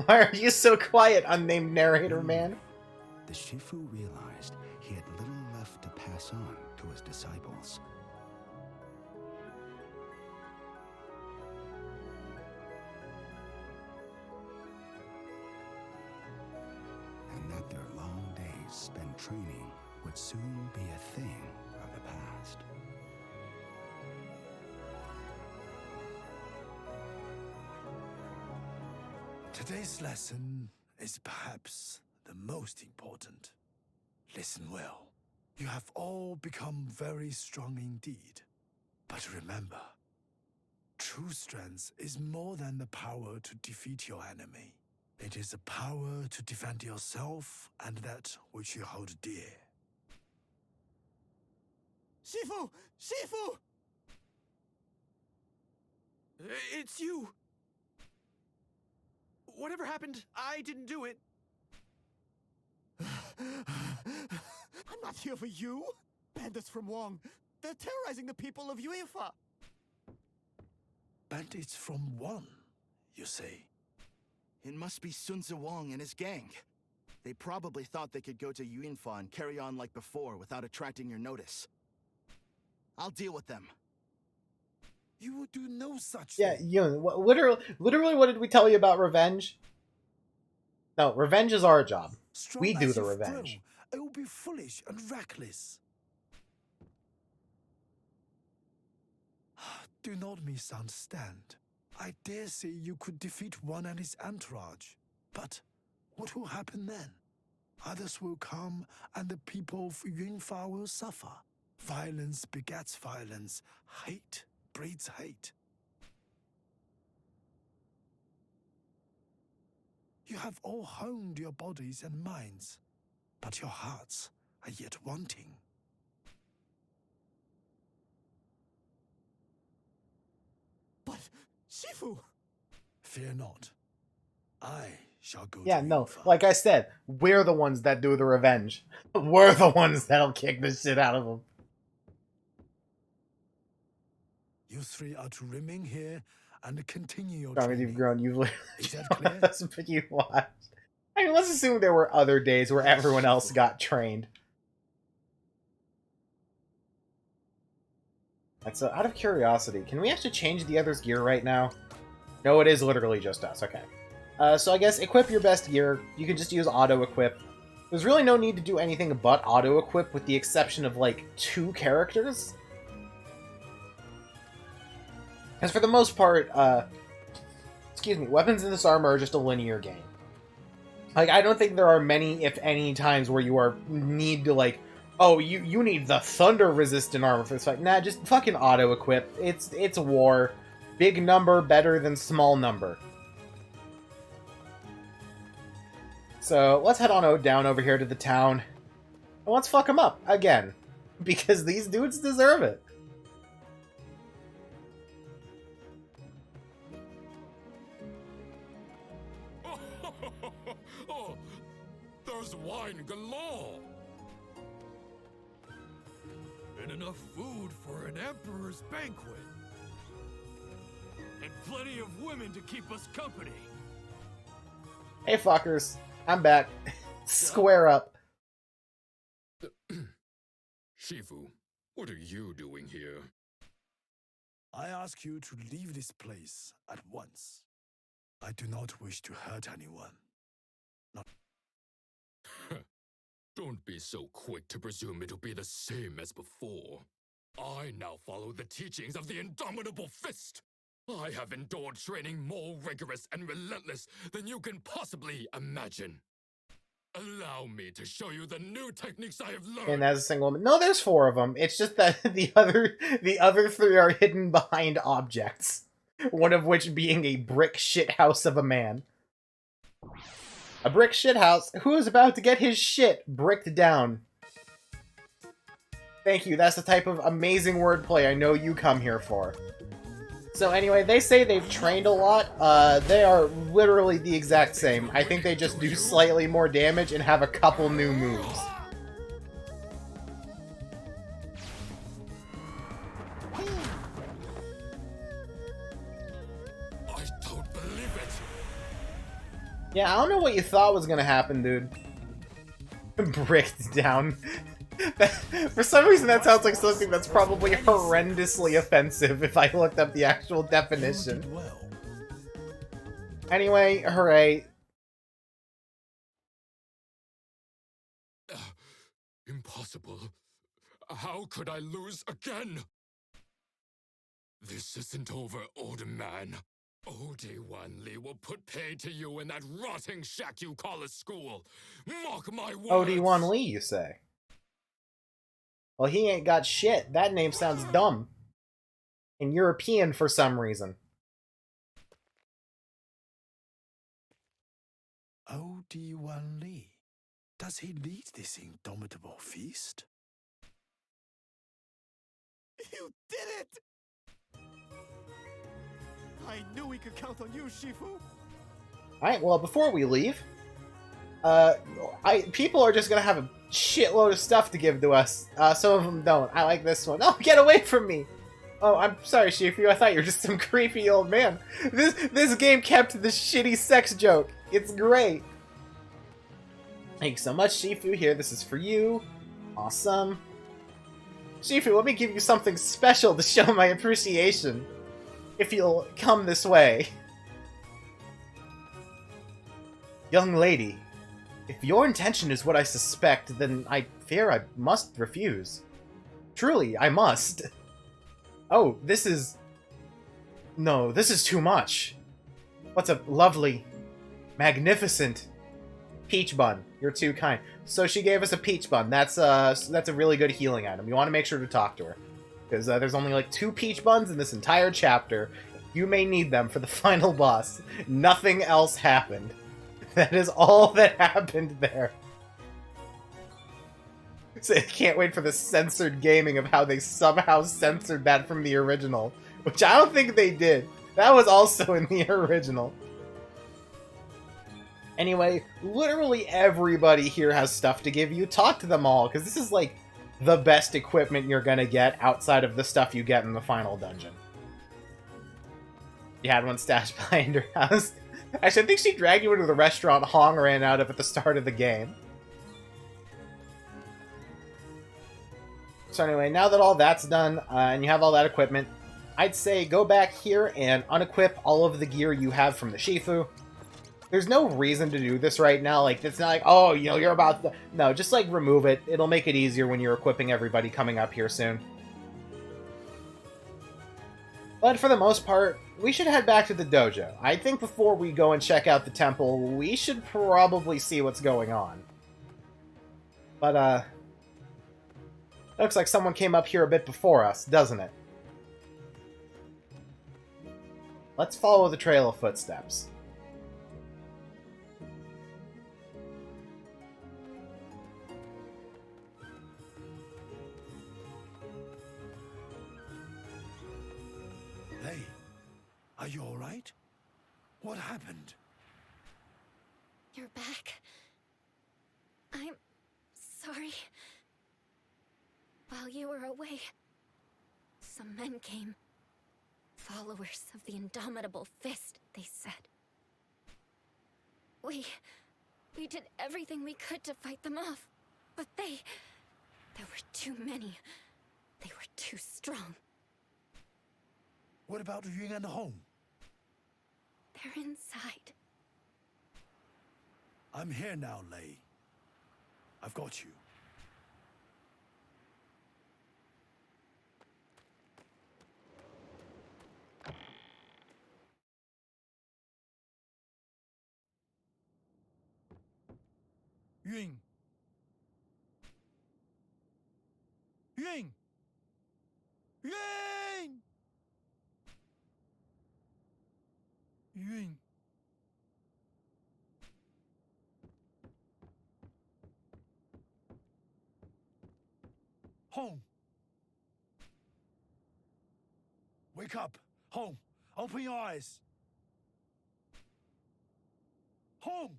Why are you so quiet, unnamed narrator man? The Shifu realized he had little left to pass on to his disciples. And that their long days spent training would soon be a thing of the past. Today's lesson is perhaps the most important. Listen well. You have all become very strong indeed. But remember, true strength is more than the power to defeat your enemy. It is the power to defend yourself and that which you hold dear. Shifu! Shifu! It's you! Whatever happened, I didn't do it. I'm not here for you. Bandits from Wong. They're terrorizing the people of Yuefa. Bandits from one, you say? It must be Sun Tzu Wang and his gang. They probably thought they could go to Yunfa and carry on like before without attracting your notice. I'll deal with them. You will do no such Yeah, thing. literally, what did we tell you about revenge? No, revenge is our job. Strong We do as the you revenge. grow, it will be foolish and reckless. Do not misunderstand. I dare say you could defeat one and his entourage. But what will happen then? Others will come and the people of Yunfa will suffer. Violence begets violence. Hate breeds hate. You have all honed your bodies and minds, but your hearts are yet wanting. But, Shifu! Fear not. I shall go Yeah, to no, Yunfa. like I said, we're the ones that do the revenge. We're the ones that'll kick the shit out of them. You three are to remain here and continue your Strong as training. you've grown, you've literally Is that shown clear? us what you watched. I mean, let's assume there were other days where everyone else got trained. That's out of curiosity. Can we actually change the others' gear right now? No, it is literally just us. Okay. So I guess equip your best gear. You can just use auto-equip. There's really no need to do anything but auto-equip with the exception of, like, 2 characters. Because for the most part, weapons in this armor are just a linear game. Like, I don't think there are many, if any, times where you need to, like, oh, you need the thunder-resistant armor for this fight. Nah, just fucking auto-equip. It's war. Big number better than small number. So, let's head on down over here to the town. And let's fuck them up, again. Because these dudes deserve it. Oh, there's wine galore! And enough food for an emperor's banquet. And plenty of women to keep us company. Hey, fuckers. I'm back. Square up. Shifu, what are you doing here? I ask you to leave this place at once. I do not wish to hurt anyone. Don't be so quick to presume it'll be the same as before. I now follow the teachings of the Indomitable Fist. I have endured training more rigorous and relentless than you can possibly imagine. Allow me to show you the new techniques I have learned. And as a single woman. No, there's 4 of them. It's just that the other 3 are hidden behind objects. One of which being a brick shithouse of a man. A brick shithouse who is about to get his shit bricked down. Thank you, that's the type of amazing wordplay I know you come here for. So anyway, they say they've trained a lot. They are literally the exact same. I think they just do slightly more damage and have a couple new moves. I don't believe it. Yeah, I don't know what you thought was gonna happen, dude. Bricked down. For some reason, that sounds like something that's probably horrendously offensive if I looked up the actual definition. Well, Anyway, hooray. Impossible. How could I lose again? This isn't over, old man. OD1 Lee will put pay to you in that rotting shack you call a school. Mark my words. OD1 Lee, you say? Well, he ain't got shit. That name sounds dumb. And European for some reason. OD1 Lee. Does he lead this indomitable feast? You did it! I knew we could count on you, Shifu. Alright, well, before we leave, people are just gonna have a shitload of stuff to give to us. Some of them don't. I like this one. Oh, get away from me! Oh, I'm sorry, Shifu. I thought you were just some creepy old man. This game kept the shitty sex joke. It's great. Thank you so much, Shifu. Here, this is for you. Awesome. Shifu, let me give you something special to show my appreciation. If you'll come this way. Young lady, if your intention is what I suspect, then I fear I must refuse. Truly, I must. Oh, this is... No, this is too much. What's a lovely, magnificent peach bun. You're too kind. So she gave us a peach bun. That's a really good healing item. You want to make sure to talk to her. Because there's only like 2 peach buns in this entire chapter. You may need them for the final boss. Nothing else happened. That is all that happened there. So I can't wait for the censored gaming of how they somehow censored that from the original. Which I don't think they did. That was also in the original. Anyway, literally everybody here has stuff to give you. Talk to them all, because this is like the best equipment you're gonna get outside of the stuff you get in the final dungeon. You had one stashed behind her house. Actually, I think she dragged you into the restaurant Hong ran out of at the start of the game. So anyway, now that all that's done, and you have all that equipment, I'd say go back here and unequip all of the gear you have from the Shifu. There's no reason to do this right now. Like, it's not like, oh, you know, you're about to... No, just, like, remove it. It'll make it easier when you're equipping everybody coming up here soon. But for the most part, we should head back to the dojo. I think before we go and check out the temple, we should probably see what's going on. But, looks like someone came up here a bit before us, doesn't it? Let's follow the trail of footsteps. Hey, are you all right? What happened? You're back. I'm sorry. While you were away, some men came. Followers of the Indomitable Fist, they said. We did everything we could to fight them off, but there were too many. They were too strong. What about Ying and Hong? They're inside. I'm here now, Lei. I've got you. Yun. Yun. Yun. Yun. Home. Wake up. Home. Open your eyes. Home.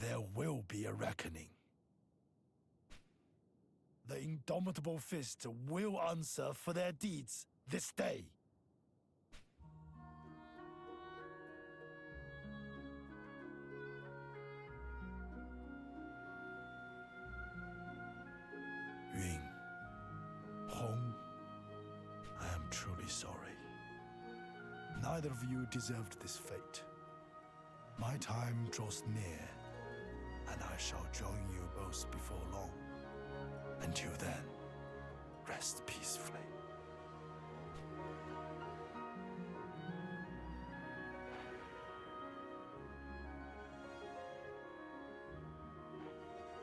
There will be a reckoning. The indomitable fist will answer for their deeds this day. Yun, Hong, I am truly sorry. Neither of you deserved this fate. My time draws near, and I shall join you both before long. Until then, rest peacefully.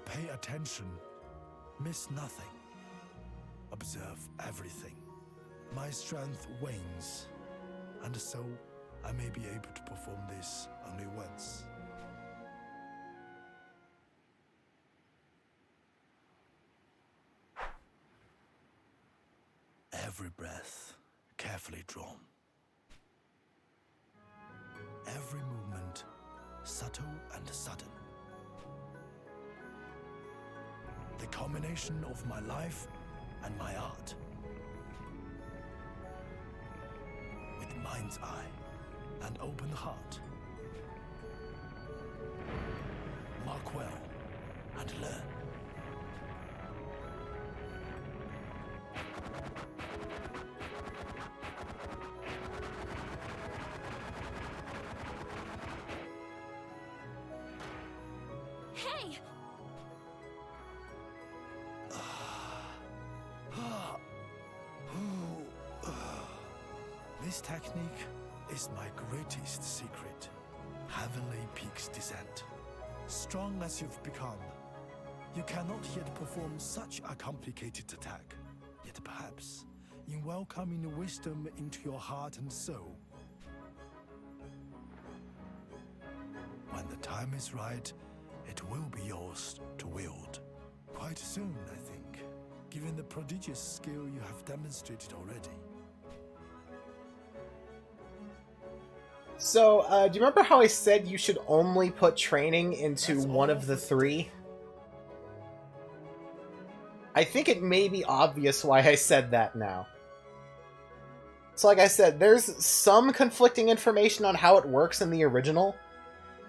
Pay attention. Miss nothing. Observe everything. My strength wanes, and so I may be able to perform this only once. Every breath carefully drawn. Every movement subtle and sudden. The culmination of my life and my art. With mind's eye and open heart. Mark well and learn. Hey! This technique is my greatest secret. Heavenly Peak's descent. Strong as you've become, you cannot yet perform such a complicated attack. Yet perhaps, in welcoming wisdom into your heart and soul, when the time is right, it will be yours to wield. Quite soon, I think, given the prodigious skill you have demonstrated already. So, do you remember how I said you should only put training into one of the three? I think it may be obvious why I said that now. So like I said, there's some conflicting information on how it works in the original.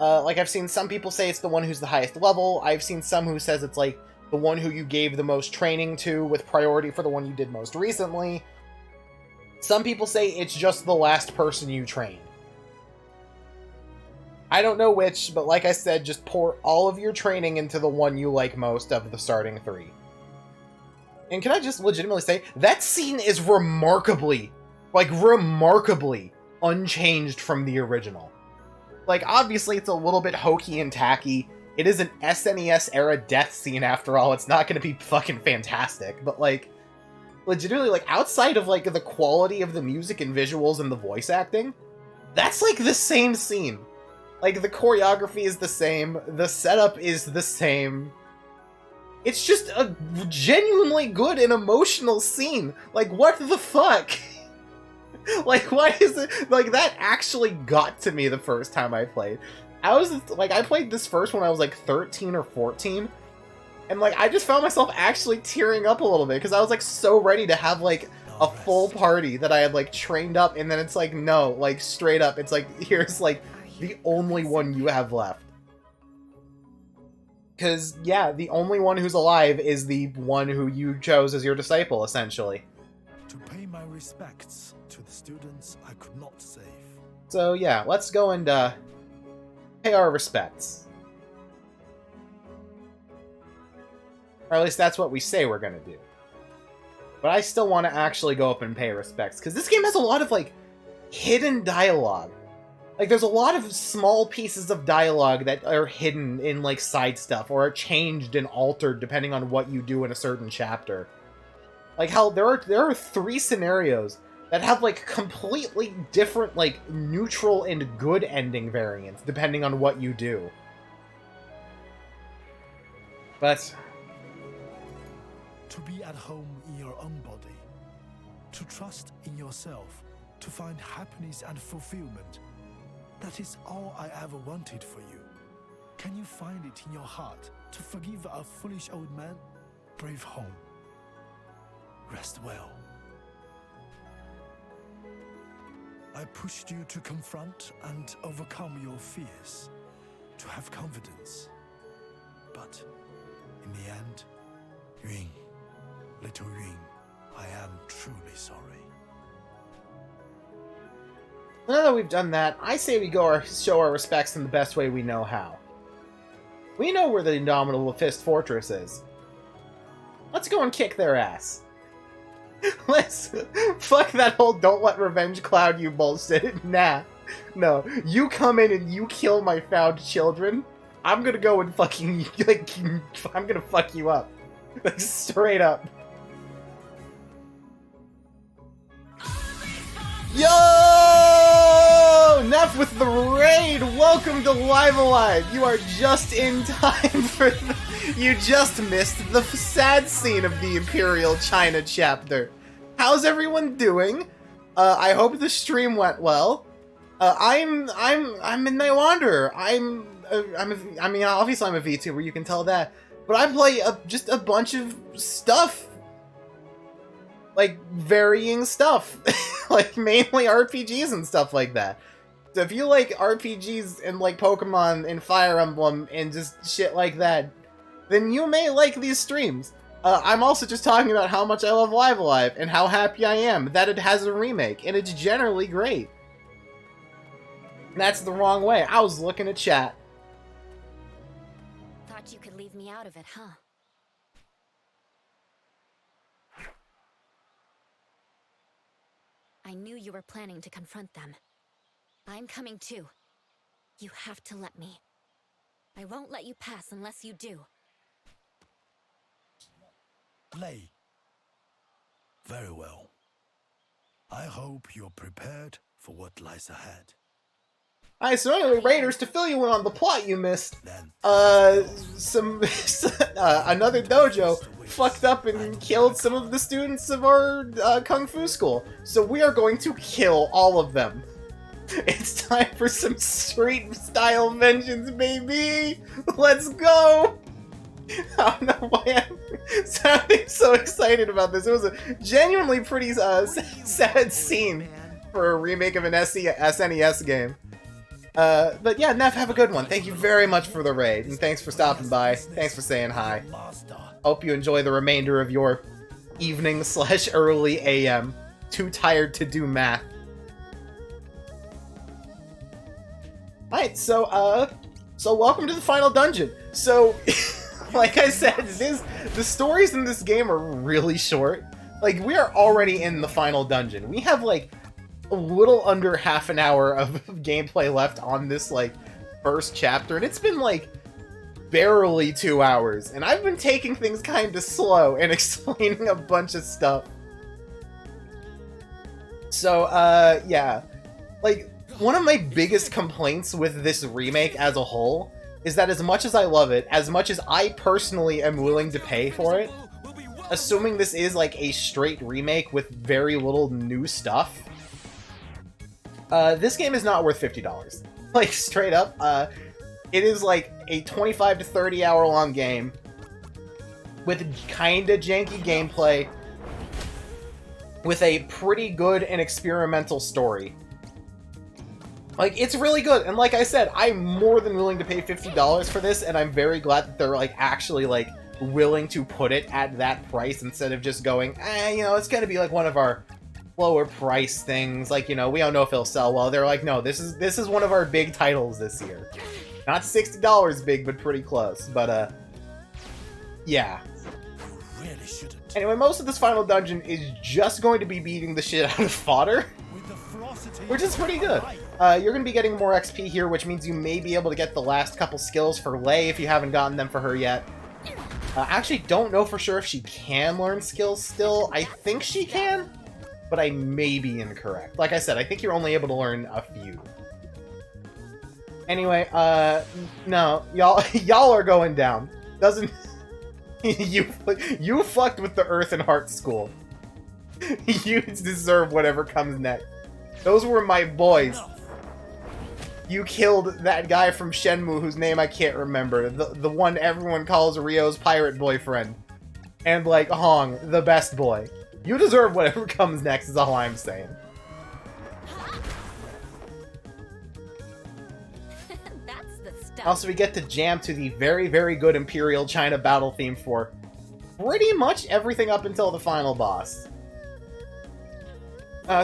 Like I've seen some people say it's the one who's the highest level. I've seen some who says it's like the one who you gave the most training to with priority for the one you did most recently. Some people say it's just the last person you trained. I don't know which, but like I said, just pour all of your training into the one you like most of the starting three. And can I just legitimately say, that scene is remarkably unchanged from the original. Like, obviously it's a little bit hokey and tacky. It is an SNES-era death scene after all. It's not gonna be fucking fantastic, but like, legitimately, like, outside of like the quality of the music and visuals and the voice acting, that's like the same scene. Like, the choreography is the same, the setup is the same. It's just a genuinely good and emotional scene. Like, what the fuck? Like, why is it... Like, that actually got to me the first time I played. I played this first when I was, like, 13 or 14. And, like, I just found myself actually tearing up a little bit, because I was, like, so ready to have, like, a full party that I had, like, trained up, and then it's like, no, like, straight up, it's like, here's, like, the only one you have left. Because, yeah, the only one who's alive is the one who you chose as your disciple, essentially. To pay my respects to the students I could not save. So, yeah, let's go and, pay our respects. Or at least that's what we say we're gonna do. But I still want to actually go up and pay respects, because this game has a lot of, like, hidden dialogue. Like, there's a lot of small pieces of dialogue that are hidden in, like, side stuff, or are changed and altered depending on what you do in a certain chapter. Like, how there are 3 scenarios that have, like, completely different, like, neutral and good ending variants, depending on what you do. But To be at home in your own body, to trust in yourself, to find happiness and fulfillment. That is all I ever wanted for you. Can you find it in your heart to forgive a foolish old man? Brave home. Rest well. I pushed you to confront and overcome your fears, to have confidence. But in the end, Yun, little Yun, I am truly sorry. now that we've done that, I say we go show our respects in the best way we know how. We know where the Indomitable Fist Fortress is. Let's go and kick their ass. Let's... Fuck that whole don't let revenge cloud you bullshit. Nah. No. You come in and you kill my found children, I'm gonna go and fucking... like, I'm gonna fuck you up. Like, straight up. Yo! Neff with the raid! Welcome to Live Alive! You are just in time for the... You just missed the sad scene of the Imperial China chapter. How's everyone doing? I hope the stream went well. I'm Midnight Wanderer. I mean, obviously I'm a VTuber, you can tell that. But I play just a bunch of stuff. Like, varying stuff. Like, mainly RPGs and stuff like that. So if you like RPGs and like Pokemon and Fire Emblem and just shit like that, then you may like these streams. I'm also just talking about how much I love Live Alive and how happy I am that it has a remake, and it's generally great. That's the wrong way. I was looking at chat. Thought you could leave me out of it, huh? I knew you were planning to confront them. I'm coming too. You have to let me. I won't let you pass unless you do. Lay. Very well. I hope you're prepared for what lies ahead. Alright, so anyway, Raiders, to fill you in on the plot you missed, Then, another dojo fucked up and killed some of the students of our kung fu school. So we are going to kill all of them. It's time for some street-style vengeance, baby! Let's go! I don't know why I'm sounding so excited about this. It was a genuinely pretty sad scene for a remake of an SNES game. But yeah, Neff, have a good one. Thank you very much for the raid, and thanks for stopping by. Thanks for saying hi. Hope you enjoy the remainder of your evening/early AM. Too tired to do math. Alright, so welcome to the final dungeon. So, like I said, the stories in this game are really short. Like, we are already in the final dungeon. We have, like, a little under half an hour of gameplay left on this, like, first chapter, and it's been, like, barely 2 hours, and I've been taking things kind of slow and explaining a bunch of stuff. So, yeah. Like, one of my biggest complaints with this remake as a whole is that as much as I love it, as much as I personally am willing to pay for it, assuming this is, like, a straight remake with very little new stuff, this game is not worth $50. Like, straight up, it is like a 25 to 30 hour long game with kinda janky gameplay, with a pretty good and experimental story. Like, it's really good, and like I said, I'm more than willing to pay $50 for this, and I'm very glad that they're, like, actually, like, willing to put it at that price instead of just going, you know, it's gonna be, like, one of our lower price things, like, you know, we don't know if it'll sell well. They're like, no, this is one of our big titles this year. Not $60 big, but pretty close. But, yeah. really shouldn't. Anyway, most of this final dungeon is just going to be beating the shit out of fodder. With the frost which is pretty good. You're going to be getting more XP here, which means you may be able to get the last couple skills for Lei if you haven't gotten them for her yet. I actually don't know for sure if she can learn skills still. I think she can, but I may be incorrect. Like I said, I think you're only able to learn a few. Anyway, no, y'all are going down. Doesn't... you fucked with the Earth and Heart School. You deserve whatever comes next. Those were my boys. You killed that guy from Shenmue whose name I can't remember. The one everyone calls Ryo's pirate boyfriend. And, like, Hong, the best boy. You deserve whatever comes next is all I'm saying. That's the stuff. Also, we get to jam to the very, very good Imperial China battle theme for pretty much everything up until the final boss.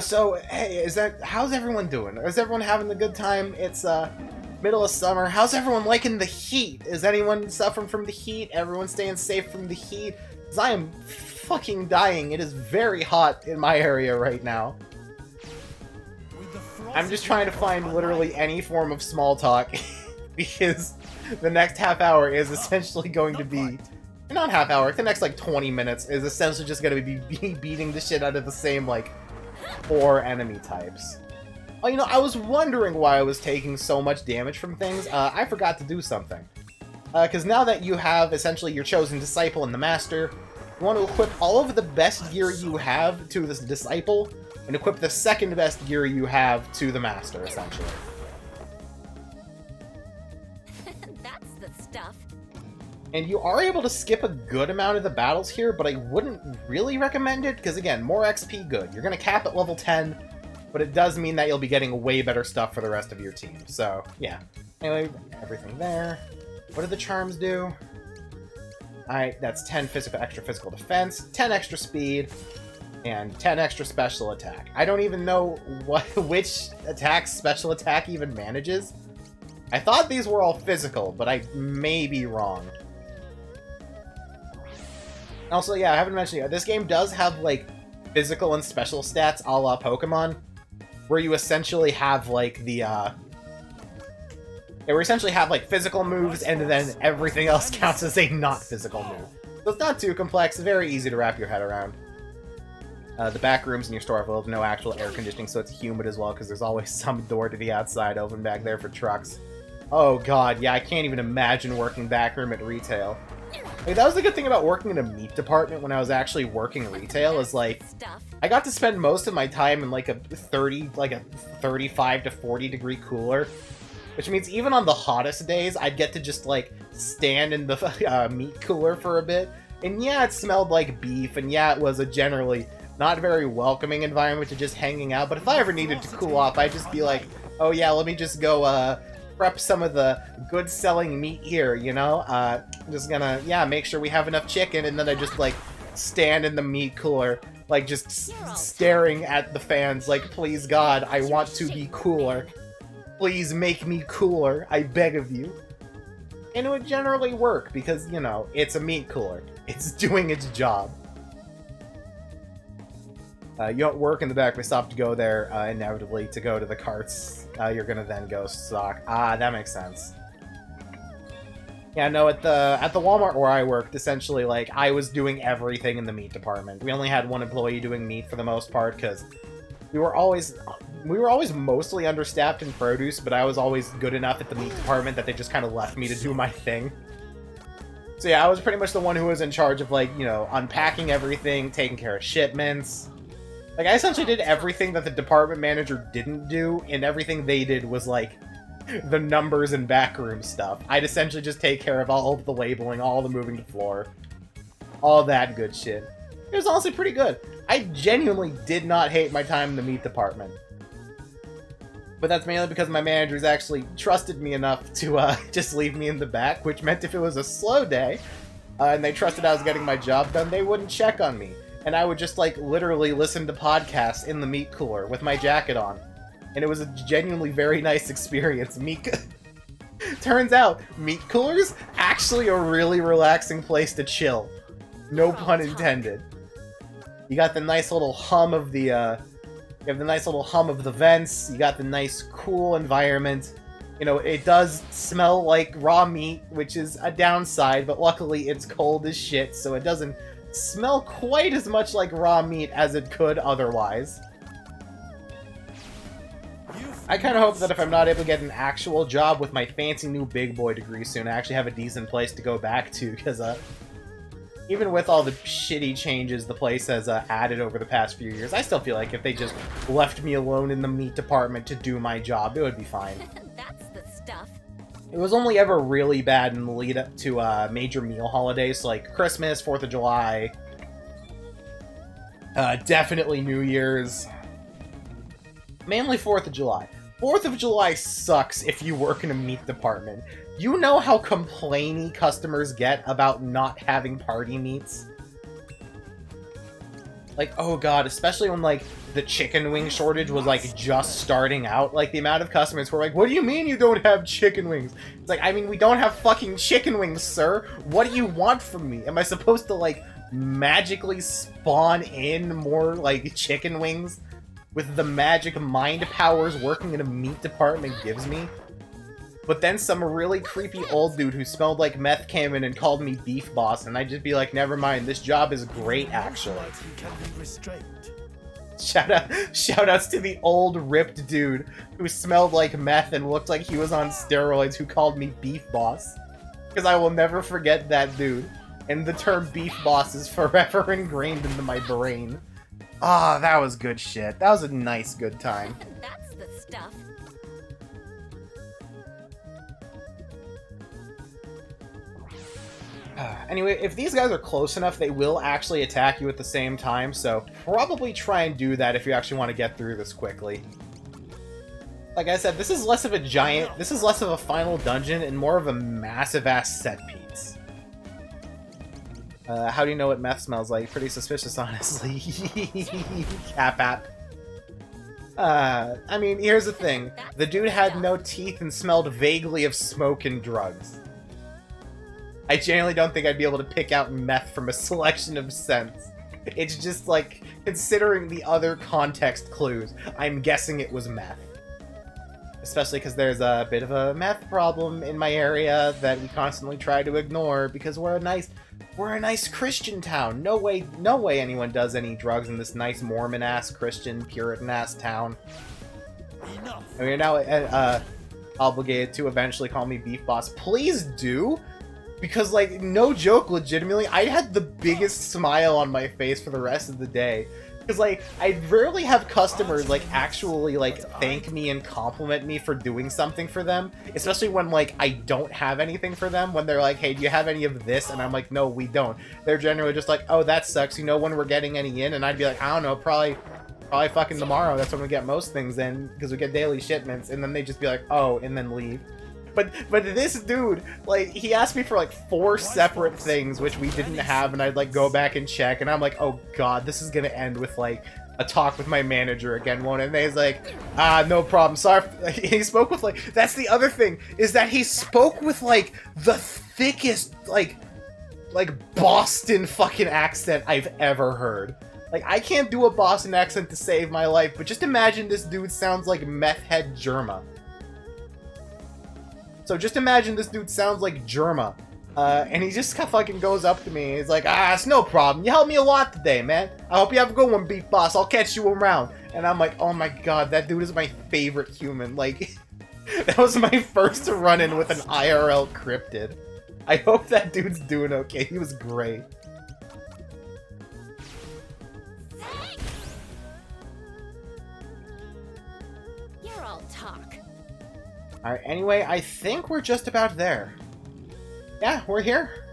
So, hey, how's everyone doing? Is everyone having a good time? It's, middle of summer. How's everyone liking the heat? Is anyone suffering from the heat? Everyone staying safe from the heat? Because I am fucking dying. It is very hot in my area right now. I'm just trying to find literally any form of small talk, because the next half hour is essentially going to be... Not half hour, the next, like, 20 minutes is essentially just going to be beating the shit out of the same, like, 4 enemy types. Oh, you know, I was wondering why I was taking so much damage from things. I forgot to do something. Because now that you have, essentially, your chosen disciple and the master, you want to equip all of the best gear you have to this disciple, and equip the second best gear you have to the master, essentially. That's the stuff. And you are able to skip a good amount of the battles here, but I wouldn't really recommend it, because again, more XP good. You're going to cap at level 10, but it does mean that you'll be getting way better stuff for the rest of your team. So, yeah. Anyway, everything there. What do the charms do? Alright, that's 10 extra physical defense, 10 extra speed, and 10 extra special attack. I don't even know which attack special attack even manages. I thought these were all physical, but I may be wrong. Also, yeah, I haven't mentioned yet, this game does have, like, physical and special stats a la Pokemon, where you essentially have, like, where essentially have, like, physical moves, and then everything else counts as a not-physical move. So it's not too complex, very easy to wrap your head around. The back rooms in your store have no actual air conditioning, so it's humid as well, because there's always some door to the outside open back there for trucks. Oh god, yeah, I can't even imagine working backroom at retail. Like, that was the good thing about working in a meat department when I was actually working retail, is like, I got to spend most of my time in like a 35 to 40 degree cooler, which means even on the hottest days, I'd get to just like stand in the meat cooler for a bit. And yeah, it smelled like beef, and yeah, it was a generally not very welcoming environment to just hanging out, but if I ever needed to cool off, I'd just be like, oh yeah, let me just go, prep some of the good-selling meat here, you know? Just gonna, yeah, make sure we have enough chicken, and then I just, like, stand in the meat cooler, like, just staring at the fans, like, please God, I want to be cooler. Please make me cooler, I beg of you. And it would generally work, because, you know, it's a meat cooler. It's doing its job. You don't work in the back, we stop to go there, inevitably, to go to the carts. You're gonna then go stock. Ah, that makes sense. Yeah, no, at the Walmart where I worked, essentially, like, I was doing everything in the meat department. We only had one employee doing meat for the most part, because we were always mostly understaffed in produce, but I was always good enough at the meat department that they just kind of left me to do my thing. So yeah, I was pretty much the one who was in charge of, like, you know, unpacking everything, taking care of shipments. Like, I essentially did everything that the department manager didn't do, and everything they did was, like, the numbers and backroom stuff. I'd essentially just take care of all of the labeling, all the moving to floor, all that good shit. It was honestly pretty good. I genuinely did not hate my time in the meat department. But that's mainly because my managers actually trusted me enough to just leave me in the back, which meant if it was a slow day, and they trusted I was getting my job done, they wouldn't check on me. And I would just, like, literally listen to podcasts in the meat cooler with my jacket on. And it was a genuinely very nice experience. Turns out, meat coolers, actually a really relaxing place to chill. No pun intended. You got the nice little hum of the You have the nice little hum of the vents, you got the nice cool environment. You know, it does smell like raw meat, which is a downside, but luckily it's cold as shit, so it doesn't smell quite as much like raw meat as it could otherwise. I kind of hope that if I'm not able to get an actual job with my fancy new big boy degree soon, I actually have a decent place to go back to, because even with all the shitty changes the place has added over the past few years, I still feel like if they just left me alone in the meat department to do my job, it would be fine. That's the stuff. It was only ever really bad in the lead up to major meal holidays, like Christmas, 4th of July, definitely New Year's, mainly 4th of July. 4th of July sucks if you work in a meat department. You know how complainy customers get about not having party meats? Like, oh god, especially when, like, the chicken wing shortage was, like, just starting out. Like, the amount of customers who were like, what do you mean you don't have chicken wings? It's like, I mean, we don't have fucking chicken wings, sir. What do you want from me? Am I supposed to, like, magically spawn in more, like, chicken wings with the magic mind powers working in a meat department gives me? But then some really creepy old dude who smelled like meth came in and called me beef boss, and I'd just be like, never mind, this job is great, actually. Shoutouts to the old ripped dude who smelled like meth and looked like he was on steroids who called me beef boss. Because I will never forget that dude. And the term beef boss is forever ingrained into my brain. Ah, that was good shit. That was a nice good time. That's the stuff. Anyway, if these guys are close enough, they will actually attack you at the same time, so probably try and do that if you actually want to get through this quickly. Like I said, this is less of a final dungeon and more of a massive-ass set piece. How do you know what meth smells like? Pretty suspicious, honestly. Cap. I mean, here's the thing. The dude had no teeth and smelled vaguely of smoke and drugs. I genuinely don't think I'd be able to pick out meth from a selection of scents. It's just like, considering the other context clues, I'm guessing it was meth. Especially because there's a bit of a meth problem in my area that we constantly try to ignore because we're a nice Christian town. No way anyone does any drugs in this nice Mormon-ass, Christian, Puritan-ass town. I mean, you're now obligated to eventually call me Beef Boss. Please do! Because, like, no joke, legitimately, I had the biggest smile on my face for the rest of the day. Because, like, I rarely have customers, like, actually, like, thank me and compliment me for doing something for them. Especially when, like, I don't have anything for them. When they're like, hey, do you have any of this? And I'm like, no, we don't. They're generally just like, oh, that sucks. You know when we're getting any in? And I'd be like, I don't know, probably fucking tomorrow. That's when we get most things in. Because we get daily shipments. And then they just be like, oh, and then leave. But this dude, like, he asked me for, like, 4 separate things, which we didn't have, and I'd, like, go back and check, and I'm like, oh god, this is gonna end with, like, a talk with my manager again, won't it? And he's like, no problem, sorry. He spoke with, like, that's the other thing, is that he spoke with, like, the thickest, like Boston fucking accent I've ever heard. Like, I can't do a Boston accent to save my life, but just imagine this dude sounds like meth head Germa. So just imagine this dude sounds like Germa, and he just fucking goes up to me, and he's like, it's no problem, you helped me a lot today, man. I hope you have a good one, Beef Boss, I'll catch you around. And I'm like, oh my god, that dude is my favorite human, like, that was my first run-in with an IRL cryptid. I hope that dude's doing okay, he was great. You're all talk. Alright, anyway, I think we're just about there. Yeah, we're here.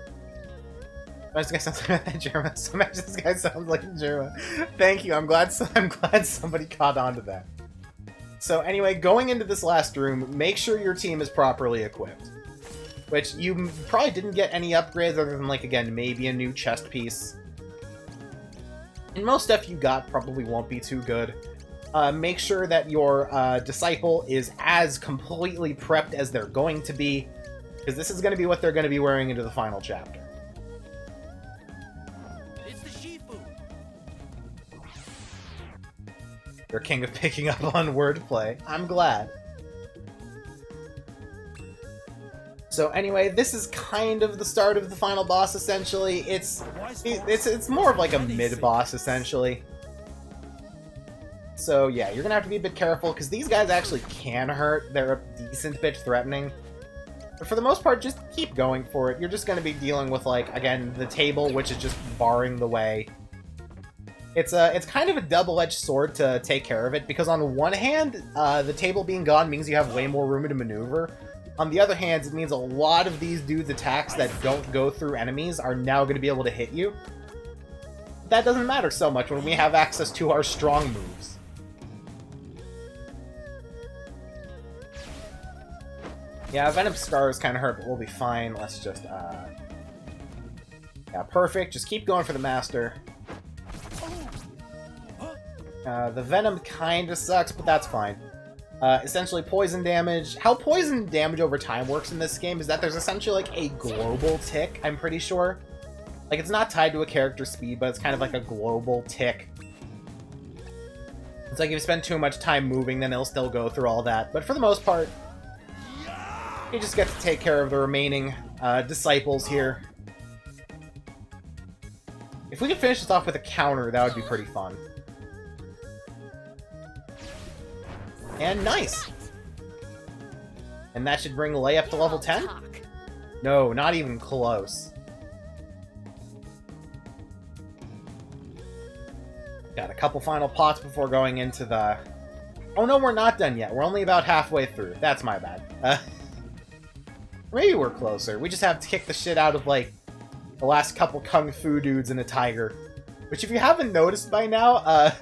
This guy sounds like Germa. Sometimes this guy sounds like Germa. Thank you, I'm glad somebody caught on to that. So anyway, going into this last room, make sure your team is properly equipped. Which, you probably didn't get any upgrades other than, like, again, maybe a new chest piece. And most stuff you got probably won't be too good. Make sure that your disciple is as completely prepped as they're going to be, because this is going to be what they're going to be wearing into the final chapter. You're king of picking up on wordplay. I'm glad. So anyway, this is kind of the start of the final boss, essentially. It's more of like a mid-boss, essentially. So yeah, you're gonna have to be a bit careful, because these guys actually can hurt. They're a decent bit threatening. But for the most part, just keep going for it. You're just gonna be dealing with, like, again, the table, which is just barring the way. It's kind of a double-edged sword to take care of it, because on one hand, the table being gone means you have way more room to maneuver. On the other hand, it means a lot of these dudes' attacks that don't go through enemies are now going to be able to hit you. That doesn't matter so much when we have access to our strong moves. Yeah, Venom Scars kind of hurt, but we'll be fine. Let's just, yeah, perfect. Just keep going for the Master. The Venom kind of sucks, but that's fine. Essentially poison damage. How poison damage over time works in this game is that there's essentially like a global tick, I'm pretty sure. Like, it's not tied to a character's speed, but it's kind of like a global tick. It's like if you spend too much time moving, then it'll still go through all that. But for the most part, you just get to take care of the remaining disciples here. If we could finish this off with a counter, that would be pretty fun. And nice! And that should bring Lei up to level 10? No, not even close. Got a couple final pots before going into the... Oh no, we're not done yet. We're only about halfway through. That's my bad. Maybe we're closer. We just have to kick the shit out of, like, the last couple kung fu dudes and a tiger. Which, if you haven't noticed by now,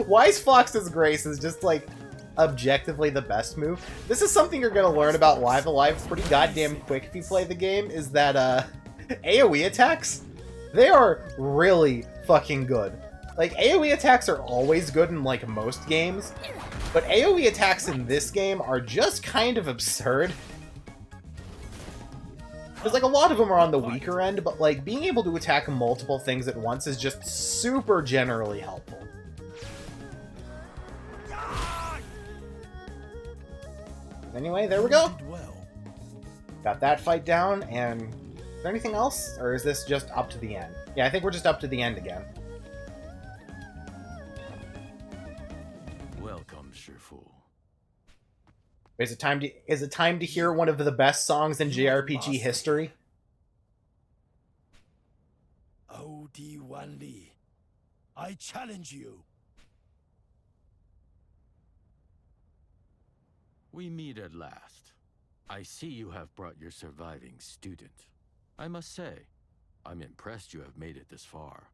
Wise Fox's Grace is just, like, objectively the best move. This is something you're gonna learn about Live Alive pretty goddamn quick if you play the game, is that, AoE attacks, they are really fucking good. Like, AoE attacks are always good in, like, most games, but AoE attacks in this game are just kind of absurd. Because, like, a lot of them are on the weaker end, but, like, being able to attack multiple things at once is just super generally helpful. Anyway, there we go. Got that fight down, and is there anything else? Or is this just up to the end? Yeah, I think we're just up to the end again. Welcome, Shifu. Is it time to hear one of the best songs in JRPG history? O.D. Wan Li, I challenge you. We meet at last. I see you have brought your surviving student. I must say, I'm impressed you have made it this far.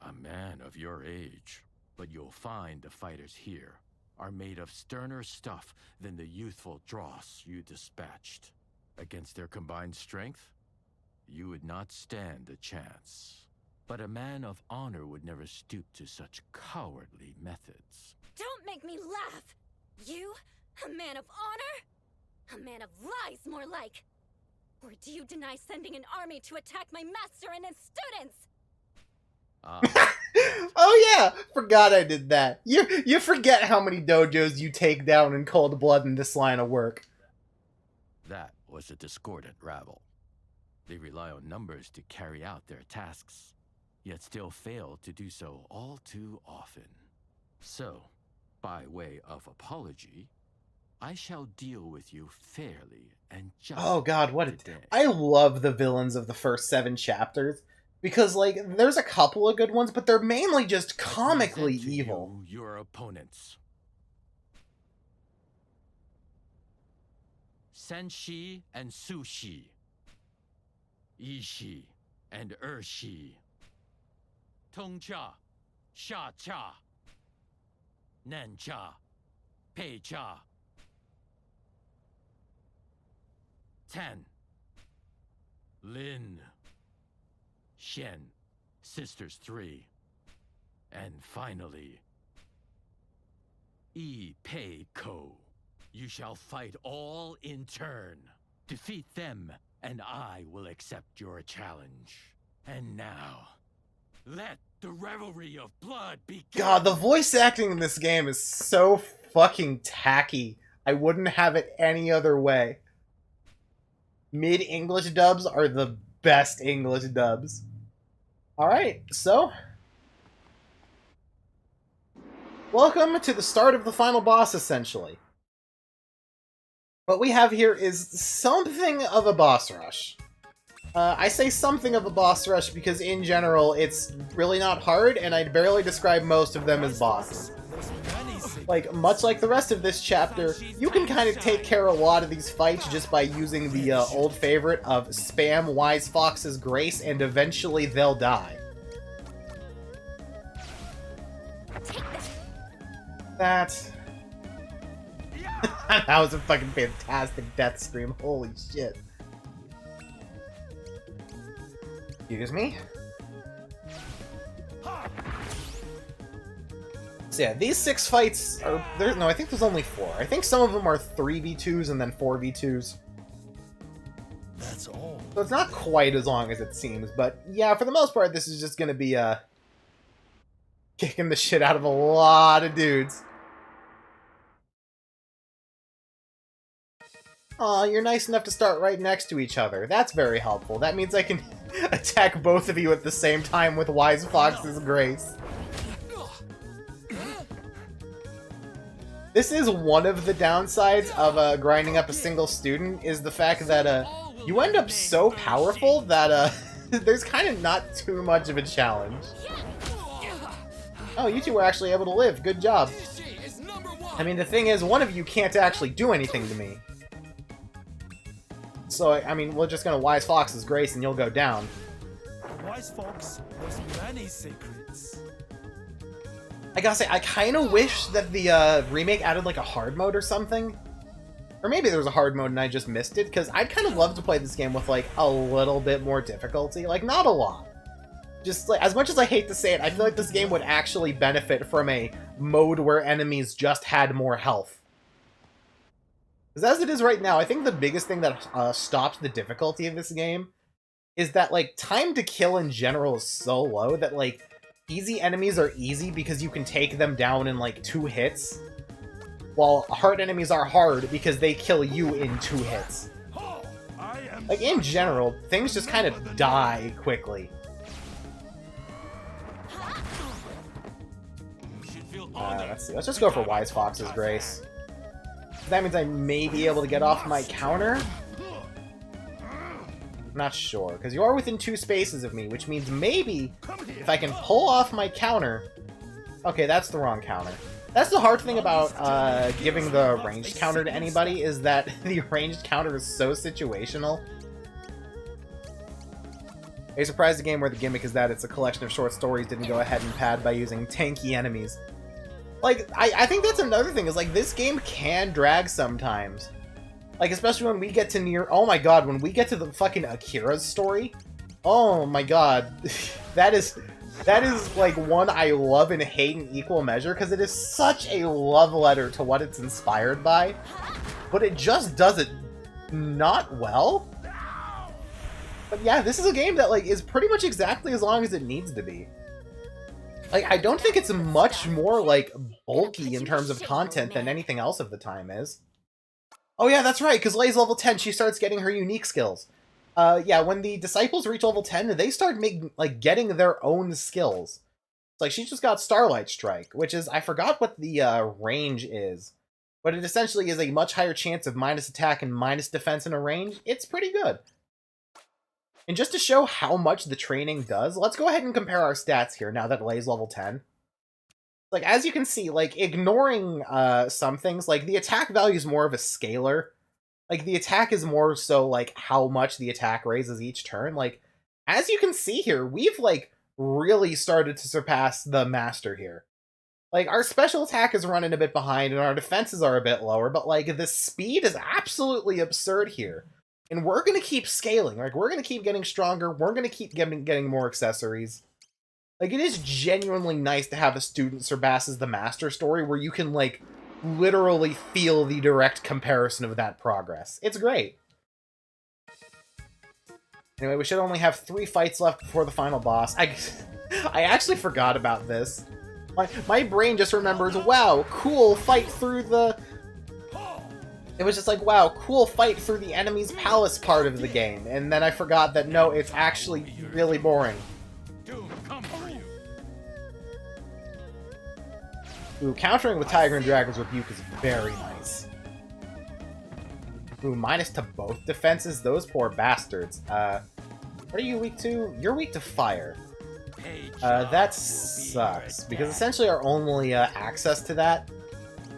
A man of your age. But you'll find the fighters here are made of sterner stuff than the youthful dross you dispatched. Against their combined strength, you would not stand a chance. But a man of honor would never stoop to such cowardly methods. Don't make me laugh! You? A man of honor? A man of lies, more like! Or do you deny sending an army to attack my master and his students? Oh yeah! Forgot I did that. You forget how many dojos you take down in cold blood in this line of work. That was a discordant rabble. They rely on numbers to carry out their tasks, yet still fail to do so all too often. So, by way of apology, I shall deal with you fairly and justly. Oh god, what today. I love the villains of the first 7 chapters. Because, like, there's a couple of good ones, but they're mainly just comically evil. Your opponents. Senshi and Sushi. Ishi and Ershi. Tongcha, Sha-cha. Nancha, Pei-cha. 10. Lin. Shen, Sisters 3. And finally, Yi Pei Ko. You shall fight all in turn. Defeat them, and I will accept your challenge. And now, let the revelry of blood begins. God, the voice acting in this game is so fucking tacky. I wouldn't have it any other way. Mid-English dubs are the best English dubs. Alright, so... welcome to the start of the final boss, essentially. What we have here is something of a boss rush. I say something of a boss rush because in general it's really not hard, and I'd barely describe most of them as bosses. Like, much like the rest of this chapter, you can kind of take care of a lot of these fights just by using the old favorite of spam Wise Fox's Grace, and eventually they'll die. That... that was a fucking fantastic death scream, holy shit. Excuse me? So yeah, these 6 fights are... no, I think there's only 4. I think some of them are 3v2s and then 4v2s. That's all. So it's not quite as long as it seems, but yeah, for the most part, this is just gonna be, kicking the shit out of a lot of dudes. Aw, you're nice enough to start right next to each other. That's very helpful. That means I can attack both of you at the same time with Wise Fox's Grace. This is one of the downsides of grinding up a single student, is the fact that you end up so powerful that there's kind of not too much of a challenge. Oh, you two were actually able to live. Good job. I mean, the thing is, one of you can't actually do anything to me. So, I mean, we're just gonna Wise Fox's Grace and you'll go down. Wise Fox knows many secrets. I gotta say, I kind of wish that the remake added like a hard mode or something. Or maybe there was a hard mode and I just missed it, because I'd kind of love to play this game with like a little bit more difficulty. Like, not a lot. Just like, as much as I hate to say it, I feel like this game would actually benefit from a mode where enemies just had more health. Because as it is right now, I think the biggest thing that stops the difficulty of this game is that, like, time to kill in general is so low that, like, easy enemies are easy because you can take them down in, like, 2 hits, while hard enemies are hard because they kill you in 2 hits. Like, in general, things just kind of die quickly. Let's see. Let's just go for Wise Fox's Grace. That means I may be able to get off my counter. I'm not sure, because you are within 2 spaces of me, which means maybe if I can pull off my counter... Okay, that's the wrong counter. That's the hard thing about giving the ranged counter to anybody, is that the ranged counter is so situational. Are you surprised a game where the gimmick is that it's a collection of short stories didn't go ahead and pad by using tanky enemies? Like, I think that's another thing, is like, this game can drag sometimes. Like, especially when we get to near... oh my god, when we get to the fucking Akira's story. Oh my god. That is, like, one I love and hate in equal measure, because it is such a love letter to what it's inspired by. But it just does it not well. But yeah, this is a game that, like, is pretty much exactly as long as it needs to be. Like, I don't think it's much more, like, bulky in terms of content than anything else of the time is. Oh yeah, that's right, because Lei's level 10, she starts getting her unique skills. Yeah, when the disciples reach level 10, they start getting their own skills. It's like, she just got Starlight Strike, which is, I forgot what the range is. But it essentially is a much higher chance of minus attack and minus defense in a range. It's pretty good. And just to show how much the training does, let's go ahead and compare our stats here now that Lei's level 10. Like, as you can see, like, ignoring some things, like, the attack value is more of a scalar. Like, the attack is more so, like, how much the attack raises each turn. Like, as you can see here, we've, like, really started to surpass the Master here. Like, our special attack is running a bit behind, and our defenses are a bit lower, but, like, the speed is absolutely absurd here. And we're going to keep scaling. Like, we're going to keep getting stronger. We're going to keep getting more accessories. Like, it is genuinely nice to have a student surpasses the Master story where you can, like, literally feel the direct comparison of that progress. It's great. Anyway, we should only have 3 fights left before the final boss. I actually forgot about this. My brain just remembers, wow, cool, fight through the... It was just like, wow, cool, fight through the enemy's palace part of the game. And then I forgot that, no, it's actually really boring. Ooh, countering with Tiger and Dragon's Rebuke is very nice. Ooh, minus to both defenses? Those poor bastards. What are you weak to? You're weak to fire. That sucks, because essentially our only access to that,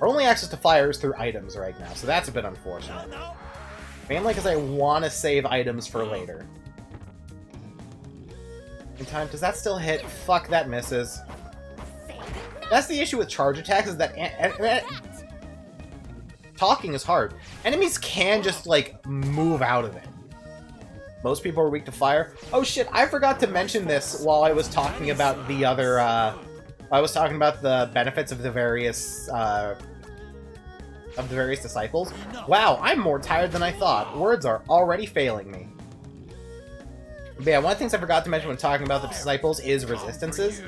our only access to fire is through items right now, so that's a bit unfortunate. Mainly because I want to save items for later. In time, does that still hit? Fuck, that misses. That's the issue with charge attacks, is that talking is hard. Enemies can just, like, move out of it. Most people are weak to fire. Oh shit, I forgot to mention this while I was talking about the other, I was talking about the benefits of the various disciples. Wow, I'm more tired than I thought. Words are already failing me. But yeah, one of the things I forgot to mention when talking about the disciples is resistances.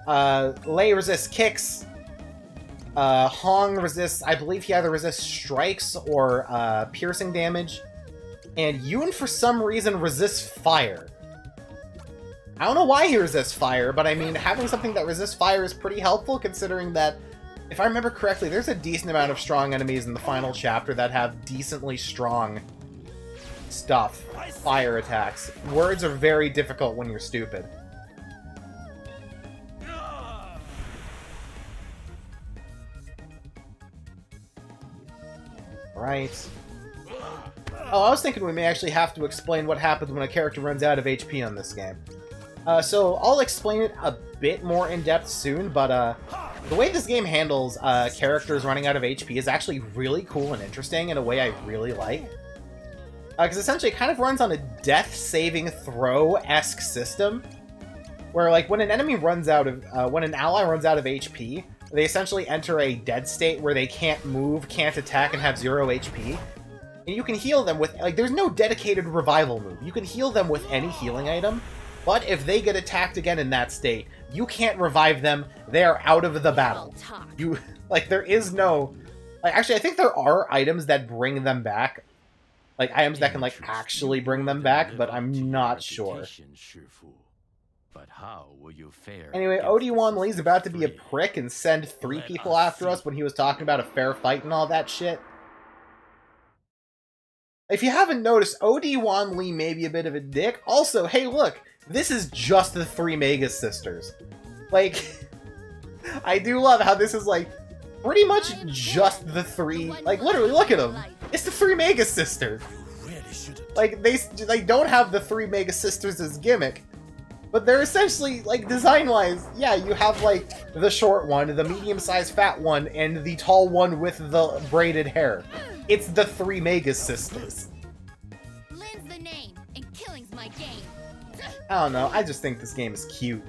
Lei resists kicks. Hong resists, I believe he either resists strikes or piercing damage. And Yun, for some reason, resists fire. I don't know why he resists fire, but I mean, having something that resists fire is pretty helpful, considering that, if I remember correctly, there's a decent amount of strong enemies in the final chapter that have decently strong stuff. Fire attacks. Words are very difficult when you're stupid. Right. Oh, I was thinking we may actually have to explain what happens when a character runs out of HP on this game. So I'll explain it a bit more in depth soon, but the way this game handles characters running out of HP is actually really cool and interesting in a way I really like. Because essentially it kind of runs on a death-saving throw-esque system, where like when an enemy runs out of, when an ally runs out of HP, they essentially enter a dead state where they can't move, can't attack, and have 0 HP. And you can heal them with, like, there's no dedicated revival move. You can heal them with any healing item, but if they get attacked again in that state, you can't revive them. They are out of the battle. You, like, there is no... Like, actually, I think there are items that bring them back. Like, items that can, like, actually bring them back, but I'm not sure. But how will you fare? Anyway, Odi-Wan Lee's about to be a prick and send 3 people after us when he was talking about a fair fight and all that shit. If you haven't noticed, Odi-Wan Lee may be a bit of a dick. Also, hey look, this is just the 3 Magus sisters. Like, I do love how this is like, pretty much just the 3, like literally look at them. It's the 3 Magus sisters. Like, they don't have the 3 Magus sisters as gimmick. But they're essentially, like, design-wise, yeah, you have, like, the short one, the medium-sized fat one, and the tall one with the braided hair. It's the 3 Magus sisters. Lynn's the name, and killing's my game. I don't know, I just think this game is cute.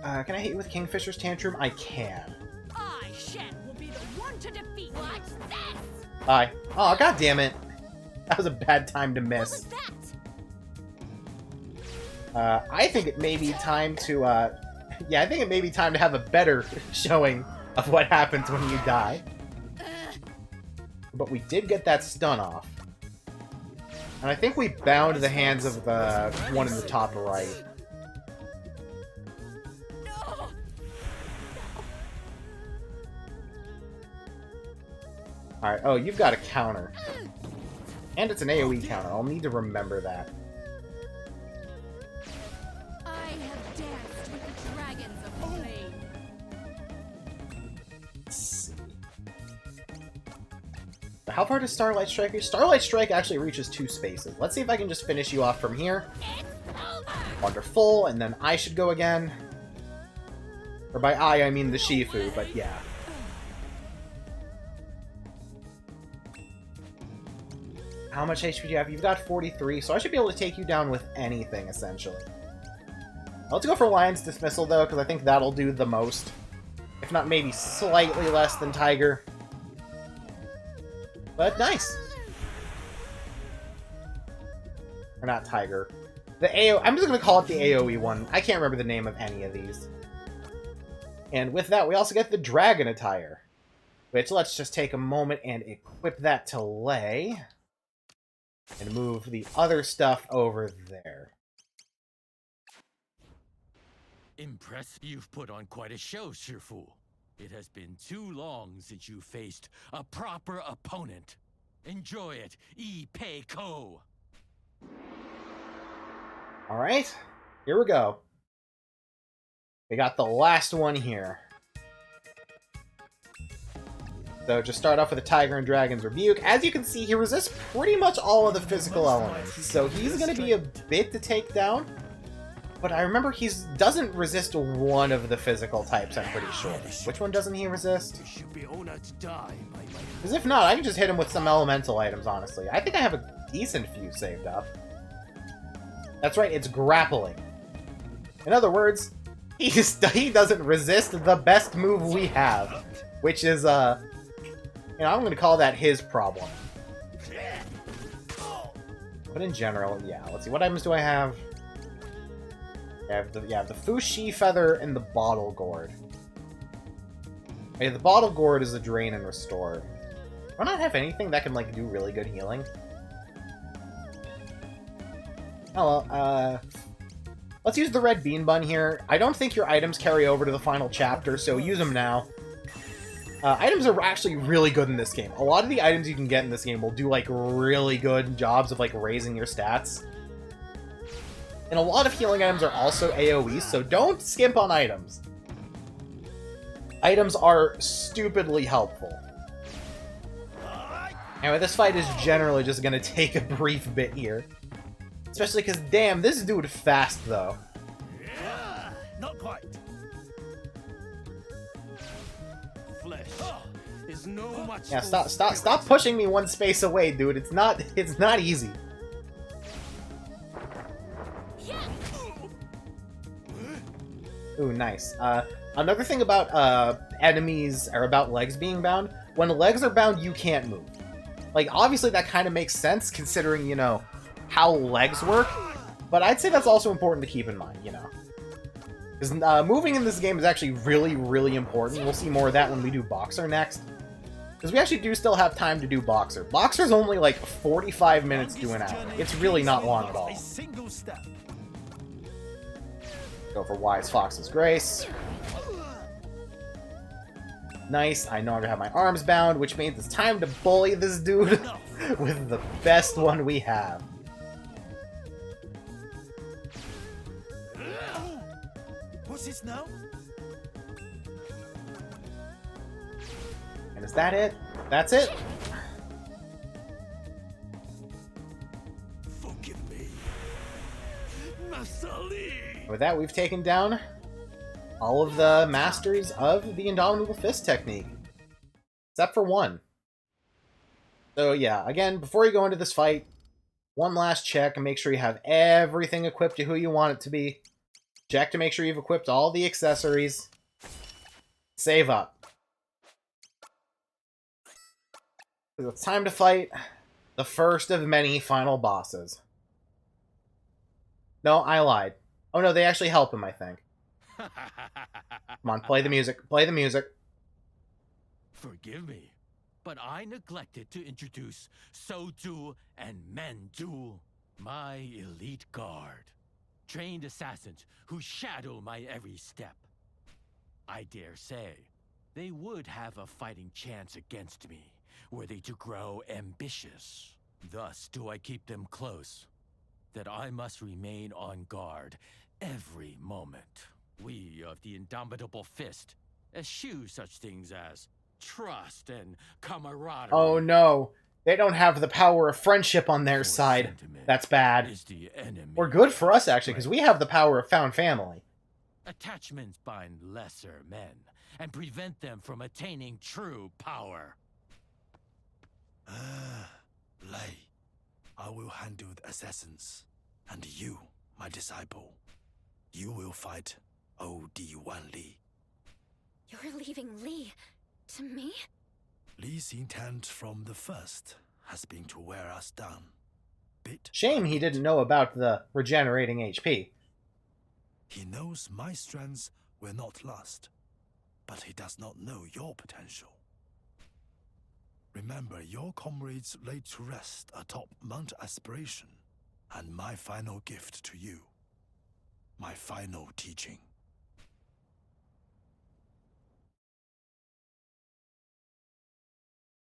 Can I hit you with Kingfisher's Tantrum? I can. I, Shen, will be the one to defeat. Watch this! Bye. Oh, god damn it. That was a bad time to miss. What was that? I think it may be time to, yeah, I think it may be time to have a better showing of what happens when you die. But we did get that stun off. And I think we bound the hands of the one in the top right. Alright, oh, you've got a counter. And it's an AoE counter. I'll need to remember that. I have danced with the dragons of flame. Let's see. How far does Starlight Strike reach? Starlight Strike actually reaches 2 spaces. Let's see if I can just finish you off from here. Wonderful, and then I should go again. Or by I mean the Shifu, but yeah. How much HP do you have? You've got 43, so I should be able to take you down with anything, essentially. Let's go for Lion's Dismissal, though, because I think that'll do the most. If not, maybe slightly less than Tiger. But nice! Or not Tiger. The AO... I'm just going to call it the AoE one. I can't remember the name of any of these. And with that, we also get the Dragon Attire. Which, let's just take a moment and equip that to Lei. And move the other stuff over there. Impressed? You've put on quite a show, Shifu. It has been too long since you faced a proper opponent. Enjoy it, Pei Ko. Alright, here we go. We got the last one here. So just start off with a Tiger and Dragon's Rebuke. As you can see, he resists pretty much all of the physical elements. So he's going to be a bit to take down. But I remember he doesn't resist one of the physical types, I'm pretty sure. Which one doesn't he resist? Because if not, I can just hit him with some elemental items, honestly. I think I have a decent few saved up. That's right, it's grappling. In other words, he doesn't resist the best move we have. Which is, you know, I'm going to call that his problem. But in general, yeah. Let's see, what items do I have? I have the Fushi Feather and the Bottle Gourd. Okay, the Bottle Gourd is the Drain and Restore. Do I not have anything that can, like, do really good healing? Oh, well, let's use the Red Bean Bun here. I don't think your items carry over to the final chapter, so use them now. Items are actually really good in this game. A lot of the items you can get in this game will do, like, really good jobs of, like, raising your stats. And a lot of healing items are also AoE, so don't skimp on items. Items are stupidly helpful. Anyway, this fight is generally just gonna take a brief bit here. Especially because, damn, this dude fast, though. Yeah, not quite. Flesh is no much. Yeah, stop pushing me one space away, dude. It's not easy. Ooh, nice. Another thing about enemies, or about legs being bound, when legs are bound, you can't move. Like, obviously that kind of makes sense, considering, you know, how legs work, but I'd say that's also important to keep in mind, you know. Because moving in this game is actually really, really important. We'll see more of that when we do Boxer next. Because we actually do still have time to do Boxer. Boxer's only like 45 minutes to an hour. It's really not long at all. Go for Wise Fox's Grace. Nice, I no longer have my arms bound, which means it's time to bully this dude with the best one we have. What's this now? And is that it? That's it? Forgive me, Master Lee. With that, we've taken down all of the masters of the Indomitable Fist technique. Except for one. So yeah, again, before you go into this fight, one last check and make sure you have everything equipped to who you want it to be. Check to make sure you've equipped all the accessories. Save up. It's time to fight the first of many final bosses. No, I lied. Oh no, they actually help him, I think. Come on, play the music. Play the music. Forgive me, but I neglected to introduce Soju and Menju, my elite guard. Trained assassins who shadow my every step. I dare say, they would have a fighting chance against me, were they to grow ambitious. Thus do I keep them close, that I must remain on guard every moment. We of the Indomitable Fist eschew such things as trust and camaraderie. Oh no, they don't have the power of friendship on their side. That's bad. Or good for us, actually, because we have the power of found family. Attachments bind lesser men and prevent them from attaining true power. Lei, I will handle the assassins, and you, my disciple, you will fight OD1 Lee. You're leaving Lee to me? Lee's intent from the first has been to wear us down, bit. Shame he didn't know about the regenerating HP. He knows my strengths will not last, but he does not know your potential. Remember, your comrades laid to rest atop Mount Aspiration, and my final gift to you, my final teaching.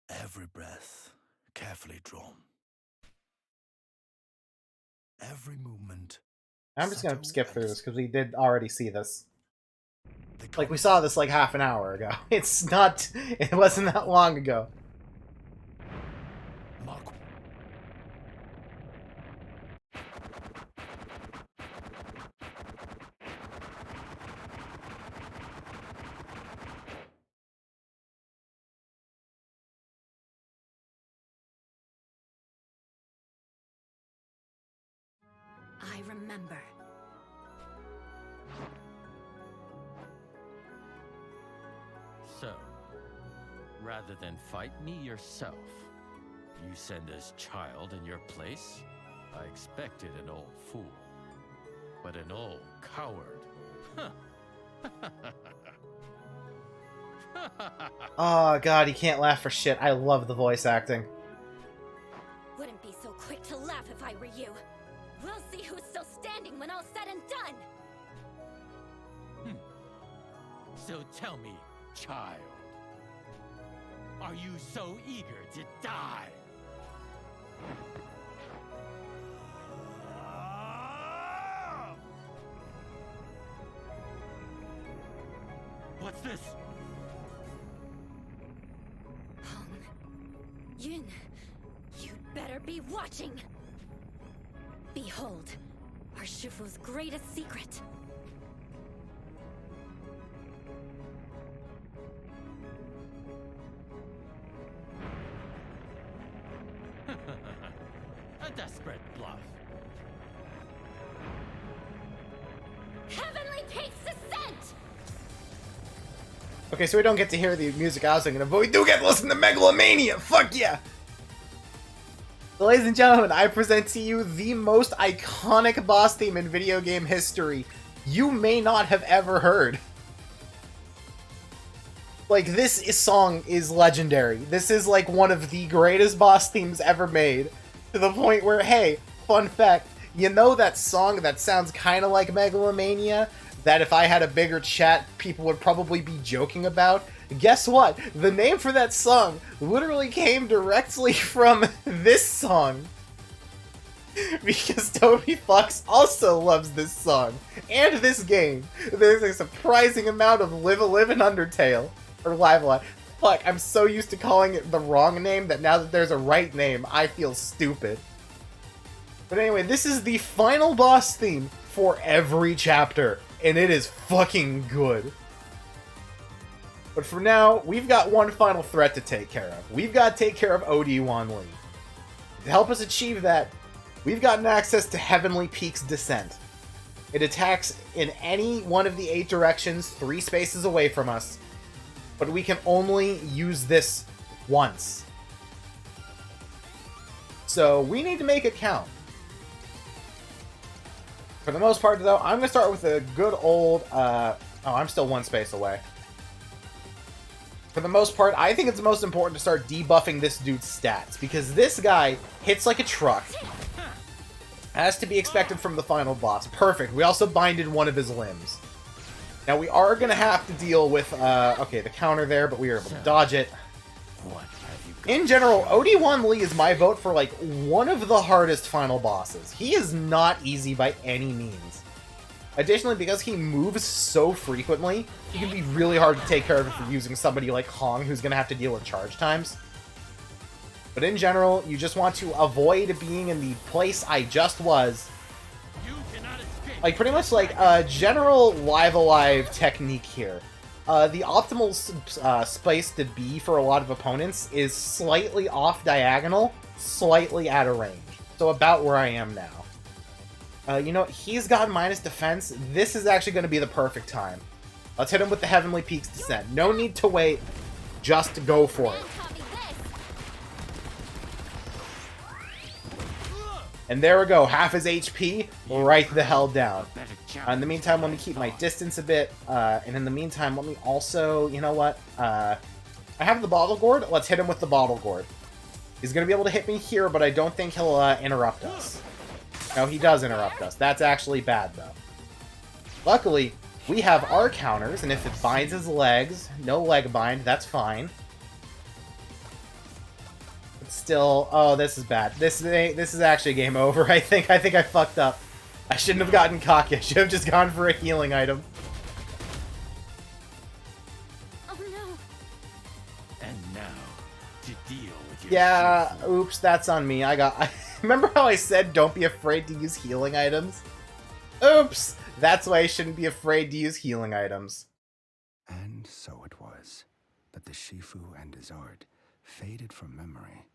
Every breath carefully drawn. Every movement. I'm just gonna subtle skip through and this because we did already see this. the Like, we saw this like half an hour ago. It's not... It wasn't that long ago. Mark. I remember. So, rather than fight me yourself, you send this child in your place? I expected an old fool, but an old coward. Oh god, he can't laugh for shit. I love the voice acting. Wouldn't be so quick to laugh if I were you. We'll see who's still standing when all's said and done. So tell me, child, are you so eager to die? What's this? Hong Yun, you'd better be watching. Behold, our Shifu's greatest secret. A desperate bluff. Heavenly Peak's descent! Okay, so we don't get to hear the music I was thinking of, but we do get to listen to Megalomania! Fuck yeah! So, ladies and gentlemen, I present to you the most iconic boss theme in video game history you may not have ever heard. Like, song is legendary. This is like one of the greatest boss themes ever made. To the point where, hey, fun fact, you know that song that sounds kind of like Megalomania? That if I had a bigger chat, people would probably be joking about? Guess what? The name for that song literally came directly from this song. Because Toby Fox also loves this song. And this game. There's a surprising amount of Live a Live in Undertale. Or Live a Live. Fuck, I'm so used to calling it the wrong name that now that there's a right name, I feel stupid. But anyway, this is the final boss theme for every chapter. And it is fucking good. But for now, we've got one final threat to take care of. We've got to take care of OD1 Lee. To help us achieve that, we've gotten access to Heavenly Peak's Descent. It attacks in any one of the 8 directions, 3 spaces away from us. But we can only use this once. So we need to make it count. For the most part, though, I'm going to start with a good old... oh, I'm still 1 space away. For the most part, I think it's most important to start debuffing this dude's stats, because this guy hits like a truck. As to be expected from the final boss. Perfect. We also binded one of his limbs. Now, we are going to have to deal with, okay, the counter there, but we are able to dodge it. What have you got? In general, OD1 Lee is my vote for, like, one of the hardest final bosses. He is not easy by any means. Additionally, because he moves so frequently, he can be really hard to take care of if you're using somebody like Hong, who's going to have to deal with charge times. But in general, you just want to avoid being in the place I just was. Like, pretty much like a general Live Alive technique here. The optimal space to be for a lot of opponents is slightly off diagonal, slightly out of range. So about where I am now. You know, he's got minus defense. This is actually going to be the perfect time. Let's hit him with the Heavenly Peak's Descent. No need to wait. Just go for it. And there we go, half his HP right the hell down. In the meantime, let me keep my distance a bit. And in the meantime, let me also, you know what? I have the bottle gourd. Let's hit him with the bottle gourd. He's going to be able to hit me here, but I don't think he'll interrupt us. No, he does interrupt us. That's actually bad, though. Luckily, we have our counters, and if it binds his legs, no leg bind, that's fine. But still, oh, this is bad. This is actually game over. I think I fucked up. I shouldn't have gotten cocky. I should have just gone for a healing item. Oh no. And now, to deal with your Yeah, Shifu. oops, that's on me. Remember how I said don't be afraid to use healing items? Oops! That's why I shouldn't be afraid to use healing items. And so it was that the Shifu and his art faded from memory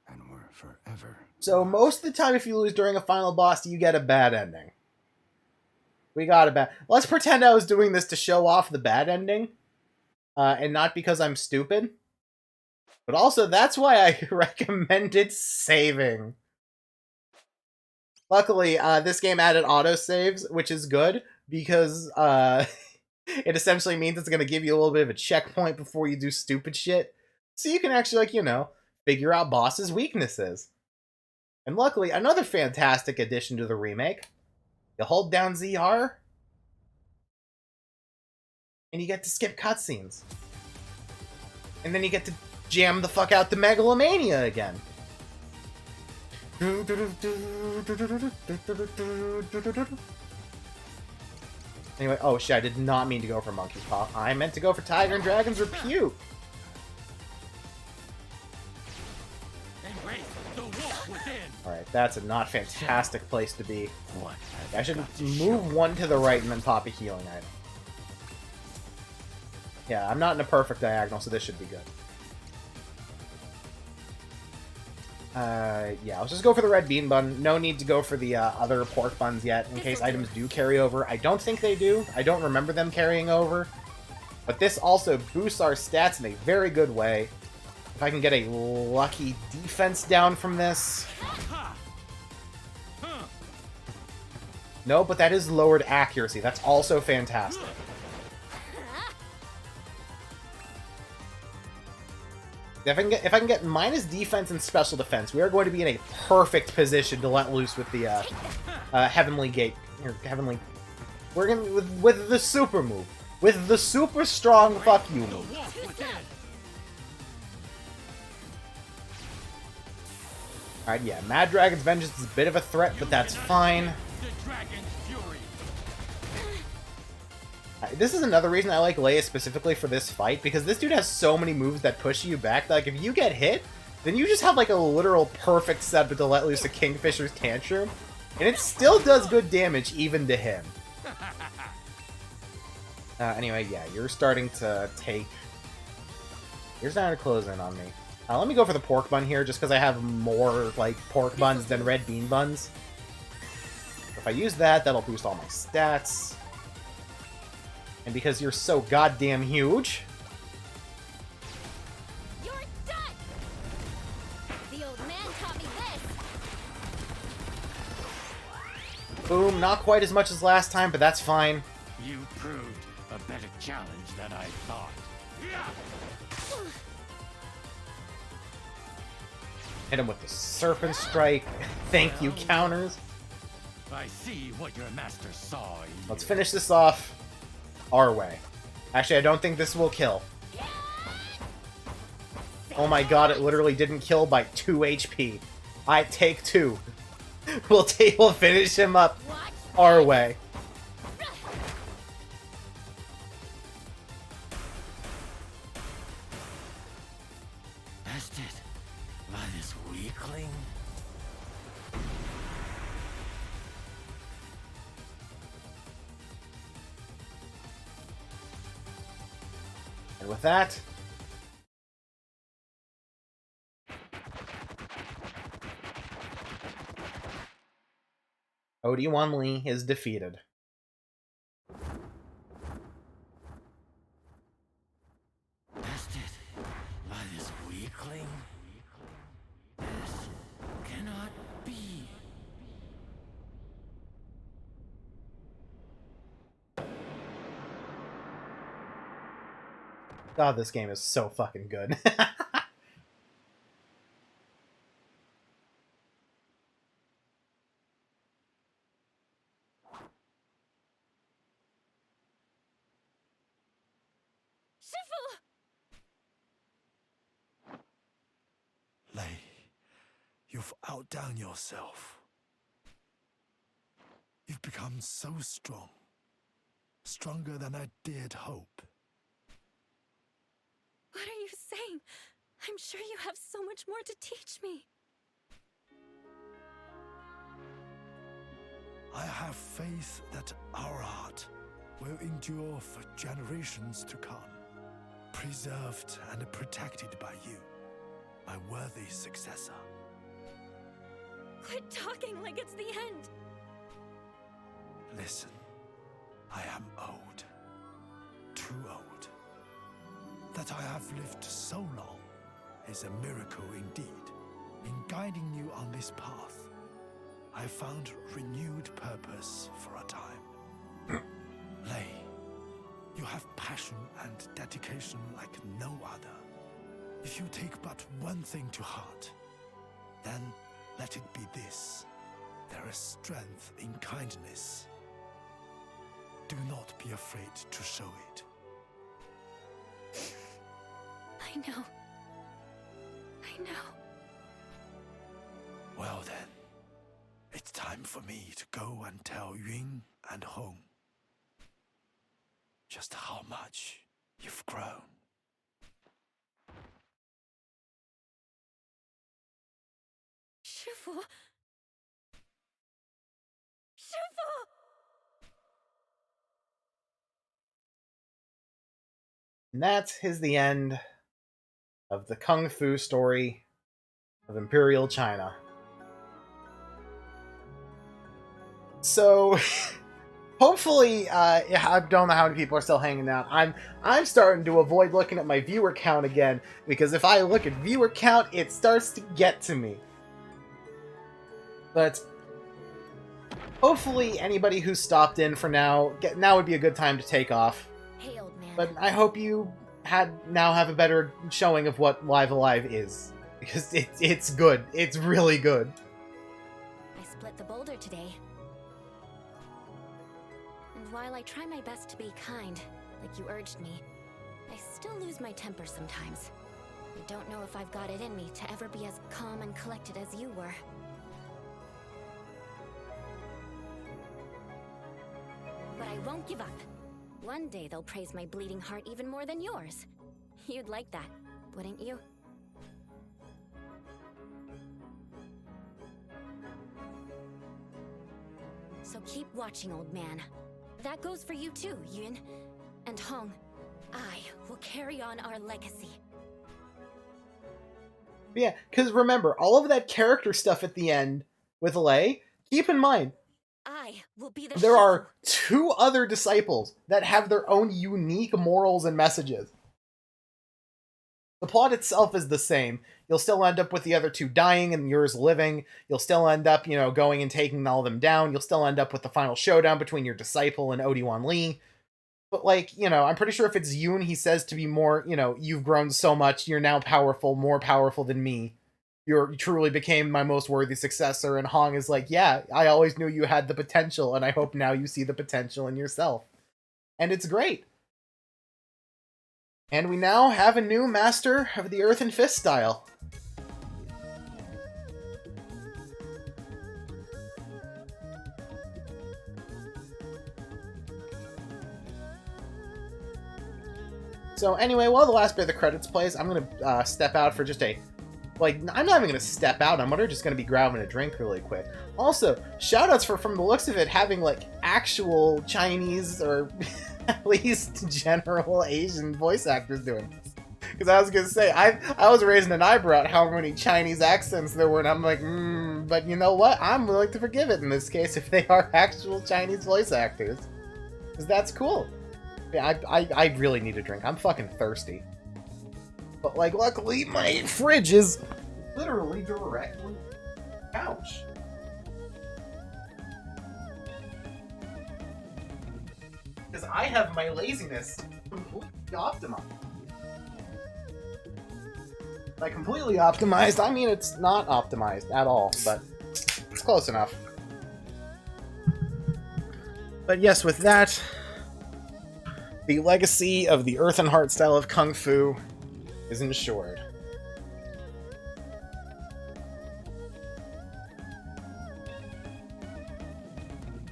and were forever. So most of the time if you lose during a final boss, you get a bad ending. We got a bad... Let's pretend I was doing this to show off the bad ending. And not because I'm stupid. But also, that's why I recommended saving. Luckily, this game added autosaves, which is good, because it essentially means it's going to give you a little bit of a checkpoint before you do stupid shit. So you can actually, like, you know, figure out bosses' weaknesses. And luckily, another fantastic addition to the remake. You hold down ZR, and you get to skip cutscenes. And then you get to jam the fuck out the Megalomania again. Anyway, oh shit, I did not mean to go for Monkey's Paw. I meant to go for Tiger and Dragon's Repute. Alright, that's a not fantastic place to be. I should move one to the right and then pop a healing item. Yeah, I'm not in a perfect diagonal, so this should be good. Yeah, let's just go for the red bean bun. No need to go for the other pork buns yet, in case items do carry over. I don't think they do. I don't remember them carrying over. But this also boosts our stats in a very good way. If I can get a lucky defense down from this. No, but that is lowered accuracy. That's also fantastic. If I can get minus defense and special defense, we are going to be in a perfect position to let loose with the Heavenly Gate. Or Heavenly... We're gonna... With the super move. With the super strong fuck you move. Alright, yeah. Mad Dragon's Vengeance is a bit of a threat, but that's fine. This is another reason I like Leia specifically for this fight, because this dude has so many moves that push you back. Like, if you get hit, then you just have, like, a literal perfect setup to let loose a Kingfisher's Tantrum, and it still does good damage, even to him. Anyway, yeah, you're starting to take... You're starting to close in on me. Let me go for the pork bun here, just because I have more, like, pork buns than red bean buns. If I use that, that'll boost all my stats. And because you're so goddamn huge... You're done! The old man taught me this! Boom, not quite as much as last time, but that's fine. You proved a better challenge than I thought. Hit him with the Serpent Strike. Thank you, counters. I see what your master saw in you. Let's finish this off our way. Actually, I don't think this will kill. Oh my god, it literally didn't kill by 2 HP. I take 2. We'll finish him up our way. Bested by this weakling. And with that... Obi-Wan Lee is defeated. Bested by this weakling. This cannot be. God, this game is so fucking good. Shifu! Lei, you've outdone yourself. You've become so strong. Stronger than I dared hope. What are you saying? I'm sure you have so much more to teach me. I have faith that our art will endure for generations to come, preserved and protected by you, my worthy successor. Quit talking like it's the end. Listen, I am old, too old. That I have lived so long is a miracle indeed. In guiding you on this path, I found renewed purpose for a time. Lei, you have passion and dedication like no other. If you take but one thing to heart, then let it be this. There is strength in kindness. Do not be afraid to show it. I know. I know. Well then, it's time for me to go and tell Yun and Hong just how much you've grown. Shifu! Shifu! And that is the end of the Kung Fu story of Imperial China. So, hopefully, I don't know how many people are still hanging out. I'm starting to avoid looking at my viewer count again, because if I look at viewer count, it starts to get to me. But hopefully, anybody who stopped in for now would be a good time to take off. Hey, old man. But I hope you now have a better showing of what Live Alive is, because it's good. It's really good. I split the boulder today. And while I try my best to be kind, like you urged me, I still lose my temper sometimes. I don't know if I've got it in me to ever be as calm and collected as you were. But I won't give up. One day they'll praise my bleeding heart even more than yours. You'd like that, wouldn't you? So keep watching, old man. That goes for you too, Yun. And Hong. I will carry on our legacy. Yeah, because remember, all of that character stuff at the end with Lei, keep in mind, I will be the there are Shifu. 2 other disciples that have their own unique morals and messages. The plot itself is the same. You'll still end up with the other 2 dying and yours living. You'll still end up, going and taking all of them down. You'll still end up with the final showdown between your disciple and Odiwan Lee. But, I'm pretty sure if it's Yun, he says to be more, you've grown so much, you're now powerful, more powerful than me. You truly became my most worthy successor, and Hong is like, yeah, I always knew you had the potential, and I hope now you see the potential in yourself. And it's great. And we now have a new master of the Earth and Fist style. So anyway, while the last bit of the credits plays, I'm going to step out for just a... I'm not even going to step out. I'm just going to be grabbing a drink really quick. Also, shoutouts from the looks of it, having, actual Chinese or at least general Asian voice actors doing this. Because I was going to say, I was raising an eyebrow at how many Chinese accents there were, and I'm like, but you know what? I'm willing to forgive it in this case if they are actual Chinese voice actors. Because that's cool. Yeah, I really need a drink. I'm fucking thirsty. But, luckily, my fridge is literally directly on the couch. Because I have my laziness completely optimized. By completely optimized, I mean it's not optimized at all, but it's close enough. But yes, with that, the legacy of the Earth and Heart style of Kung Fu is ensured.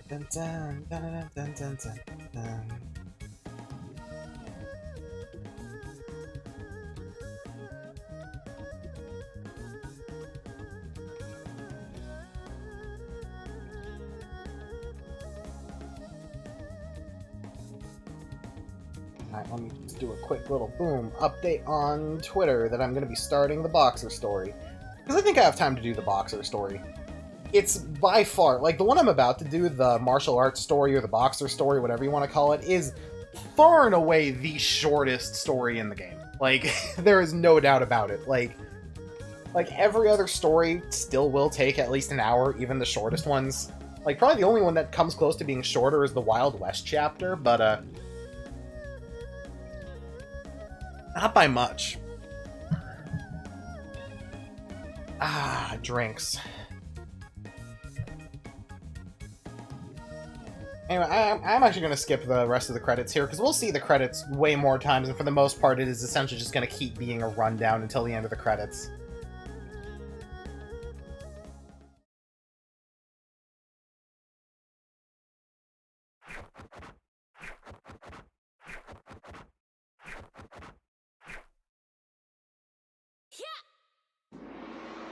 Dun, dun, dun, dun, dun, dun, dun. Alright, let me just do a quick little boom update on Twitter that I'm going to be starting the Boxer story. Because I think I have time to do the Boxer story. It's by far, like, the one I'm about to do, the martial arts story or the Boxer story, whatever you want to call it, is far and away the shortest story in the game. Like, there is no doubt about it. Like every other story still will take at least an hour, even the shortest ones. Like, probably the only one that comes close to being shorter is the Wild West chapter, but, not by much. Ah, drinks. Anyway, I'm actually going to skip the rest of the credits here, because we'll see the credits way more times, and for the most part, it is essentially just going to keep being a rundown until the end of the credits.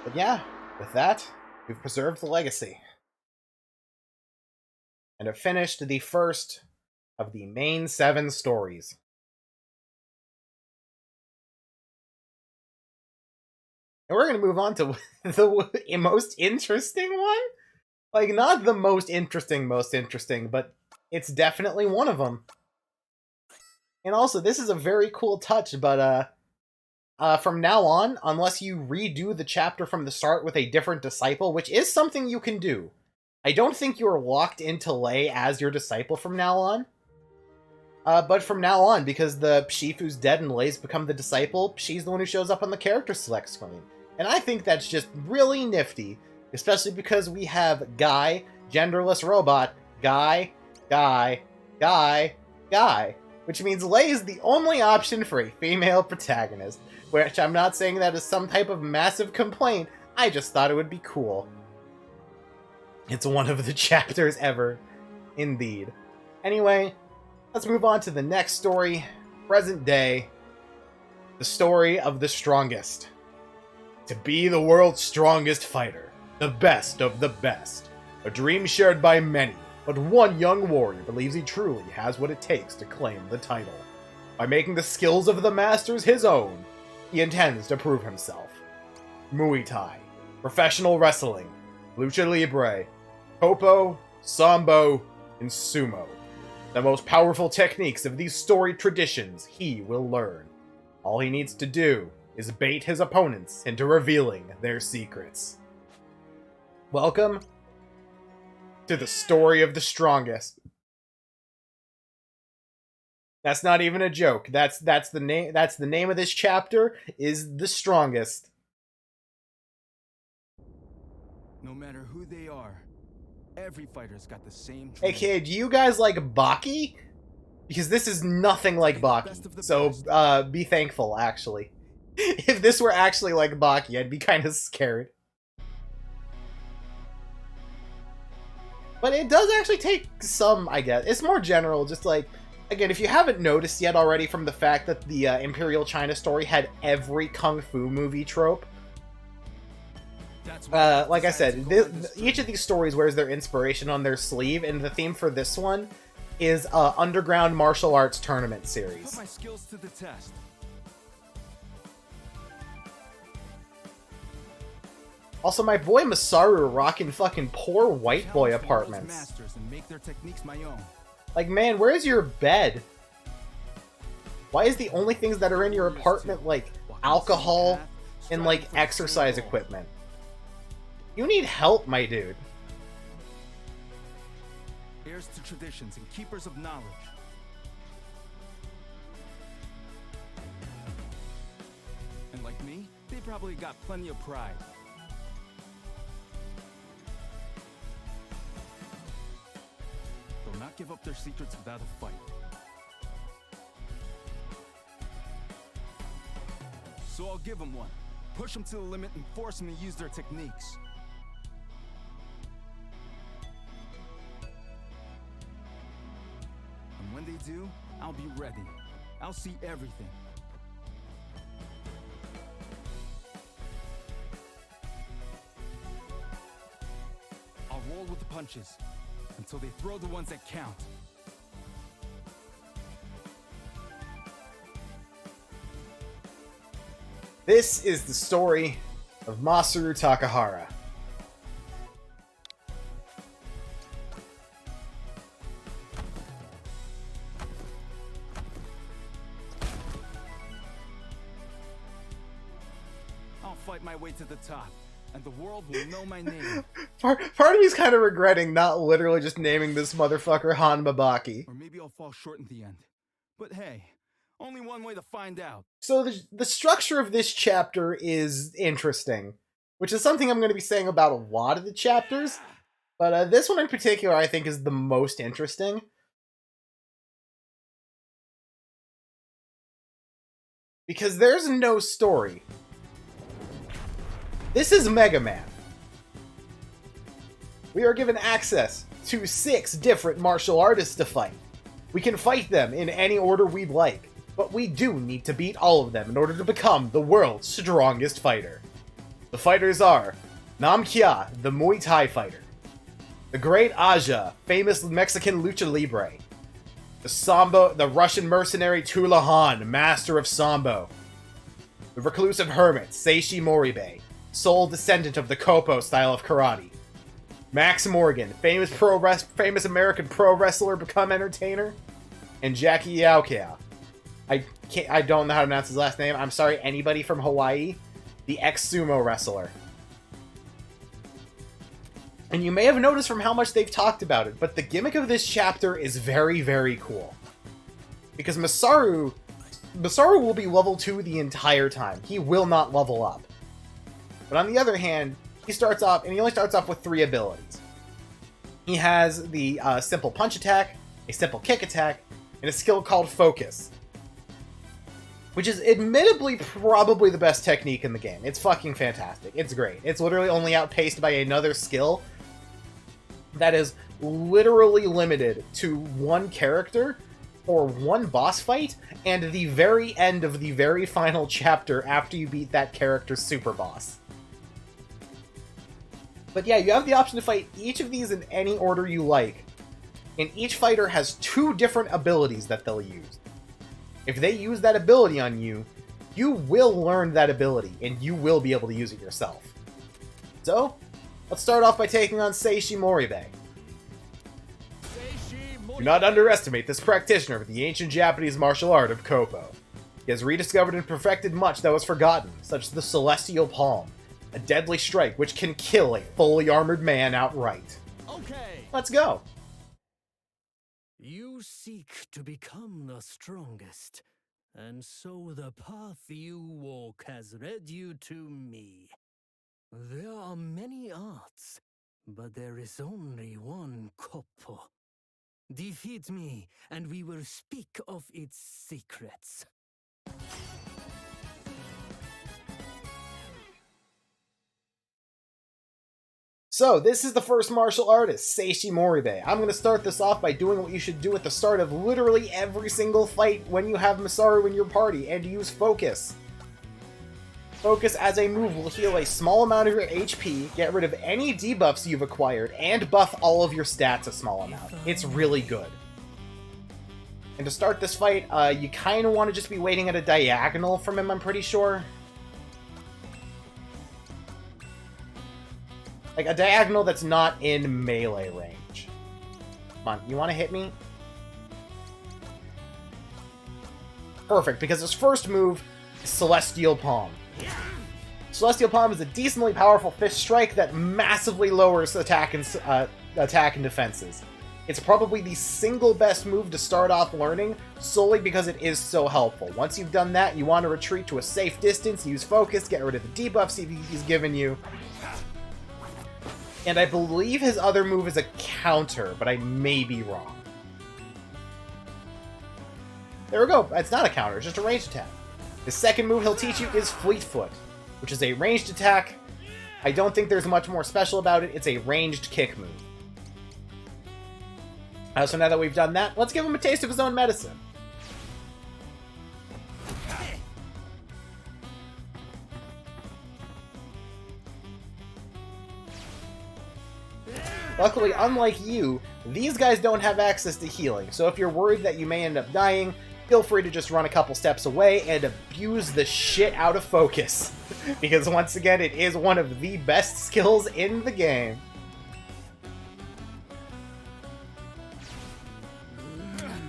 But yeah, with that, we've preserved the legacy. And have finished the first of the main 7 stories. And we're going to move on to the most interesting one? Like, not the most interesting, but it's definitely one of them. And also, this is a very cool touch, but, from now on, unless you redo the chapter from the start with a different disciple, which is something you can do, I don't think you are locked into Lei as your disciple from now on. But from now on, because the Shifu's dead and Lei's become the disciple, she's the one who shows up on the character select screen. And I think that's just really nifty, especially because we have Guy, genderless robot, Guy, which means Lei is the only option for a female protagonist, which I'm not saying that is some type of massive complaint, I just thought it would be cool. It's one of the chapters ever, indeed. Anyway, let's move on to the next story, present day. The story of the strongest. To be the world's strongest fighter, the best of the best. A dream shared by many, but one young warrior believes he truly has what it takes to claim the title. By making the skills of the masters his own, he intends to prove himself. Muay Thai, professional wrestling, lucha libre, Kopo, Sambo, and Sumo. The most powerful techniques of these storied traditions he will learn. All he needs to do is bait his opponents into revealing their secrets. Welcome to the story of the strongest. That's not even a joke. That's the name of this chapter, is the strongest. No matter who they are, every fighter's got the same Hey kid, do you guys like Baki? Because this is nothing like Baki. So, be thankful, actually. If this were actually like Baki, I'd be kind of scared. But it does actually take some, I guess. It's more general, just like... Again, if you haven't noticed yet already from the fact that the Imperial China story had every Kung Fu movie trope, like I said, each of these stories wears their inspiration on their sleeve, and the theme for this one is Underground Martial Arts Tournament Series. Put my skills to the test. Also, my boy Masaru rocking fucking poor white boy apartments. Masters and make their techniques my own. Like, man, where's your bed? Why is the only things that are in your apartment, like, alcohol and, like, exercise equipment? You need help, my dude. Heirs to traditions and keepers of knowledge. And like me, they they probably got plenty of pride. They'll not give up their secrets without a fight. So I'll give them one. Push them to the limit and force them to use their techniques. And when they do, I'll be ready. I'll see everything. I'll roll with the punches until they throw the ones that count. This is the story of Masaru Takahara. I'll fight my way to the top, and the world will know my name. Part of me's kind of regretting not literally just naming this motherfucker Hanmabaki. Or maybe I'll fall short in the end. But hey, only one way to find out. So the structure of this chapter is interesting, which is something I'm going to be saying about a lot of the chapters, but this one in particular I think is the most interesting. Because there's no story. This is Mega Man. We are given access to 6 different martial artists to fight. We can fight them in any order we'd like. But we do need to beat all of them in order to become the world's strongest fighter. The fighters are Namkia, the Muay Thai fighter. The Great Aja, famous Mexican lucha libre. The Russian mercenary Tula Han, master of Sambo. The reclusive hermit Seishi Moribe, sole descendant of the Kopo style of karate. Max Morgan, famous American pro wrestler become entertainer. And Jackie Yaokia. I don't know how to pronounce his last name. I'm sorry, anybody from Hawaii. The ex-sumo wrestler. And you may have noticed from how much they've talked about it, but the gimmick of this chapter is very, very cool. Because Masaru will be level 2 the entire time. He will not level up. But on the other hand, he only starts off with 3 abilities. He has the simple punch attack, a simple kick attack, and a skill called Focus. Which is admittedly probably the best technique in the game. It's fucking fantastic. It's great. It's literally only outpaced by another skill that is literally limited to one character or one boss fight and the very end of the very final chapter after you beat that character's super boss. But yeah, you have the option to fight each of these in any order you like, and each fighter has 2 different abilities that they'll use. If they use that ability on you, you will learn that ability, and you will be able to use it yourself. So, let's start off by taking on Seishi Moribe. Do not underestimate this practitioner of the ancient Japanese martial art of Kopo. He has rediscovered and perfected much that was forgotten, such as the Celestial Palm, a deadly strike which can kill a fully armored man outright. Okay. Let's go! You seek to become the strongest, and so the path you walk has led you to me. There are many arts, but there is only one Koppo. Defeat me, and we will speak of its secrets. So, this is the first martial artist, Seishi Moribe. I'm going to start this off by doing what you should do at the start of literally every single fight when you have Masaru in your party, and use Focus. Focus as a move will heal a small amount of your HP, get rid of any debuffs you've acquired, and buff all of your stats a small amount. It's really good. And to start this fight, you kind of want to just be waiting at a diagonal from him, I'm pretty sure. Like, a diagonal that's not in melee range. Come on, you want to hit me? Perfect, because his first move is Celestial Palm. Celestial Palm is a decently powerful fist strike that massively lowers attack and defenses. It's probably the single best move to start off learning, solely because it is so helpful. Once you've done that, you want to retreat to a safe distance, use focus, get rid of the debuffs he's given you. And I believe his other move is a counter, but I may be wrong. There we go. It's not a counter, it's just a ranged attack. The second move he'll teach you is Fleetfoot, which is a ranged attack. I don't think there's much more special about it. It's a ranged kick move. So now that we've done that, let's give him a taste of his own medicine. Luckily, unlike you, these guys don't have access to healing, so if you're worried that you may end up dying, feel free to just run a couple steps away and abuse the shit out of focus. Because once again, it is one of the best skills in the game.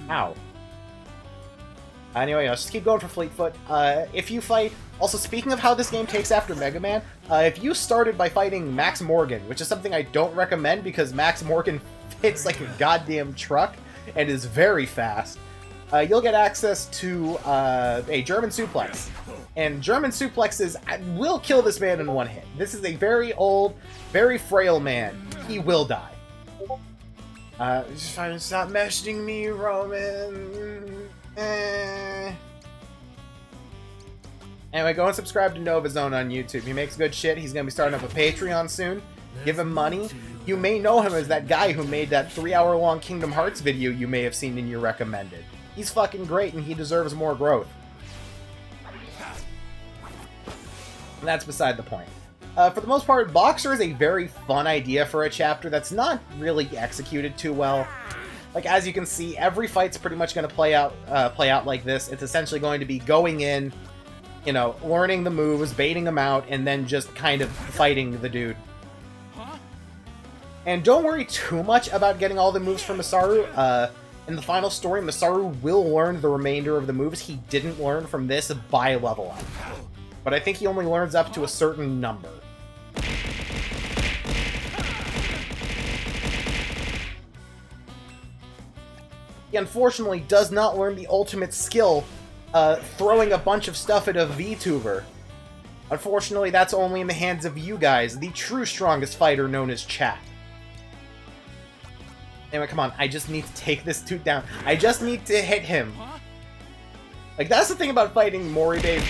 Ow. Anyway, let's just keep going for Fleetfoot. If you fight... Also, speaking of how this game takes after Mega Man, if you started by fighting Max Morgan, which is something I don't recommend because Max Morgan fits like a goddamn truck and is very fast, you'll get access to a German suplex. And German suplexes will kill this man in one hit. This is a very old, very frail man. He will die. Just trying to stop messaging me, Roman. Anyway, go and subscribe to Nova Zone on YouTube. He makes good shit. He's going to be starting up a Patreon soon. Give him money. You may know him as that guy who made that 3-hour-long Kingdom Hearts video you may have seen in your recommended. He's fucking great and he deserves more growth. And that's beside the point. For the most part, Boxer is a very fun idea for a chapter that's not really executed too well. Like, as you can see, every fight's pretty much going to play out like this. It's essentially going to be going in, you know, learning the moves, baiting them out, and then just kind of fighting the dude. And don't worry too much about getting all the moves from Masaru. In the final story, Masaru will learn the remainder of the moves he didn't learn from this by level up. But I think he only learns up to a certain number. He unfortunately does not learn the ultimate skill, throwing a bunch of stuff at a VTuber. Unfortunately, that's only in the hands of you guys, the true strongest fighter known as chat. Anyway, come on, I just need to take this dude down. I just need to hit him. Like, that's the thing about fighting Moribei.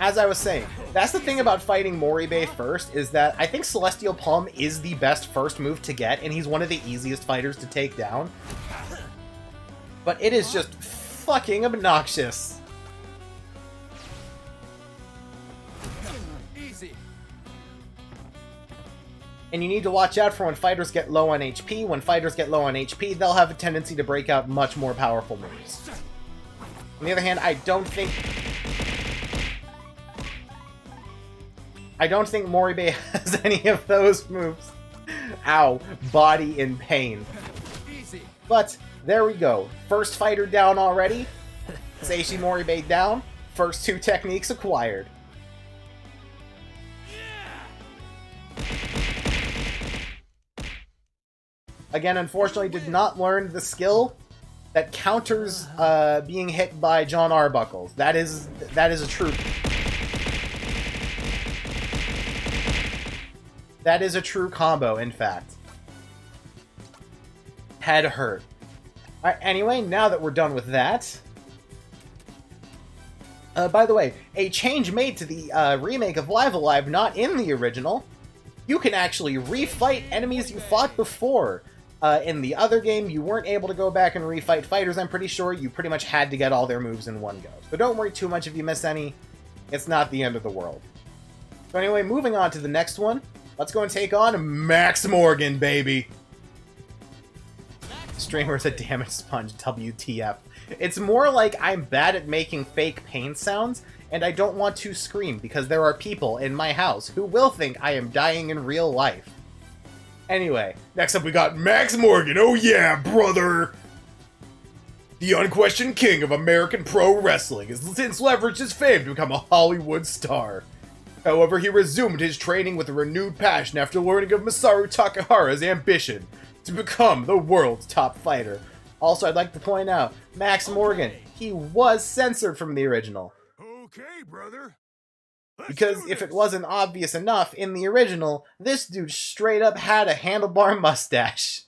As I was saying, that's the thing about fighting Moribei first, is that I think Celestial Palm is the best first move to get, and he's one of the easiest fighters to take down. But it is just fucking obnoxious. And you need to watch out for when fighters get low on HP. When fighters get low on HP, they'll have a tendency to break out much more powerful moves. On the other hand, I don't think Moribei has any of those moves. Ow. Body in pain. But, there we go. First fighter down already. Seishi Moribei down. First 2 techniques acquired. Again, unfortunately, did not learn the skill that counters being hit by John Arbuckles. That is a true... That is a true combo, in fact. Head hurt. Alright, anyway, now that we're done with that... by the way, a change made to the remake of Live Alive, not in the original. You can actually refight enemies you fought before. In the other game, you weren't able to go back and refight fighters, I'm pretty sure. You pretty much had to get all their moves in one go. So don't worry too much if you miss any. It's not the end of the world. So anyway, moving on to the next one. Let's go and take on Max Morgan, baby! Streamer's a damage sponge, WTF. It's more like I'm bad at making fake pain sounds, and I don't want to scream because there are people in my house who will think I am dying in real life. Anyway, next up we got Max Morgan. Oh yeah, brother! The unquestioned king of American pro wrestling has since leveraged his fame to become a Hollywood star. However, he resumed his training with a renewed passion after learning of Masaru Takahara's ambition to become the world's top fighter. Also, I'd like to point out, Max Morgan, he was censored from the original. Okay, brother. Because if it wasn't obvious enough, in the original, this dude straight up had a handlebar mustache.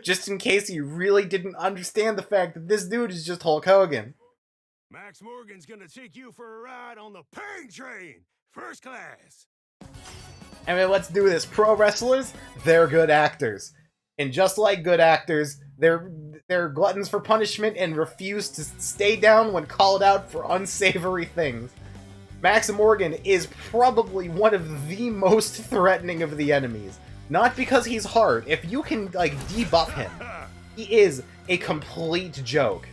Just in case you really didn't understand the fact that this dude is just Hulk Hogan. Max Morgan's gonna take you for a ride on the pain train, first class. I mean, let's do this. Pro wrestlers, they're good actors. And just like good actors, they're gluttons for punishment and refuse to stay down when called out for unsavory things. Max Morgan is probably one of the most threatening of the enemies. Not because he's hard. If you can, like, debuff him, he is a complete joke.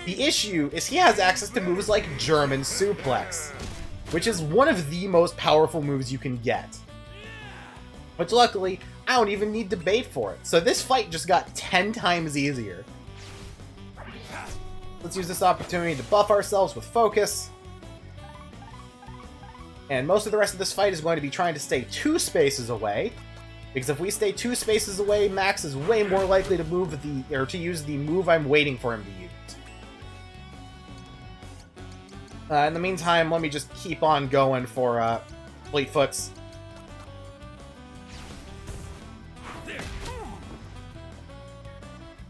The issue is he has access to moves like German Suplex, which is one of the most powerful moves you can get. But luckily, I don't even need to bait for it, so this fight just got 10 times easier. Let's use this opportunity to buff ourselves with focus. And most of the rest of this fight is going to be trying to stay 2 spaces away, because if we stay 2 spaces away, Max is way more likely to to use the move I'm waiting for him to use. In the meantime, let me just keep on going for Fleetfoots.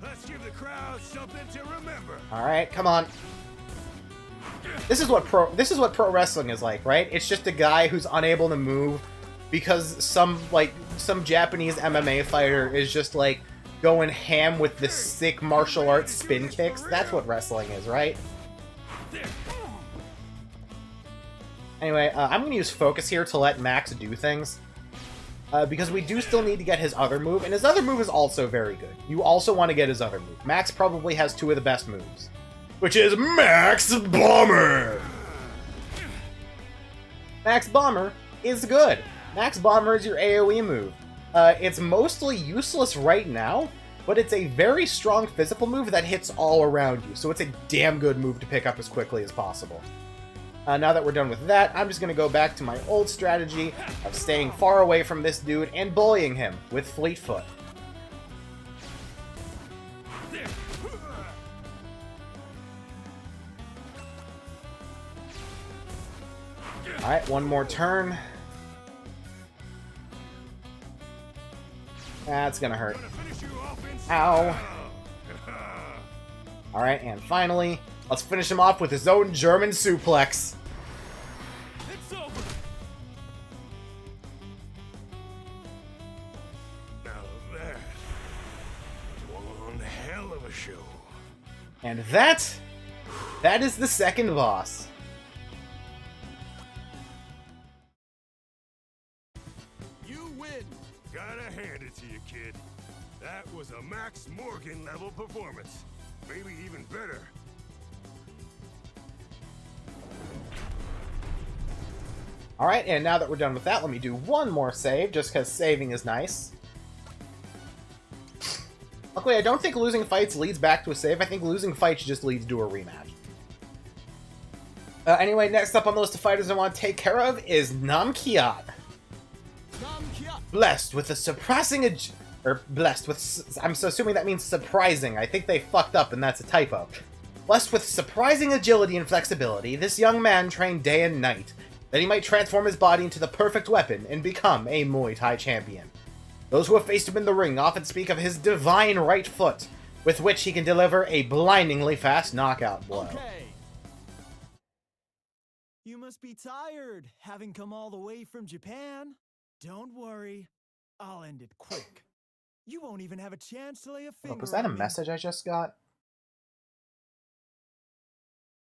Let's give the crowd something to remember. All right, come on. This is what pro wrestling is like, right? It's just a guy who's unable to move because some Japanese MMA fighter is just like going ham with the sick martial arts spin kicks. That's what wrestling is, right? Anyway, I'm going to use focus here to let Max do things. Because we do still need to get his other move, and his other move is also very good. You also want to get his other move. Max probably has 2 of the best moves, which is Max Bomber! Max Bomber is good. Max Bomber is your AoE move. It's mostly useless right now, but it's a very strong physical move that hits all around you, so it's a damn good move to pick up as quickly as possible. Now that we're done with that, I'm just going to go back to my old strategy of staying far away from this dude and bullying him with Fleetfoot. Alright, one more turn. That's gonna hurt. Ow. Alright, and finally, let's finish him off with his own German suplex. It's over. Now that was one hell of a show. And that is the second boss. You win. Gotta hand it to you, kid. That was a Max Morgan level performance. Maybe even better. Alright, and now that we're done with that, let me do one more save, just because saving is nice. Luckily, I don't think losing fights leads back to a save. I think losing fights just leads to a rematch. Anyway, next up on the list of fighters I want to take care of is Namkiat. Blessed with a surprising... I'm so assuming that means surprising. I think they fucked up and that's a typo. Blessed with surprising agility and flexibility, this young man trained day and night, that he might transform his body into the perfect weapon and become a Muay Thai champion. Those who have faced him in the ring often speak of his divine right foot, with which he can deliver a blindingly fast knockout blow. Okay. You must be tired, having come all the way from Japan. Don't worry, I'll end it quick. You won't even have a chance to lay a finger Was that a on me. message I just got?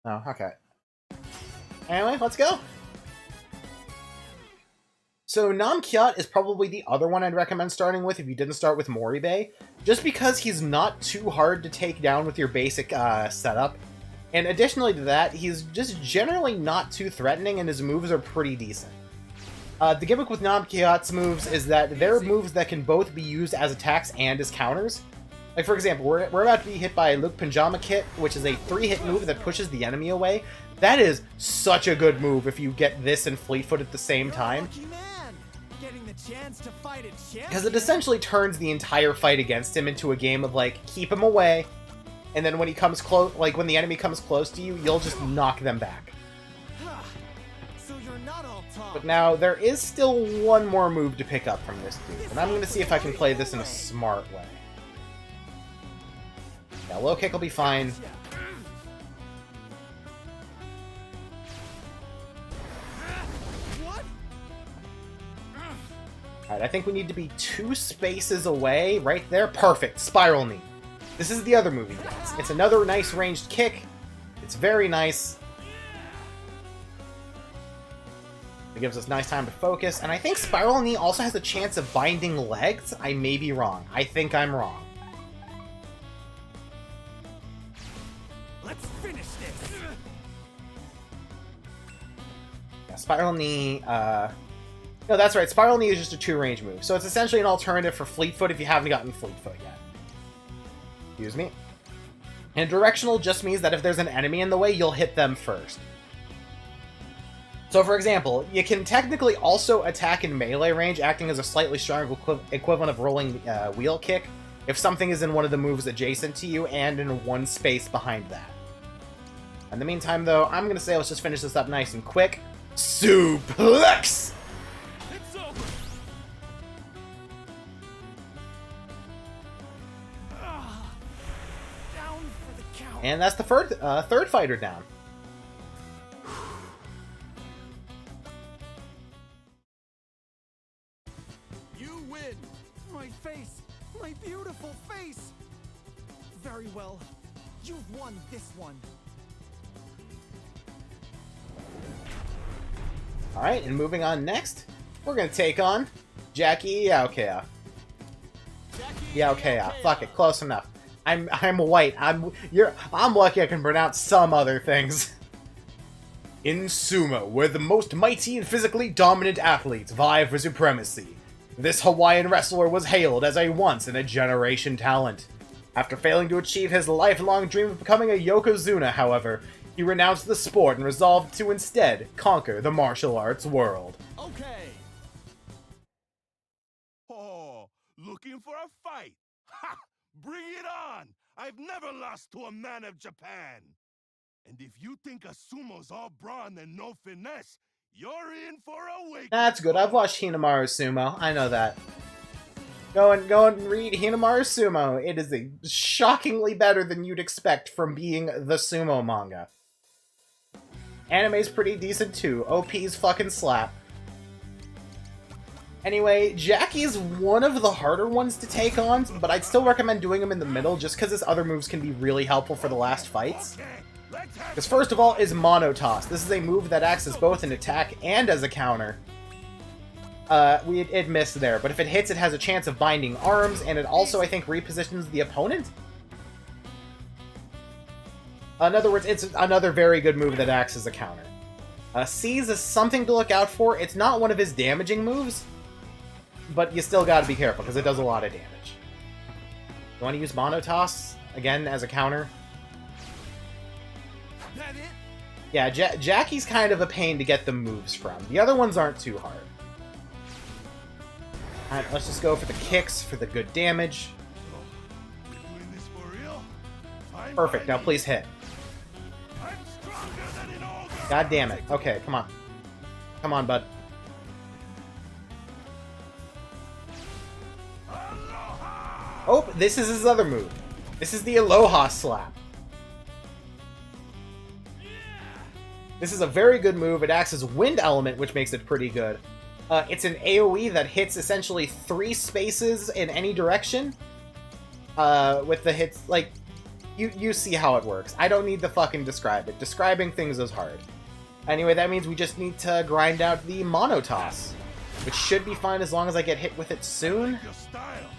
Oh, okay. Anyway, let's go! So Namkiat is probably the other one I'd recommend starting with if you didn't start with Moribe, just because he's not too hard to take down with your basic setup. And additionally to that, he's just generally not too threatening and his moves are pretty decent. The gimmick with Namkiat's moves is that they're moves that can both be used as attacks and as counters. Like, for example, we're about to be hit by Luke Pajama Kit, which is a 3-hit move that pushes the enemy away. That is such a good move if you get this and Fleetfoot at the same time. Because it essentially turns the entire fight against him into a game of, like, keep him away, and then when he comes close, like, when the enemy comes close to you, you'll just knock them back. But now, there is still one more move to pick up from this dude, and I'm going to see if I can play this in a smart way. Yeah, low kick will be fine. Alright, I think we need to be 2 spaces away. Right there. Perfect. Spiral knee. This is the other move he gets. It's another nice ranged kick. It's very nice. It gives us nice time to focus. And I think Spiral Knee also has a chance of binding legs. I may be wrong. I think I'm wrong. Let's finish this. Yeah, Spiral Knee, no, that's right. Spiral Knee is just a 2-range move. So it's essentially an alternative for Fleetfoot if you haven't gotten Fleetfoot yet. Excuse me. And Directional just means that if there's an enemy in the way, you'll hit them first. So, for example, you can technically also attack in melee range, acting as a slightly stronger equivalent of rolling wheel kick, if something is in one of the moves adjacent to you and in one space behind that. In the meantime, though, I'm going to say let's just finish this up nice and quick. Suplex! It's over. Down for the count. And that's the third fighter down. You win. My face. My beautiful face. Very well. You've won this one. Alright, and moving on next, we're gonna take on Jackie Yaokea. Yaokea. Fuck it, close enough. I'm white. I'm lucky I can pronounce some other things. In sumo, where the most mighty and physically dominant athletes vie for supremacy, this Hawaiian wrestler was hailed as a once-in-a-generation talent. After failing to achieve his lifelong dream of becoming a Yokozuna, however, he renounced the sport and resolved to instead conquer the martial arts world. Okay. Oh, looking for a fight? Ha! Bring it on! I've never lost to a man of Japan! And if you think a sumo's all brawn and no finesse, you're in for a wake. That's good. I've watched Hinamaru Sumo. I know that. Go and read Hinamaru Sumo. It is shockingly better than you'd expect from being the sumo manga. Anime's pretty decent too. OP's fucking slap. Anyway, Jackie's one of the harder ones to take on, but I'd still recommend doing him in the middle just because his other moves can be really helpful for the last fights. Because first of all is Mono Toss. This is a move that acts as both an attack and as a counter. It missed there, but if it hits, it has a chance of binding arms, and it also, I think, repositions the opponent? In other words, it's another very good move that acts as a counter. Seize is something to look out for. It's not one of his damaging moves, but you still gotta be careful, because it does a lot of damage. You want to use Mono Toss, again, as a counter? That it? Yeah, Jackie's kind of a pain to get the moves from. The other ones aren't too hard. Alright, let's just go for the kicks for the good damage. We're doing this for real? Fine Perfect, by now me. please hit. I'm stronger than in all the God damn it. Okay, come on. Come on, bud. Oh, this is his other move. This is the Aloha Slap. This is a very good move. It acts as wind element, which makes it pretty good. It's an AoE that hits essentially 3 spaces in any direction. With the hits, like, you see how it works. I don't need to fucking describe it. Describing things is hard. Anyway, that means we just need to grind out the Mono Toss, which should be fine as long as I get hit with it soon. Your style.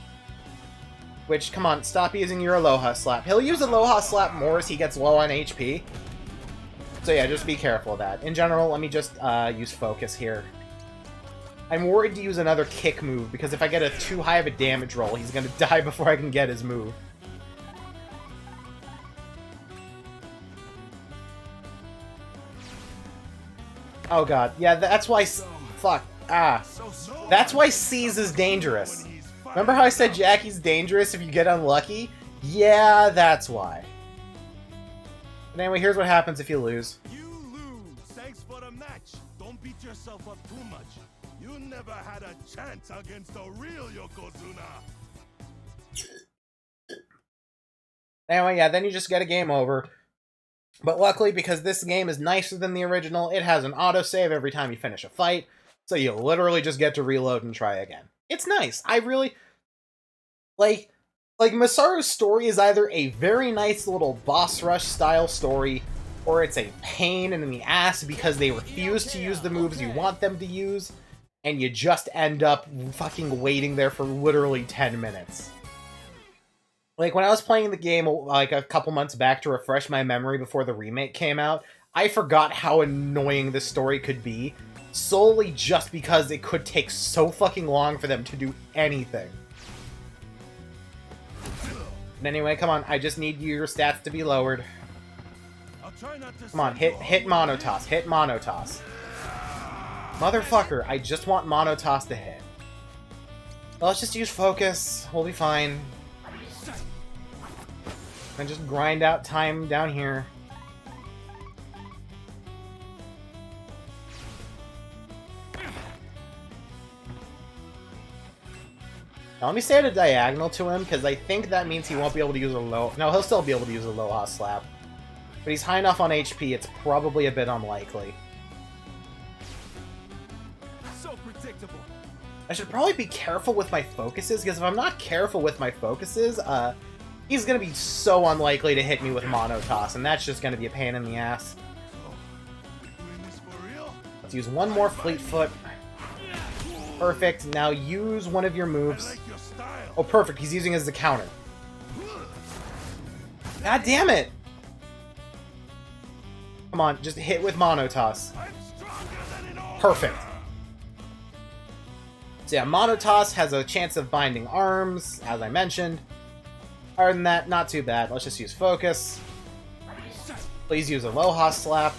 Which, come on, stop using your Aloha Slap. He'll use Aloha Slap more as he gets low on HP. So yeah, just be careful of that. In general, let me just use Focus here. I'm worried to use another kick move, because if I get too high of a damage roll, he's gonna die before I can get his move. Oh god. Yeah, that's why... Fuck. Ah. That's why Seize is dangerous. Remember how I said Jackie's dangerous if you get unlucky? Yeah, that's why. But anyway, here's what happens if you lose. You lose. Thanks for the match. Don't beat yourself up too much. You never had a chance against a real Yokozuna. Anyway, yeah, then you just get a game over. But luckily, because this game is nicer than the original, it has an autosave every time you finish a fight, so you literally just get to reload and try again. It's nice. I really... Like, Masaru's story is either a very nice little boss rush style story, or it's a pain in the ass because they refuse to use the moves you want them to use, and you just end up fucking waiting there for literally 10 minutes. Like, when I was playing the game, like, a couple months back to refresh my memory before the remake came out, I forgot how annoying this story could be, solely just because it could take so fucking long for them to do anything. But anyway, come on, I just need your stats to be lowered. Come on, hit Monotoss, hit Monotoss. Motherfucker, I just want Monotoss to hit. Well, let's just use Focus, we'll be fine. And just grind out time down here. Now let me stay at a diagonal to him, because I think that means he won't be able to use a low... No, he'll still be able to use a Aloha Slap. But he's high enough on HP, it's probably a bit unlikely. So predictable. I should probably be careful with my focuses, because if I'm not careful with my focuses, he's going to be so unlikely to hit me with Monotoss, and that's just going to be a pain in the ass. Let's use one more Fleet Foot. Perfect. Now use one of your moves. Oh, perfect. He's using it as a counter. God damn it! Come on, just hit with Monotoss. Perfect. So yeah, Monotoss has a chance of binding arms, as I mentioned. Other than that, not too bad. Let's just use Focus. Please use Aloha Slap.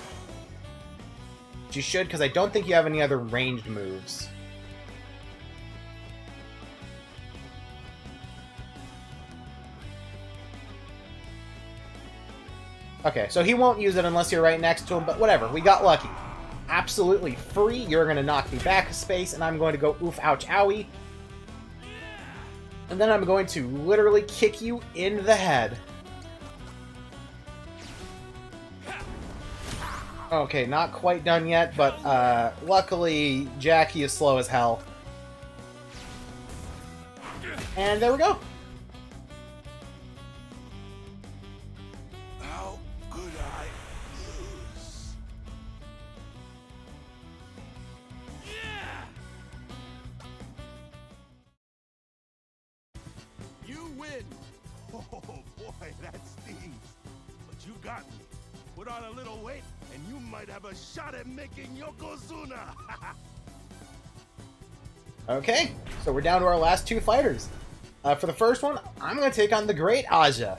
Which you should, because I don't think you have any other ranged moves. Okay, so he won't use it unless you're right next to him, but whatever, we got lucky. Absolutely free, you're going to knock me back a space, and I'm going to go oof, ouch, owie. And then I'm going to literally kick you in the head. Okay, not quite done yet, but luckily Jackie is slow as hell. And there we go. How could I lose? You win. Oh boy, that stings. But you got me. Put on a little weight, and you might have a shot at making Yokozuna. Okay, so we're down to our last two fighters. For the first one, I'm going to take on the Great Aja.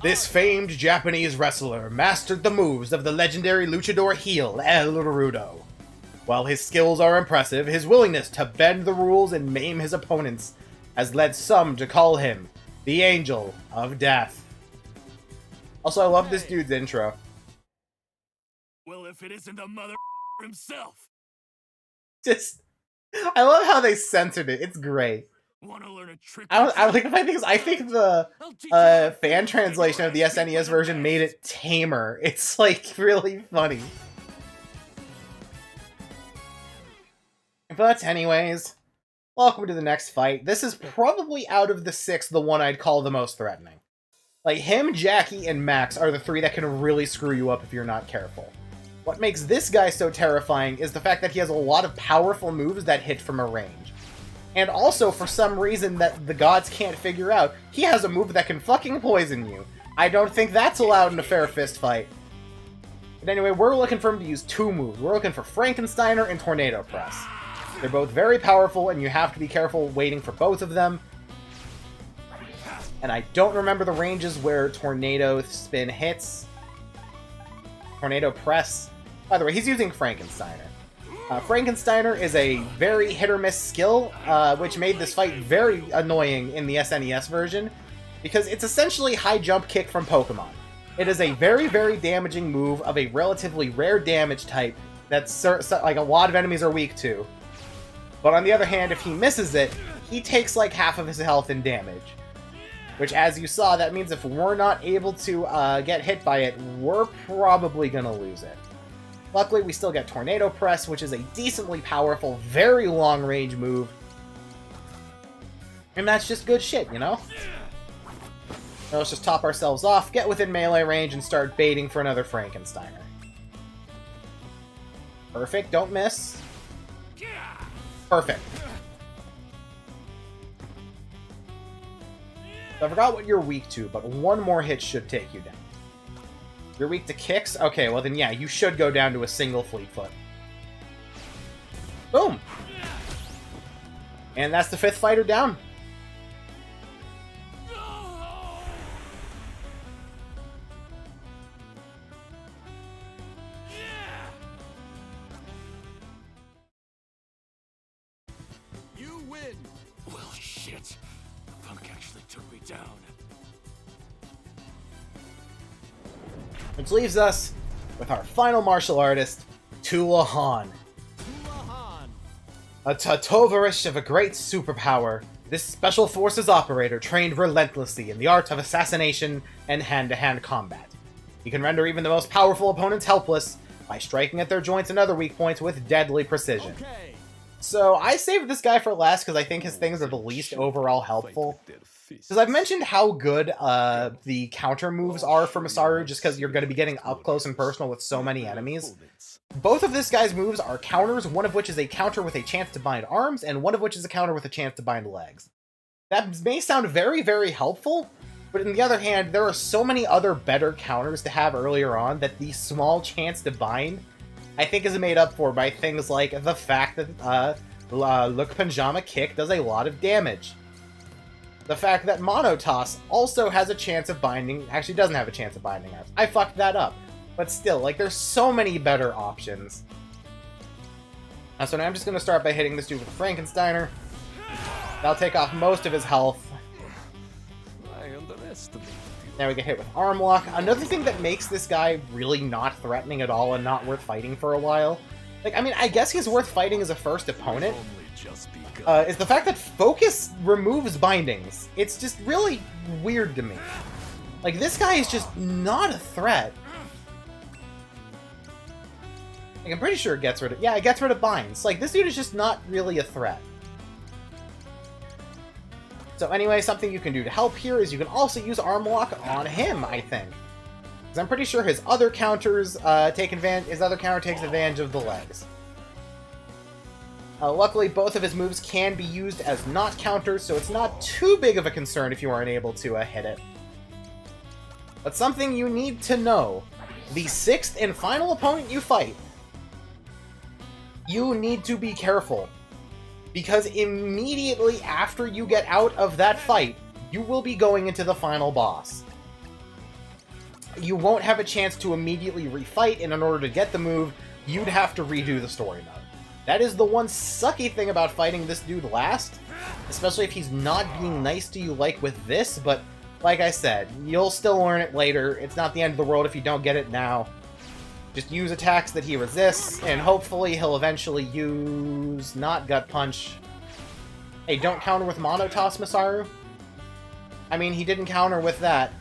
This famed Japanese wrestler mastered the moves of the legendary luchador heel El Rudo. While his skills are impressive, his willingness to bend the rules and maim his opponents has led some to call him the Angel of Death. Also, I love this dude's intro. Well, if it isn't the mother himself. Just, I love how they censored it. It's great. Want to learn a trick? I think the fan translation of the SNES version made it tamer. It's like really funny. But anyways, welcome to the next fight. This is probably out of the six the one I'd call the most threatening. Like him, Jackie, and Max are the three that can really screw you up if you're not careful. What makes this guy so terrifying is the fact that he has a lot of powerful moves that hit from a range. And also, for some reason that the gods can't figure out, he has a move that can fucking poison you. I don't think that's allowed in a fair fist fight. But anyway, we're looking for him to use two moves. We're looking for Frankensteiner and Tornado Press. They're both very powerful, and you have to be careful waiting for both of them. And I don't remember the ranges where Tornado Spin hits. Tornado Press. By the way, he's using Frankensteiner. Frankensteiner is a very hit-or-miss skill, which made this fight very annoying in the SNES version, because it's essentially high jump kick from Pokemon. It is a very, very damaging move of a relatively rare damage type that like a lot of enemies are weak to. But on the other hand, if he misses it, he takes like half of his health in damage. Which, as you saw, that means if we're not able to get hit by it, we're probably gonna lose it. Luckily, we still get Tornado Press, which is a decently powerful, very long-range move. And that's just good shit, you know? Now let's just top ourselves off, get within melee range, and start baiting for another Frankensteiner. Perfect, don't miss. Perfect. So I forgot what you're weak to, but one more hit should take you down. You're weak to kicks? Okay, well then yeah, you should go down to a single Fleet Foot. Boom! And that's the 5th fighter down. You win! Well, shit. Punk actually took me down. Which leaves us with our final martial artist, Tula Han. A Tatovarish of a great superpower, this Special Forces operator trained relentlessly in the art of assassination and hand-to-hand combat. He can render even the most powerful opponents helpless by striking at their joints and other weak points with deadly precision. Okay. So I saved this guy for last because I think his things are the least overall helpful. Because I've mentioned how good the counter moves are for Masaru, just because you're going to be getting up close and personal with so many enemies. Both of this guy's moves are counters, one of which is a counter with a chance to bind arms, and one of which is a counter with a chance to bind legs. That may sound very, very helpful, but on the other hand, there are so many other better counters to have earlier on that the small chance to bind, I think, is made up for by things like the fact that Look Panjama Kick does a lot of damage. The fact that Monotoss also has a chance of binding... Actually, doesn't have a chance of binding arms. I fucked that up. But still, like, there's so many better options. So now I'm just going to start by hitting this dude with Frankensteiner. That'll take off most of his health. I underestimated you. Now we get hit with Arm Lock. Another thing that makes this guy really not threatening at all and not worth fighting for a while... Like, I mean, I guess he's worth fighting as a first opponent. Is the fact that Focus removes bindings. It's just really weird to me. Like, this guy is just not a threat. Like, I'm pretty sure it gets rid of... Yeah, it gets rid of binds. Like, this dude is just not really a threat. So anyway, something you can do to help here is you can also use Arm Lock on him, I think. Because I'm pretty sure his other counters his other counter takes advantage of the legs. Luckily, both of his moves can be used as not counters, so it's not too big of a concern if you aren't able to hit it. But something you need to know. The 6th and final opponent you fight, you need to be careful. Because immediately after you get out of that fight, you will be going into the final boss. You won't have a chance to immediately refight, and in order to get the move, you'd have to redo the story mode. That is the one sucky thing about fighting this dude last, especially if he's not being nice to you like with this, but like I said, you'll still learn it later. It's not the end of the world if you don't get it now. Just use attacks that he resists, and hopefully he'll eventually use not Gut Punch. Hey, don't counter with Monotoss, Masaru? I mean, he didn't counter with that.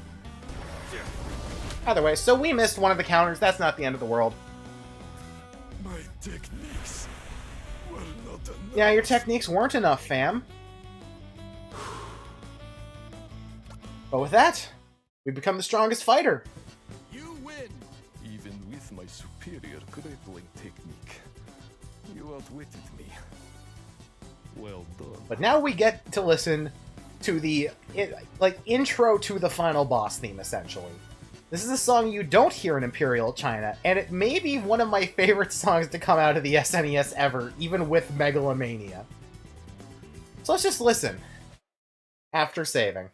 Either way, so we missed one of the counters. That's not the end of the world. My techniques were not enough. Yeah, your techniques weren't enough, fam. But with that, we become the strongest fighter. You win! Even with my superior grappling technique, you outwitted me. Well done. But now we get to listen to the, intro to the final boss theme, essentially. This is a song you don't hear in Imperial China, and it may be one of my favorite songs to come out of the SNES ever, even with Megalomania. So let's just listen. After saving.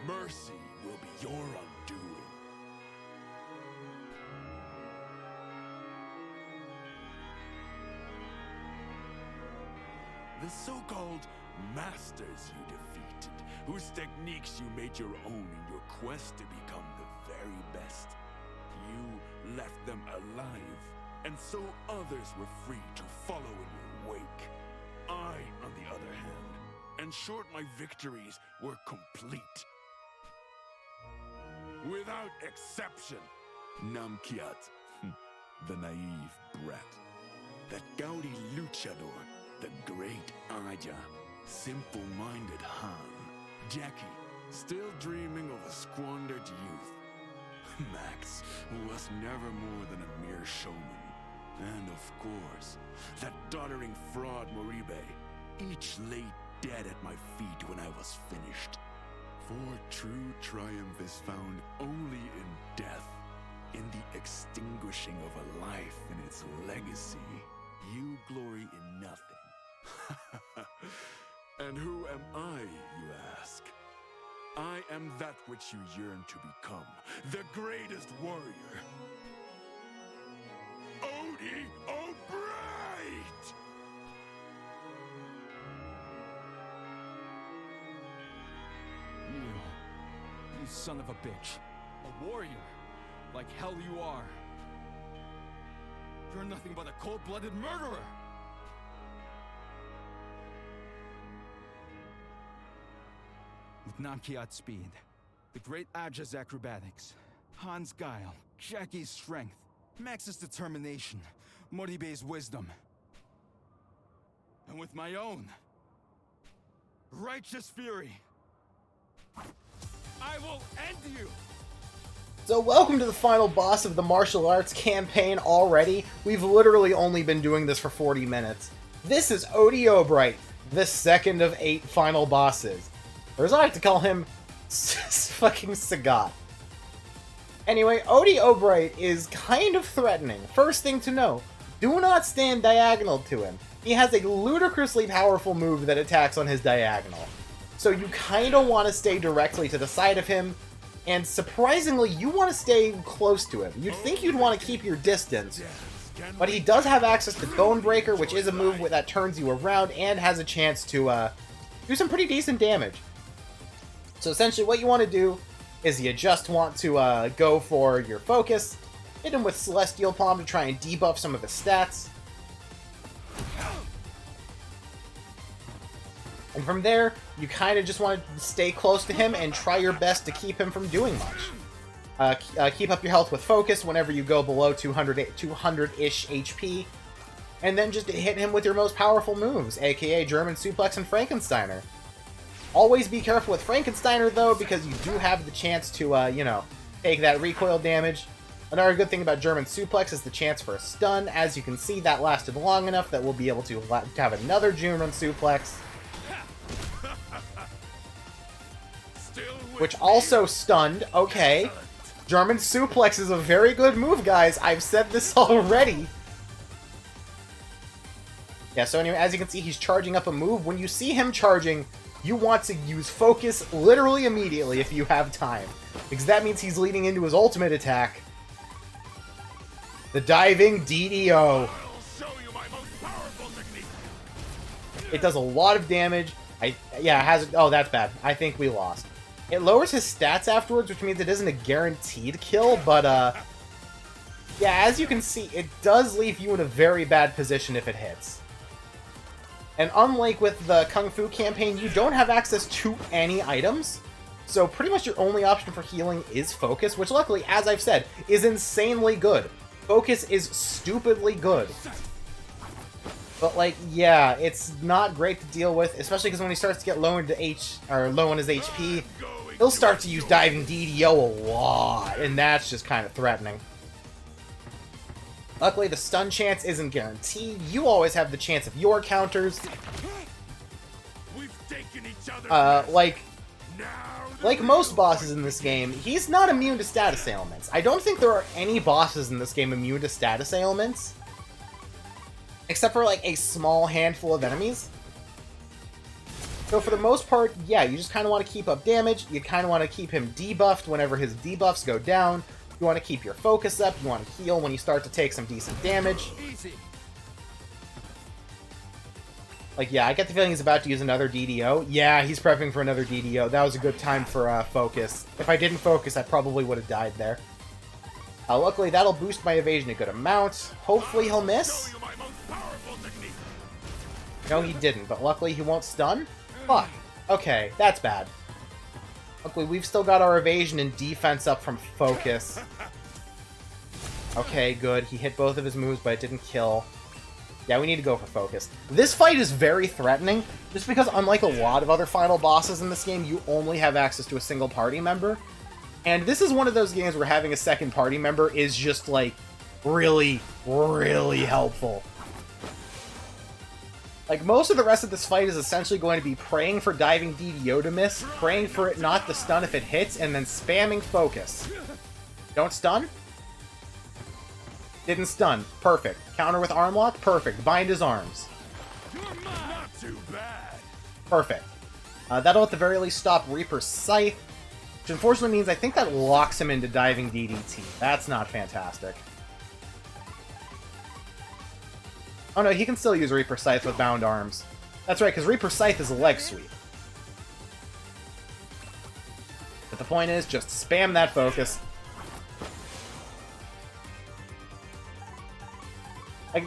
Mercy will be your undoing. The so-called masters you defeated, whose techniques you made your own in your quest to become the very best. You left them alive, and so others were free to follow in your wake. I, on the other hand, ensured my victories were complete. Without exception. Namkiat, the naive brat. That gaudy luchador, the great Aja. Simple-minded Han. Jackie, still dreaming of a squandered youth. Max, who was never more than a mere showman. And of course, that doddering fraud Moribe. Each lay dead at my feet when I was finished. For true triumph is found only in death, in the extinguishing of a life and its legacy. You glory in nothing. And who am I, you ask? I am that which you yearn to become, the greatest warrior. Odie O'Bright! You son of a bitch. A warrior. Like hell you are. You're nothing but a cold-blooded murderer! With Namkiat's speed, the great Aja's acrobatics, Han's guile, Jackie's strength, Max's determination, Moribe's wisdom, and with my own righteous fury, I will end you! So welcome to the final boss of the martial arts campaign already. We've literally only been doing this for 40 minutes. This is Odie O'Bright, the second of 8 final bosses. Or as I like to call him, fucking Sagat. Anyway, Odie O'Bright is kind of threatening. First thing to know, do not stand diagonal to him. He has a ludicrously powerful move that attacks on his diagonal. So you kind of want to stay directly to the side of him, and surprisingly, you want to stay close to him. You'd think you'd want to keep your distance, but he does have access to Bonebreaker, which is a move that turns you around and has a chance to do some pretty decent damage. So essentially what you want to do is you just want to go for your focus, hit him with Celestial Palm to try and debuff some of his stats. And from there, you kind of just want to stay close to him and try your best to keep him from doing much. Keep up your health with focus whenever you go below 200-ish HP. And then just hit him with your most powerful moves, aka German Suplex and Frankensteiner. Always be careful with Frankensteiner, though, because you do have the chance to, you know, take that recoil damage. Another good thing about German Suplex is the chance for a stun. As you can see, that lasted long enough that we'll be able to have another German Suplex. Which also stunned. Okay. German Suplex is a very good move, guys. I've said this already. Yeah, so anyway, as you can see, he's charging up a move. When you see him charging, you want to use focus literally immediately if you have time. Because that means he's leading into his ultimate attack. The diving DDO. It does a lot of damage. Yeah, it has... Oh, that's bad. I think we lost. It lowers his stats afterwards, which means it isn't a guaranteed kill, but, yeah, as you can see, it does leave you in a very bad position if it hits. And unlike with the Kung Fu campaign, you don't have access to any items, so pretty much your only option for healing is focus, which luckily, as I've said, is insanely good. Focus is stupidly good. But, like, yeah, it's not great to deal with, especially because when he starts to get low into low on his HP, he'll start to use Diving DDO a lot, and that's just kind of threatening. Luckily, the stun chance isn't guaranteed. You always have the chance of your counters. Like most bosses in this game, he's not immune to status ailments. I don't think there are any bosses in this game immune to status ailments. Except for, like, a small handful of enemies. So for the most part, yeah, you just kind of want to keep up damage. You kind of want to keep him debuffed whenever his debuffs go down. You want to keep your focus up. You want to heal when you start to take some decent damage. Like, yeah, I get the feeling he's about to use another DDO. Yeah, he's prepping for another DDO. That was a good time for focus. If I didn't focus, I probably would have died there. Luckily, that'll boost my evasion a good amount. Hopefully he'll miss. No, he didn't, but luckily he won't stun. Fuck. Okay, that's bad. Luckily, we've still got our evasion and defense up from focus. Okay, good. He hit both of his moves, but it didn't kill. Yeah, we need to go for focus. This fight is very threatening, just because unlike a lot of other final bosses in this game, you only have access to a single party member. And this is one of those games where having a second party member is just, like, really, really helpful. Like, most of the rest of this fight is essentially going to be praying for diving DDO to miss, praying for it not to stun if it hits, and then spamming focus. Don't stun? Didn't stun. Perfect. Counter with arm lock? Perfect. Bind his arms. Not too bad. Perfect. That'll at the very least stop Reaper's Scythe, which unfortunately means I think that locks him into diving DDT. That's not fantastic. Oh no, he can still use Reaper Scythe with bound arms. That's right, because Reaper Scythe is a leg sweep. But the point is, just spam that focus.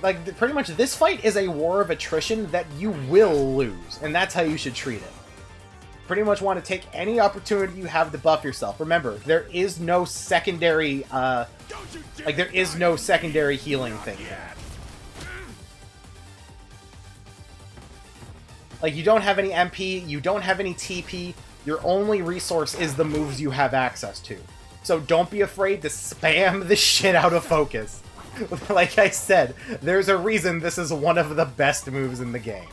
Like, pretty much this fight is a war of attrition that you will lose, and that's how you should treat it. Pretty much want to take any opportunity you have to buff yourself. Remember, there is no secondary, there is no secondary healing thing here. Like, you don't have any MP, you don't have any TP, your only resource is the moves you have access to. So don't be afraid to spam the shit out of focus. Like I said, there's a reason this is one of the best moves in the game.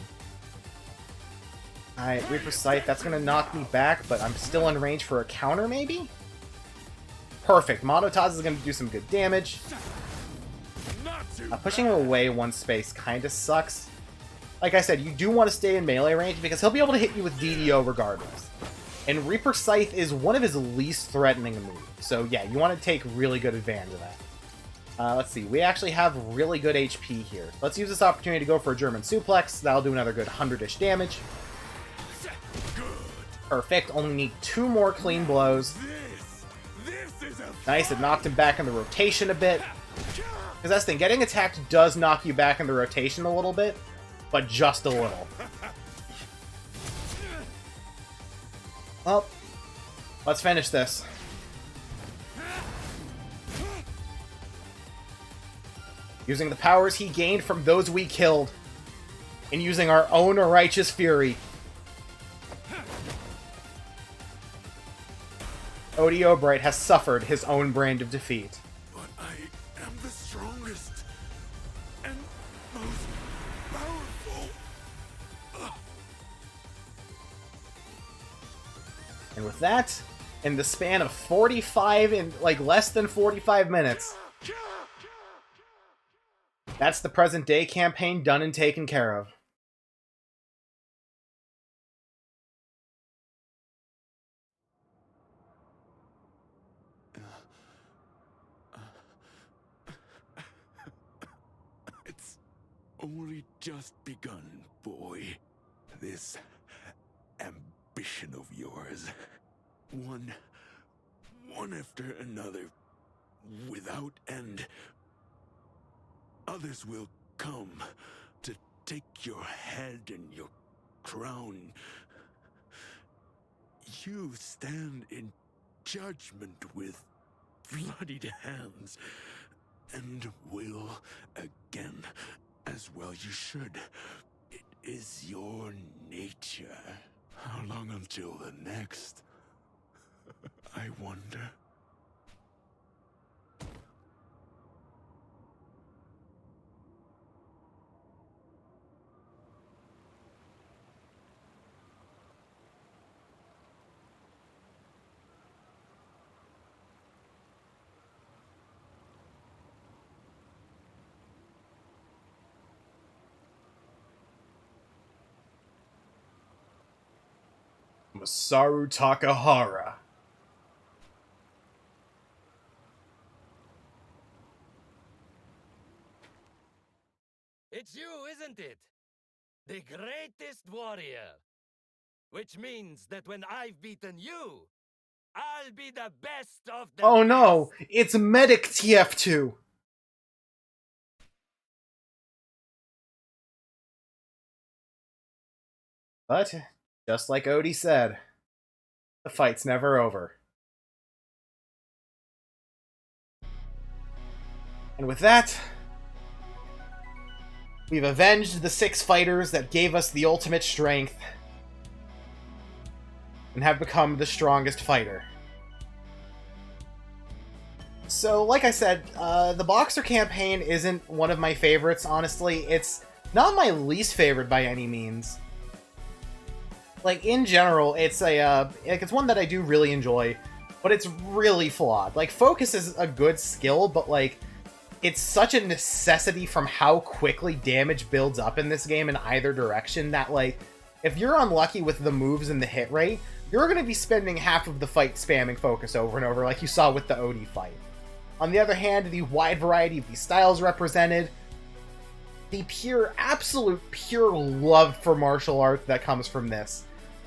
Alright, Reaper Scythe, that's gonna knock me back, but I'm still in range for a counter, maybe? Perfect, Monotaz is gonna do some good damage. Pushing him away one space kinda sucks. Like I said, you do want to stay in melee range because he'll be able to hit you with DDO regardless. And Reaper Scythe is one of his least threatening moves. So yeah, you want to take really good advantage of that. Let's see, we actually have really good HP here. Let's use this opportunity to go for a German suplex. That'll do another good 100-ish damage. Perfect, only need 2 more clean blows. Nice, it knocked him back in the rotation a bit. Because that's the thing, getting attacked does knock you back in the rotation a little bit. But just a little. Well, let's finish this. Using the powers he gained from those we killed, and using our own righteous fury. Odie Obright has suffered his own brand of defeat. But I am the strongest and most powerful. And with that, in the span of 45, in like less than 45 minutes, that's the present day campaign done and taken care of. It's only just begun, boy. This ambition of yours. One after another, without end. Others will come to take your head and your crown. You stand in judgment with bloodied hands, and will again, as well you should. It is your nature. How long until the next? I wonder. Masaru Takahara. It's you, isn't it? The greatest warrior. Which means that when I've beaten you, I'll be the best of the Oh best. no, it's Medic TF2. But, just like Odie said, the fight's never over. And with that, we've avenged the 6 fighters that gave us the ultimate strength and have become the strongest fighter. So, like I said, the Boxer campaign isn't one of my favorites, honestly. It's not my least favorite by any means. Like, in general, it's it's one that I do really enjoy, but it's really flawed. Like, focus is a good skill, but, like, it's such a necessity from how quickly damage builds up in this game in either direction that, like, if you're unlucky with the moves and the hit rate, you're going to be spending half of the fight spamming focus over and over, like you saw with the Odie fight. On the other hand, the wide variety of these styles represented, the absolute pure love for martial art that comes from this.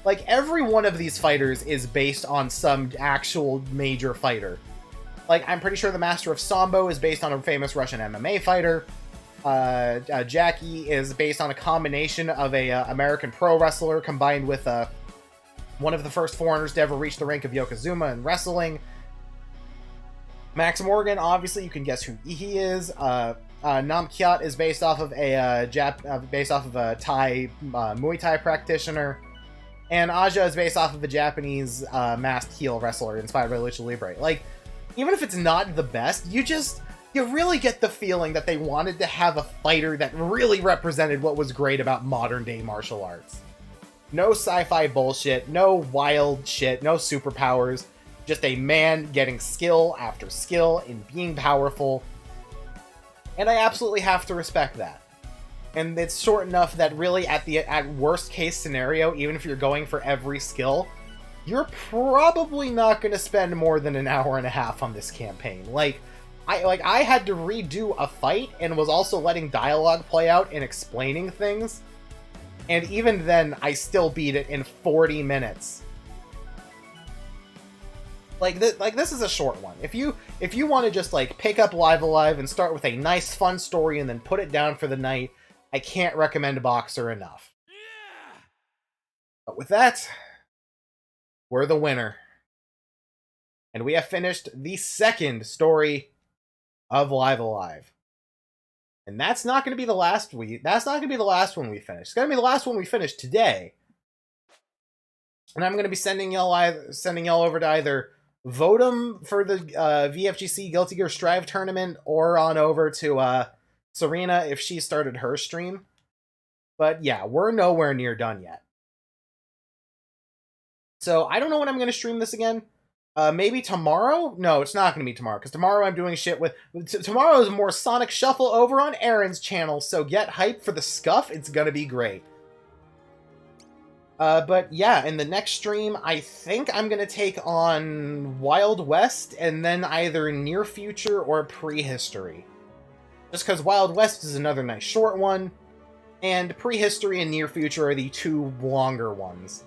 Like, every one of these fighters is based on some actual major fighter. Like, I'm pretty sure the Master of Sambo is based on a famous Russian MMA fighter. Jackie is based on a combination of a American pro wrestler combined with one of the first foreigners to ever reach the rank of Yokozuna in wrestling. Max Morgan, obviously, you can guess who he is. Nam Kyat is based off of a Thai Muay Thai practitioner. And Aja is based off of a Japanese masked heel wrestler inspired by Lucha Libre. Like, even if it's not the best, you really get the feeling that they wanted to have a fighter that really represented what was great about modern-day martial arts. No sci-fi bullshit, no wild shit, no superpowers. Just a man getting skill after skill in being powerful. And I absolutely have to respect that. And it's short enough that really at worst case scenario, even if you're going for every skill, you're probably not going to spend more than an hour and a half on this campaign. I had to redo a fight and was also letting dialogue play out and explaining things. And even then, I still beat it in 40 minutes. This is a short one. If you want to just pick up Live Alive and start with a nice fun story and then put it down for the night, I can't recommend Boxer enough. Yeah! But with that, we're the winner. And we have finished the second story of Live Alive. And that's not going to be the last one we finish. It's going to be the last one we finish today. And I'm going to be sending y'all over to either Votem for the VFGC Guilty Gear Strive tournament or on over to Serena if she started her stream. But yeah, we're nowhere near done yet. So I don't know when I'm going to stream this again. Maybe tomorrow? No, it's not going to be tomorrow, because tomorrow I'm doing shit with... Tomorrow is more Sonic Shuffle over on Aaron's channel, so get hyped for the scuff. It's going to be great. But yeah, in the next stream, I think I'm going to take on Wild West, and then either Near Future or Prehistory. Just because Wild West is another nice short one, and Prehistory and Near Future are the two longer ones.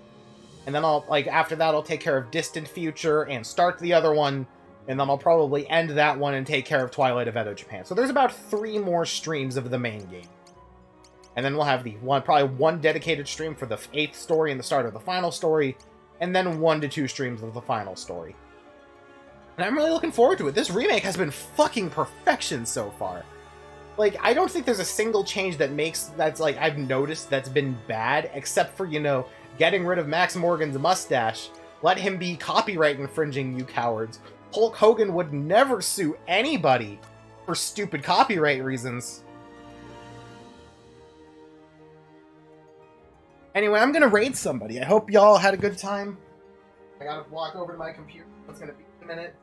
And then after that, I'll take care of Distant Future and start the other one, and then I'll probably end that one and take care of Twilight of Edo Japan. So there's about 3 more streams of the main game. And then we'll have probably one dedicated stream for the 8th story and the start of the final story, and then 1 to 2 streams of the final story. And I'm really looking forward to it. This remake has been fucking perfection so far. I don't think there's a single change that's I've noticed that's been bad, except for, getting rid of Max Morgan's mustache. Let him be copyright infringing, you cowards. Hulk Hogan would never sue anybody for stupid copyright reasons. Anyway, I'm gonna raid somebody. I hope y'all had a good time. I gotta walk over to my computer. It's gonna be a minute.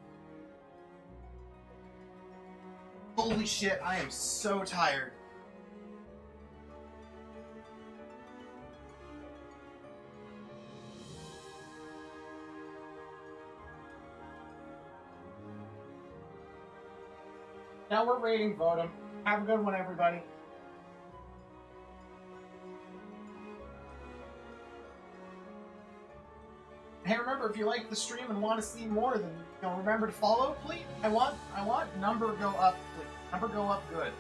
Holy shit, I am so tired. Now we're rating Votem. Have a good one, everybody. Hey, remember, if you like the stream and want to see more, then remember to follow, please. I want number go up, please. Number go up good.